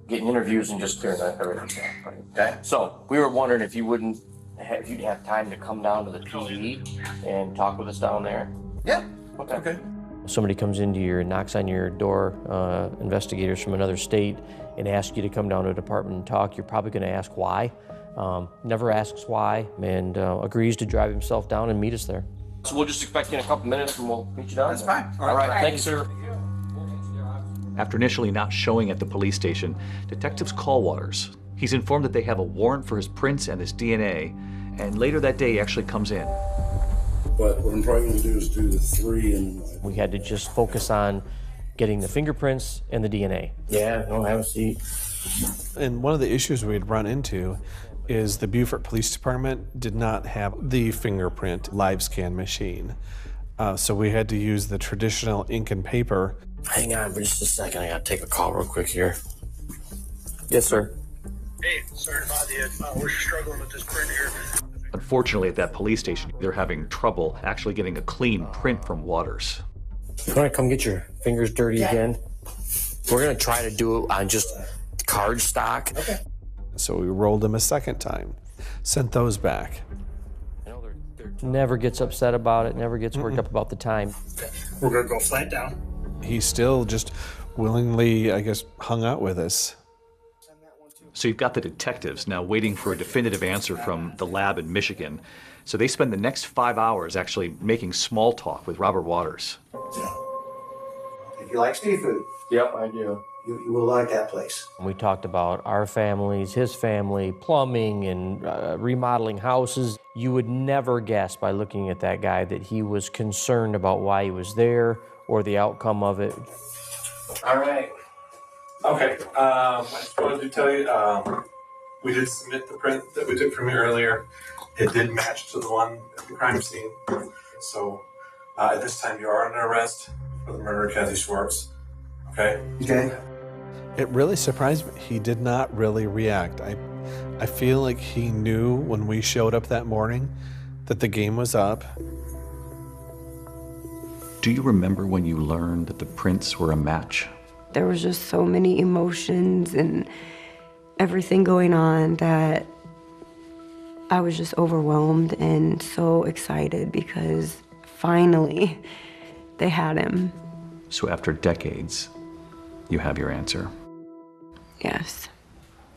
getting interviews and just clearing everything. Okay. So we were wondering if you'd have time to come down to the PD and talk with us down there. Yeah. Okay. Somebody comes into knocks on your door, investigators from another state, and asks you to come down to a department and talk. You're probably going to ask why. Never asks why, and agrees to drive himself down and meet us there. So we'll just expect you in a couple minutes, and we'll meet you down. That's fine. All right. Thank you, sir. After initially not showing at the police station, detectives call Waters. He's informed that they have a warrant for his prints and his DNA, and later that day he actually comes in. But what I'm probably going to do is do the 3 and... We had to just focus on getting the fingerprints and the DNA. Yeah, no, have a seat. And one of the issues we'd run into is the Beaufort Police Department did not have the fingerprint live scan machine. So we had to use the traditional ink and paper. Hang on for just a second. I got to take a call real quick here. Yes, sir. Hey, sorry to bother you. We're struggling with this print here. Unfortunately, at that police station, they're having trouble actually getting a clean print from Waters. You want to come get your fingers dirty again? We're going to try to do it on just card stock. Okay. So we rolled them a second time, sent those back. Never gets upset about it, never gets worked up about the time. We're going to go flat down. He still just willingly, I guess, hung out with us. So you've got the detectives now waiting for a definitive answer from the lab in Michigan. So they spend the next 5 hours actually making small talk with Robert Waters. If you like seafood. Yep, I do. You will like that place. We talked about our families, his family, plumbing, and remodeling houses. You would never guess by looking at that guy that he was concerned about why he was there or the outcome of it. All right. Okay, I just wanted to tell you, we did submit the print that we took from you earlier. It did match to the one at the crime scene. So at this time, you are under arrest for the murder of Kathy Schwartz. Okay? Okay. It really surprised me. He did not really react. I feel like he knew when we showed up that morning that the game was up. Do you remember when you learned that the prints were a match? There was just so many emotions and everything going on that I was just overwhelmed and so excited because finally they had him. So after decades, you have your answer. Yes.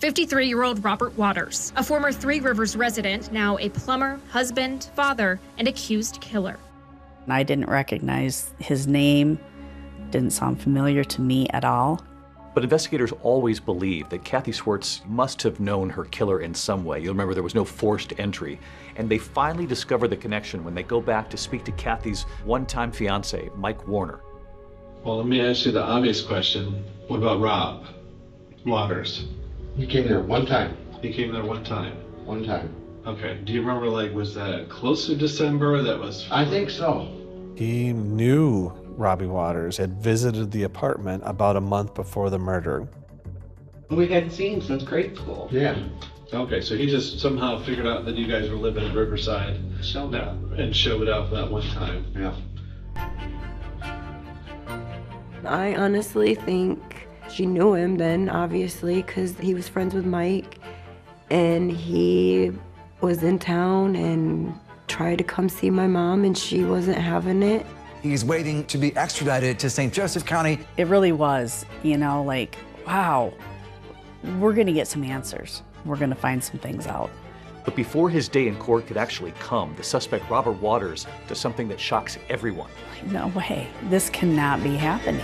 53-year-old Robert Waters, a former Three Rivers resident, now a plumber, husband, father, and accused killer. I didn't recognize his name. Didn't sound familiar to me at all. But investigators always believed that Kathy Schwartz must have known her killer in some way. You'll remember there was no forced entry. And they finally discover the connection when they go back to speak to Kathy's one-time fiance, Mike Warner. Well, let me ask you the obvious question. What about Rob Waters? He came there one time. He came there one time? One time. Okay. Do you remember, was that close to December? That was... I think so. He knew Robbie Waters, had visited the apartment about a month before the murder. We hadn't seen since grade school. Yeah. Okay, so he just somehow figured out that you guys were living in Riverside and showed up that one time. Yeah. I honestly think she knew him then, obviously, because he was friends with Mike, and he was in town and tried to come see my mom, and she wasn't having it. He's waiting to be extradited to St. Joseph County. It really was, wow, we're gonna get some answers. We're gonna find some things out. But before his day in court could actually come, the suspect, Robert Waters, does something that shocks everyone. No way, this cannot be happening.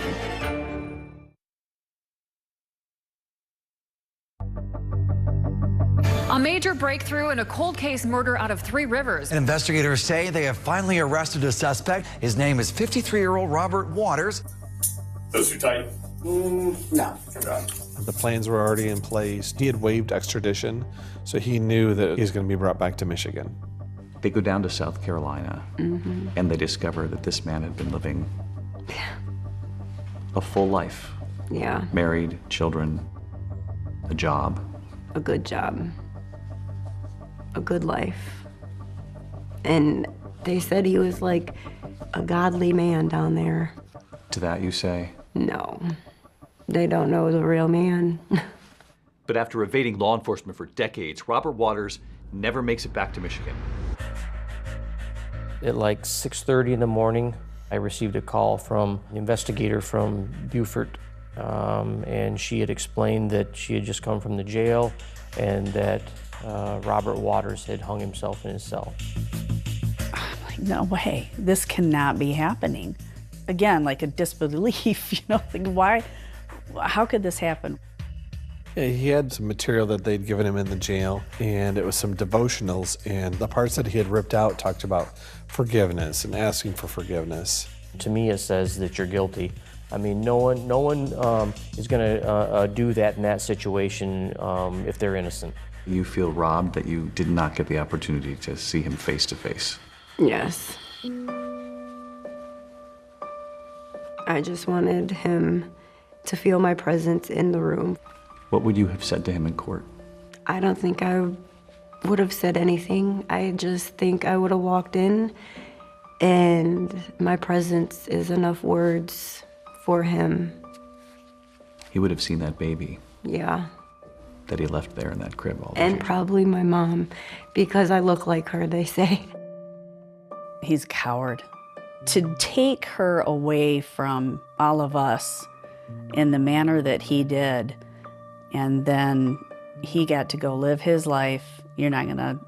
A major breakthrough in a cold case murder out of Three Rivers. And investigators say they have finally arrested a suspect. His name is 53-year-old Robert Waters. Those too tight? No. The plans were already in place. He had waived extradition, so he knew that he's going to be brought back to Michigan. They go down to South Carolina, and they discover that this man had been living a full life. Yeah. Married, children, a job. A good job. A good life. And they said he was a godly man down there. To that you say? No, they don't know the real man. But after evading law enforcement for decades, Robert Waters never makes it back to Michigan. At like 6:30 in the morning, I received a call from an investigator from Beaufort, and she had explained that she had just come from the jail and that Robert Waters had hung himself in his cell. I'm like, no way, this cannot be happening. Again, like a disbelief, you know, like why, how could this happen? Yeah, he had some material that they'd given him in the jail, and it was some devotionals, and the parts that he had ripped out talked about forgiveness and asking for forgiveness. To me, it says that you're guilty. I mean, no one is going to do that in that situation if they're innocent. You feel robbed that you did not get the opportunity to see him face to face. Yes. I just wanted him to feel my presence in the room. What would you have said to him in court? I don't think I would have said anything. I just think I would have walked in, and my presence is enough words for him. He would have seen that baby Yeah. that he left there in that crib all And probably my mom, because I look like her, they say. He's a coward. To take her away from all of us in the manner that he did, and then he got to go live his life. You're not gonna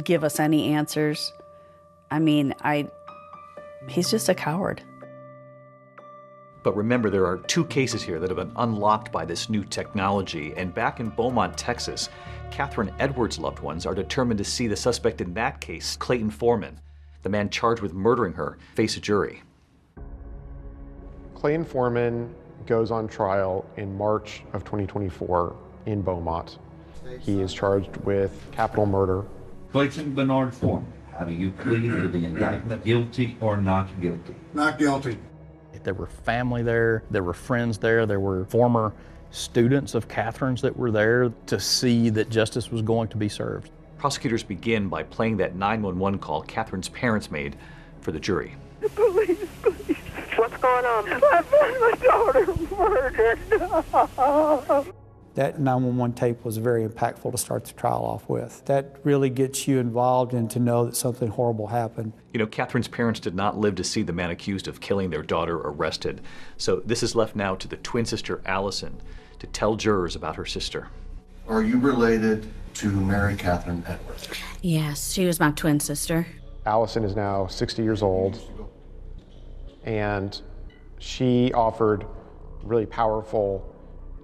give us any answers. I mean, he's just a coward. But remember, there are 2 cases here that have been unlocked by this new technology. And back in Beaumont, Texas, Catherine Edwards' loved ones are determined to see the suspect in that case, Clayton Foreman, the man charged with murdering her, face a jury. Clayton Foreman goes on trial in March of 2024 in Beaumont. He is charged with capital murder. Clayton Bernard Foreman, how do you plead to the indictment, guilty or not guilty? Not guilty. There were family there, there were friends there, there were former students of Catherine's that were there to see that justice was going to be served. Prosecutors begin by playing that 911 call Catherine's parents made for the jury. Police. What's going on? I found my daughter murdered. That 911 tape was very impactful to start the trial off with. That really gets you involved and to know that something horrible happened. You know, Catherine's parents did not live to see the man accused of killing their daughter arrested. So this is left now to the twin sister, Allison, to tell jurors about her sister. Are you related to Mary Catherine Edwards? Yes, she was my twin sister. Allison is now 60 years old, and she offered really powerful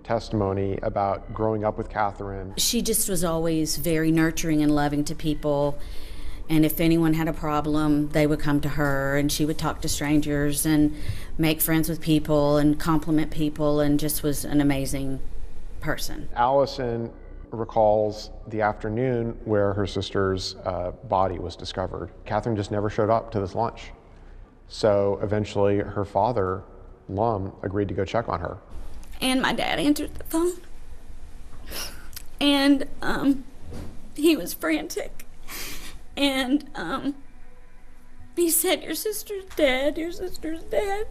testimony about growing up with Catherine. She just was always very nurturing and loving to people. And if anyone had a problem, they would come to her, and she would talk to strangers and make friends with people and compliment people, and just was an amazing person. Allison recalls the afternoon where her sister's body was discovered. Catherine just never showed up to this lunch. So eventually her father, Lum, agreed to go check on her. And my dad answered the phone. And he was frantic. And he said, "Your sister's dead, your sister's dead."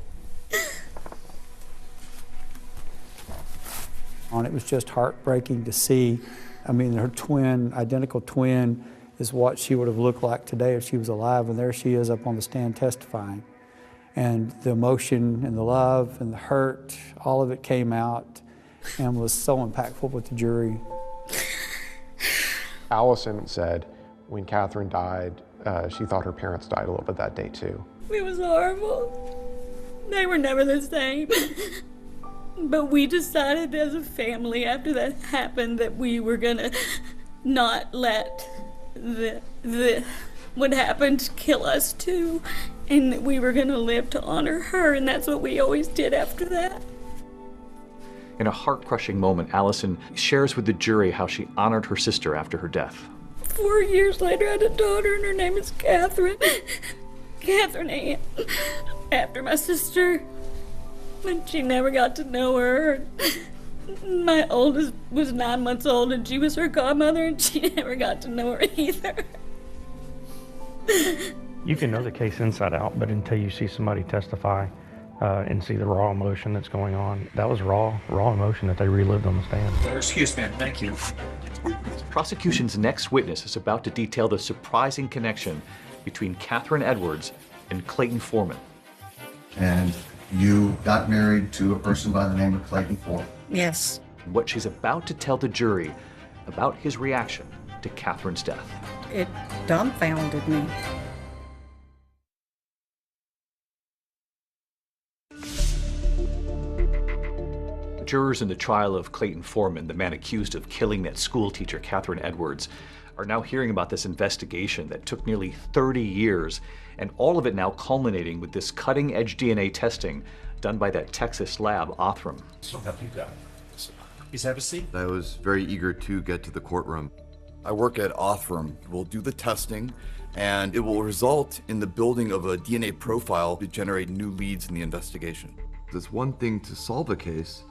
And it was just heartbreaking to see. I mean, her twin, identical twin, is what she would have looked like today if she was alive, and there she is up on the stand testifying. And the emotion and the love and the hurt, all of it came out and was so impactful with the jury. Allison said when Catherine died, she thought her parents died a little bit that day too. It was horrible. They were never the same. But we decided as a family after that happened that we were gonna not let what happened kill us too, and that we were gonna live to honor her, and that's what we always did after that. In a heart-crushing moment, Allison shares with the jury how she honored her sister after her death. 4 years later, I had a daughter, and her name is Catherine. Catherine Ann, after my sister. And she never got to know her. My oldest was 9 months old, and she was her godmother, and she never got to know her either. You can know the case inside out, but until you see somebody testify and see the raw emotion that's going on, that was raw emotion that they relived on the stand. Excuse me, thank you. Prosecution's next witness is about to detail the surprising connection between Catherine Edwards and Clayton Foreman. And you got married to a person by the name of Clayton Foreman. Yes. And what she's about to tell the jury about his reaction to Catherine's death. It dumbfounded me. Jurors in the trial of Clayton Foreman, the man accused of killing that school teacher, Catherine Edwards, are now hearing about this investigation that took nearly 30 years, and all of it now culminating with this cutting-edge DNA testing done by that Texas lab, Othram. Please have a seat. I was very eager to get to the courtroom. I work at Othram. We'll do the testing, and it will result in the building of a DNA profile to generate new leads in the investigation. It's one thing to solve a case,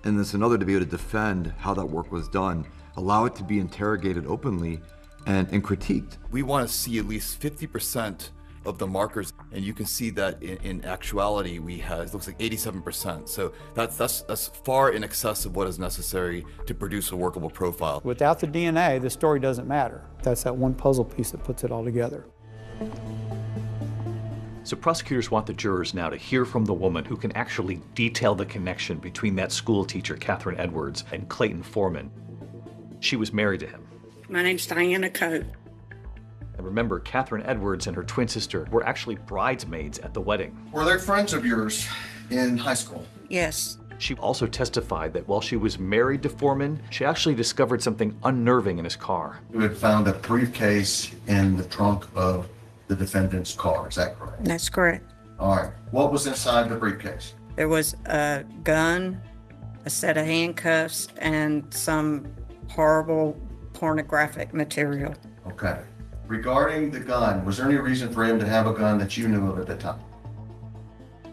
and it's another to be able to defend how that work was done, allow it to be interrogated openly and critiqued. We want to see at least 50% of the markers, and you can see that in actuality we have, it looks like 87%. So that's far in excess of what is necessary to produce a workable profile. Without the DNA, the story doesn't matter. That's that one puzzle piece that puts it all together. So prosecutors want the jurors now to hear from the woman who can actually detail the connection between that school teacher, Catherine Edwards, and Clayton Foreman. She was married to him. My name's Diana Coate. And remember, Catherine Edwards and her twin sister were actually bridesmaids at the wedding. Were they friends of yours in high school? Yes. She also testified that while she was married to Foreman, she actually discovered something unnerving in his car. You had found a briefcase in the trunk of the defendant's car, is that correct? That's correct. All right. What was inside the briefcase? There was a gun, a set of handcuffs, and some horrible pornographic material. Okay. Regarding the gun, was there any reason for him to have a gun that you knew of at the time?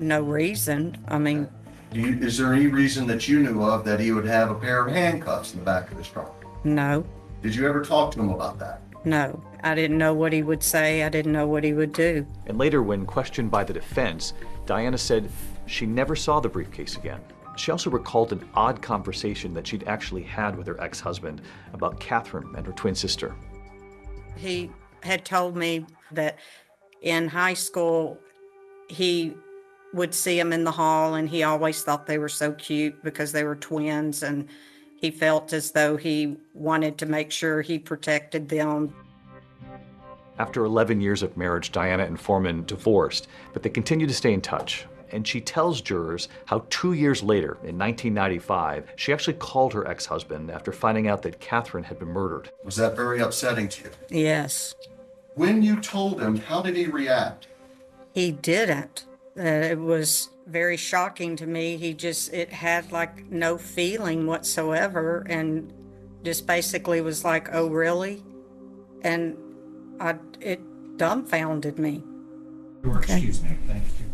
No reason. I mean... Is there any reason that you knew of that he would have a pair of handcuffs in the back of his trunk? No. Did you ever talk to him about that? No. I didn't know what he would say. I didn't know what he would do. And later, when questioned by the defense, Diana said she never saw the briefcase again. She also recalled an odd conversation that she'd actually had with her ex-husband about Catherine and her twin sister. He had told me that in high school, he would see them in the hall and he always thought they were so cute because they were twins, and he felt as though he wanted to make sure he protected them. After 11 years of marriage, Diana and Foreman divorced, but they continue to stay in touch. And she tells jurors how 2 years later, in 1995, she actually called her ex-husband after finding out that Catherine had been murdered. Was that very upsetting to you? Yes. When you told him, how did he react? He didn't. It was very shocking to me. It had like no feeling whatsoever, and just basically was like, oh, really? And it dumbfounded me. Okay. Excuse me, thank you.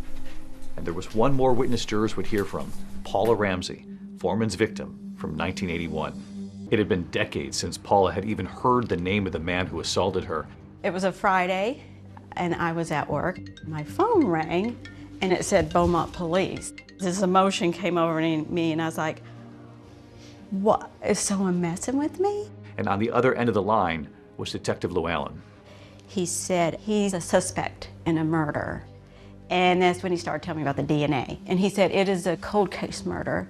And there was one more witness jurors would hear from, Paula Ramsey, Foreman's victim from 1981. It had been decades since Paula had even heard the name of the man who assaulted her. It was a Friday, and I was at work. My phone rang, and it said Beaumont Police. This emotion came over me, and I was like, what, is someone messing with me? And on the other end of the line was Detective Llewellyn. He said he's a suspect in a murder. And that's when he started telling me about the DNA. And he said, it is a cold case murder.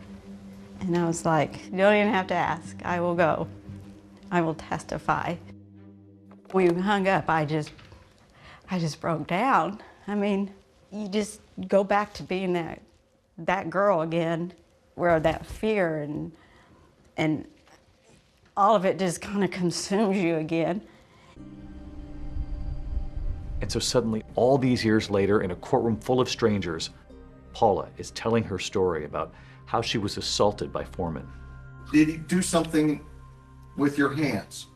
And I was like, you don't even have to ask. I will go. I will testify. We hung up. I just broke down. I mean, you just go back to being that girl again, where that fear and all of it just kind of consumes you again. And so suddenly, all these years later, in a courtroom full of strangers, Paula is telling her story about how she was assaulted by Foreman. Did he do something with your hands?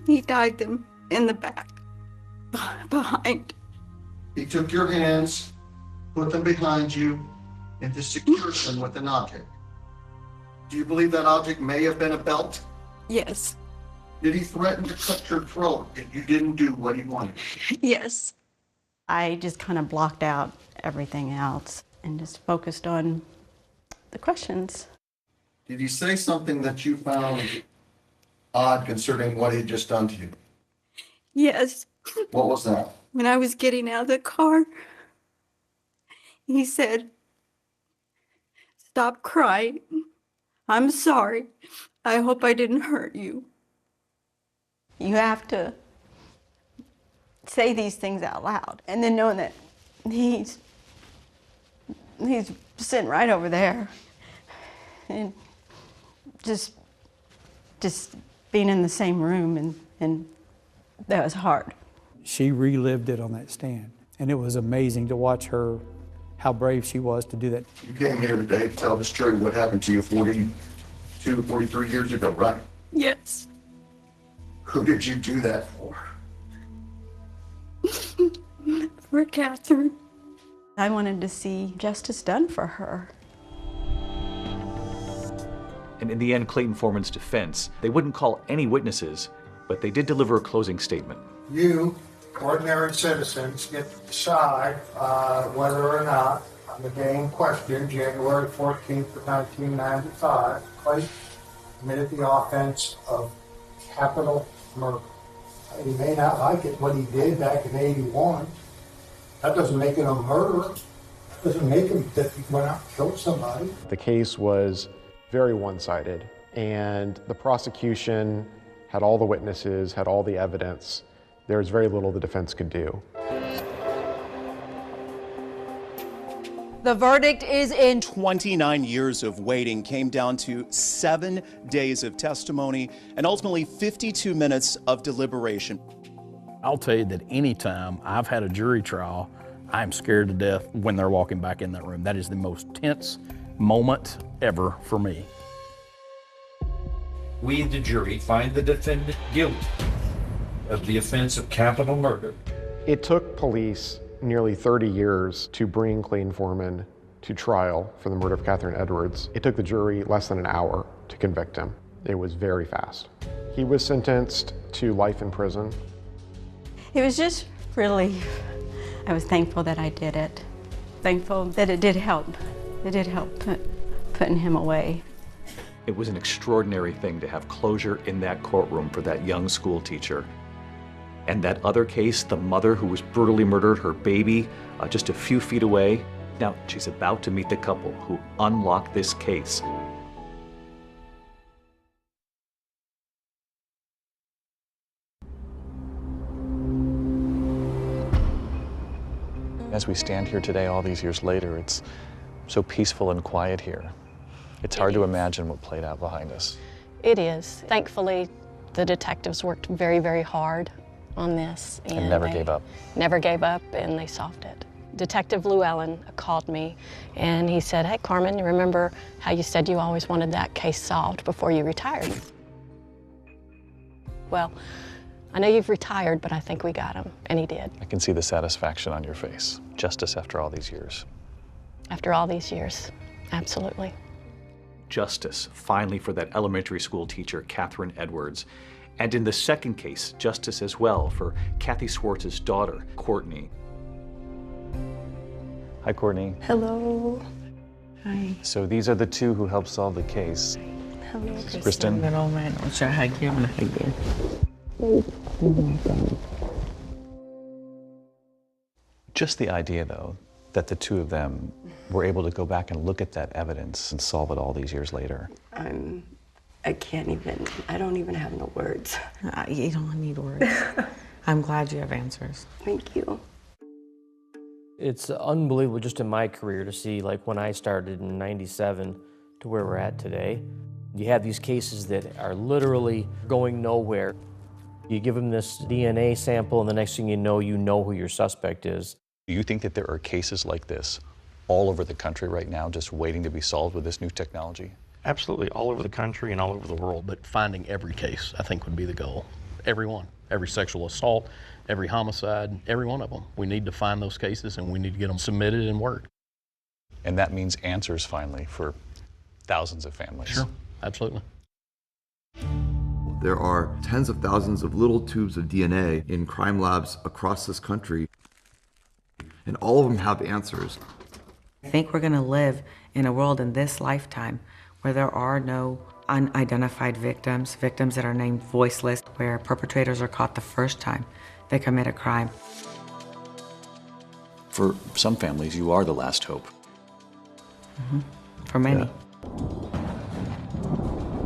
He tied them in the back, behind. He took your hands, put them behind you, and to secure them with an object. Do you believe that object may have been a belt? Yes. Did he threaten to cut your throat if you didn't do what he wanted? Yes. I just kind of blocked out everything else and just focused on the questions. Did he say something that you found odd concerning what he'd just done to you? Yes. What was that? When I was getting out of the car, he said, "Stop crying. I'm sorry. I hope I didn't hurt you." You have to say these things out loud, and then knowing that he's sitting right over there, and just being in the same room, and that was hard. She relived it on that stand, and it was amazing to watch her, how brave she was to do that. You came here today to tell this jury what happened to you 42, 43 years ago, right? Yes. Who did you do that for? For Catherine. I wanted to see justice done for her. And in the end, Clayton Foreman's defense, they wouldn't call any witnesses, but they did deliver a closing statement. You, ordinary citizens, get to decide whether or not, on the day in question, January 14th of 1995, Clayton committed the offense of capital murder. He may not like it, what he did back in '81. That doesn't make him a murderer. Doesn't make him that he went out and killed somebody. The case was very one-sided, and the prosecution had all the witnesses, had all the evidence. There was very little the defense could do. The verdict is in. 29 years of waiting came down to 7 days of testimony and ultimately 52 minutes of deliberation. I'll tell you that anytime I've had a jury trial, I'm scared to death when they're walking back in that room. That is the most tense moment ever for me. We, the jury, find the defendant guilty of the offense of capital murder. It took police nearly 30 years to bring Clayton Foreman to trial for the murder of Catherine Edwards. It took the jury less than an hour to convict him. It was very fast. He was sentenced to life in prison. It was just relief. I was thankful that I did it. Thankful that it did help. It did help putting him away. It was an extraordinary thing to have closure in that courtroom for that young school teacher. And that other case, the mother who was brutally murdered, her baby, just a few feet away. Now, she's about to meet the couple who unlocked this case. As we stand here today, all these years later, it's so peaceful and quiet here. It's hard to imagine what played out behind us. It is. Thankfully, the detectives worked very, very hard on this. And never gave up. Never gave up, and they solved it. Detective Llewellyn called me, and he said, "Hey, Carmen, you remember how you said you always wanted that case solved before you retired?" Well, I know you've retired, but I think we got him, and he did. I can see the satisfaction on your face. Justice after all these years. After all these years, absolutely. Justice, finally, for that elementary school teacher, Catherine Edwards. And in the second case, justice as well for Kathy Swartz's daughter, Courtney. Hi, Courtney. Hello. Hi. So these are the two who helped solve the case. Hello, Kristen. Just the idea, though, that the two of them were able to go back and look at that evidence and solve it all these years later. I can't even, I don't even have no words. You don't need words. I'm glad you have answers. Thank you. It's unbelievable just in my career to see, like, when I started in '97 to where we're at today. You have these cases that are literally going nowhere. You give them this DNA sample, and the next thing you know who your suspect is. Do you think that there are cases like this all over the country right now just waiting to be solved with this new technology? Absolutely, all over the country and all over the world, but finding every case, I think, would be the goal. Every one, every sexual assault, every homicide, every one of them. We need to find those cases, and we need to get them submitted and worked. And that means answers, finally, for thousands of families. Sure, absolutely. There are tens of thousands of little tubes of DNA in crime labs across this country, and all of them have answers. I think we're going to live in a world in this lifetime where there are no unidentified victims, victims that are named voiceless, where perpetrators are caught the first time they commit a crime. For some families, you are the last hope. For many.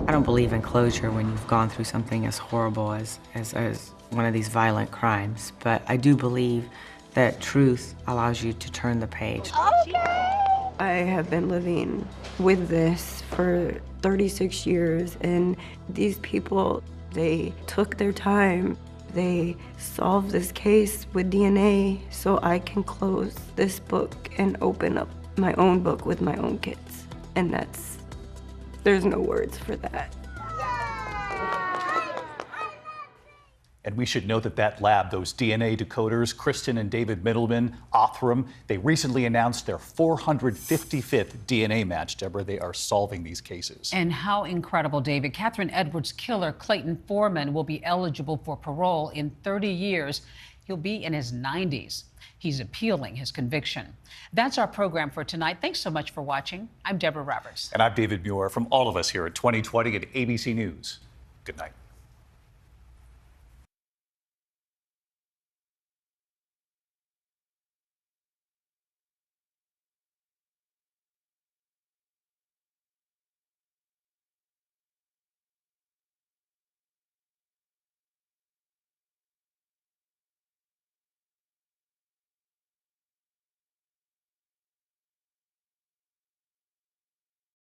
I don't believe in closure when you've gone through something as horrible as one of these violent crimes, but I do believe that truth allows you to turn the page. I have been living with this for 36 years, and these people, they took their time. They solved this case with DNA so I can close this book and open up my own book with my own kids. And there's no words for that. And we should note that lab, those DNA decoders, Kristen and David Middleman, Othram, they recently announced their 455th DNA match. Deborah, they are solving these cases. And how incredible, David. Catherine Edwards' killer, Clayton Foreman, will be eligible for parole in 30 years. He'll be in his 90s. He's appealing his conviction. That's our program for tonight. Thanks so much for watching. I'm Deborah Roberts. And I'm David Muir. From all of us here at 2020 at ABC News. Good night.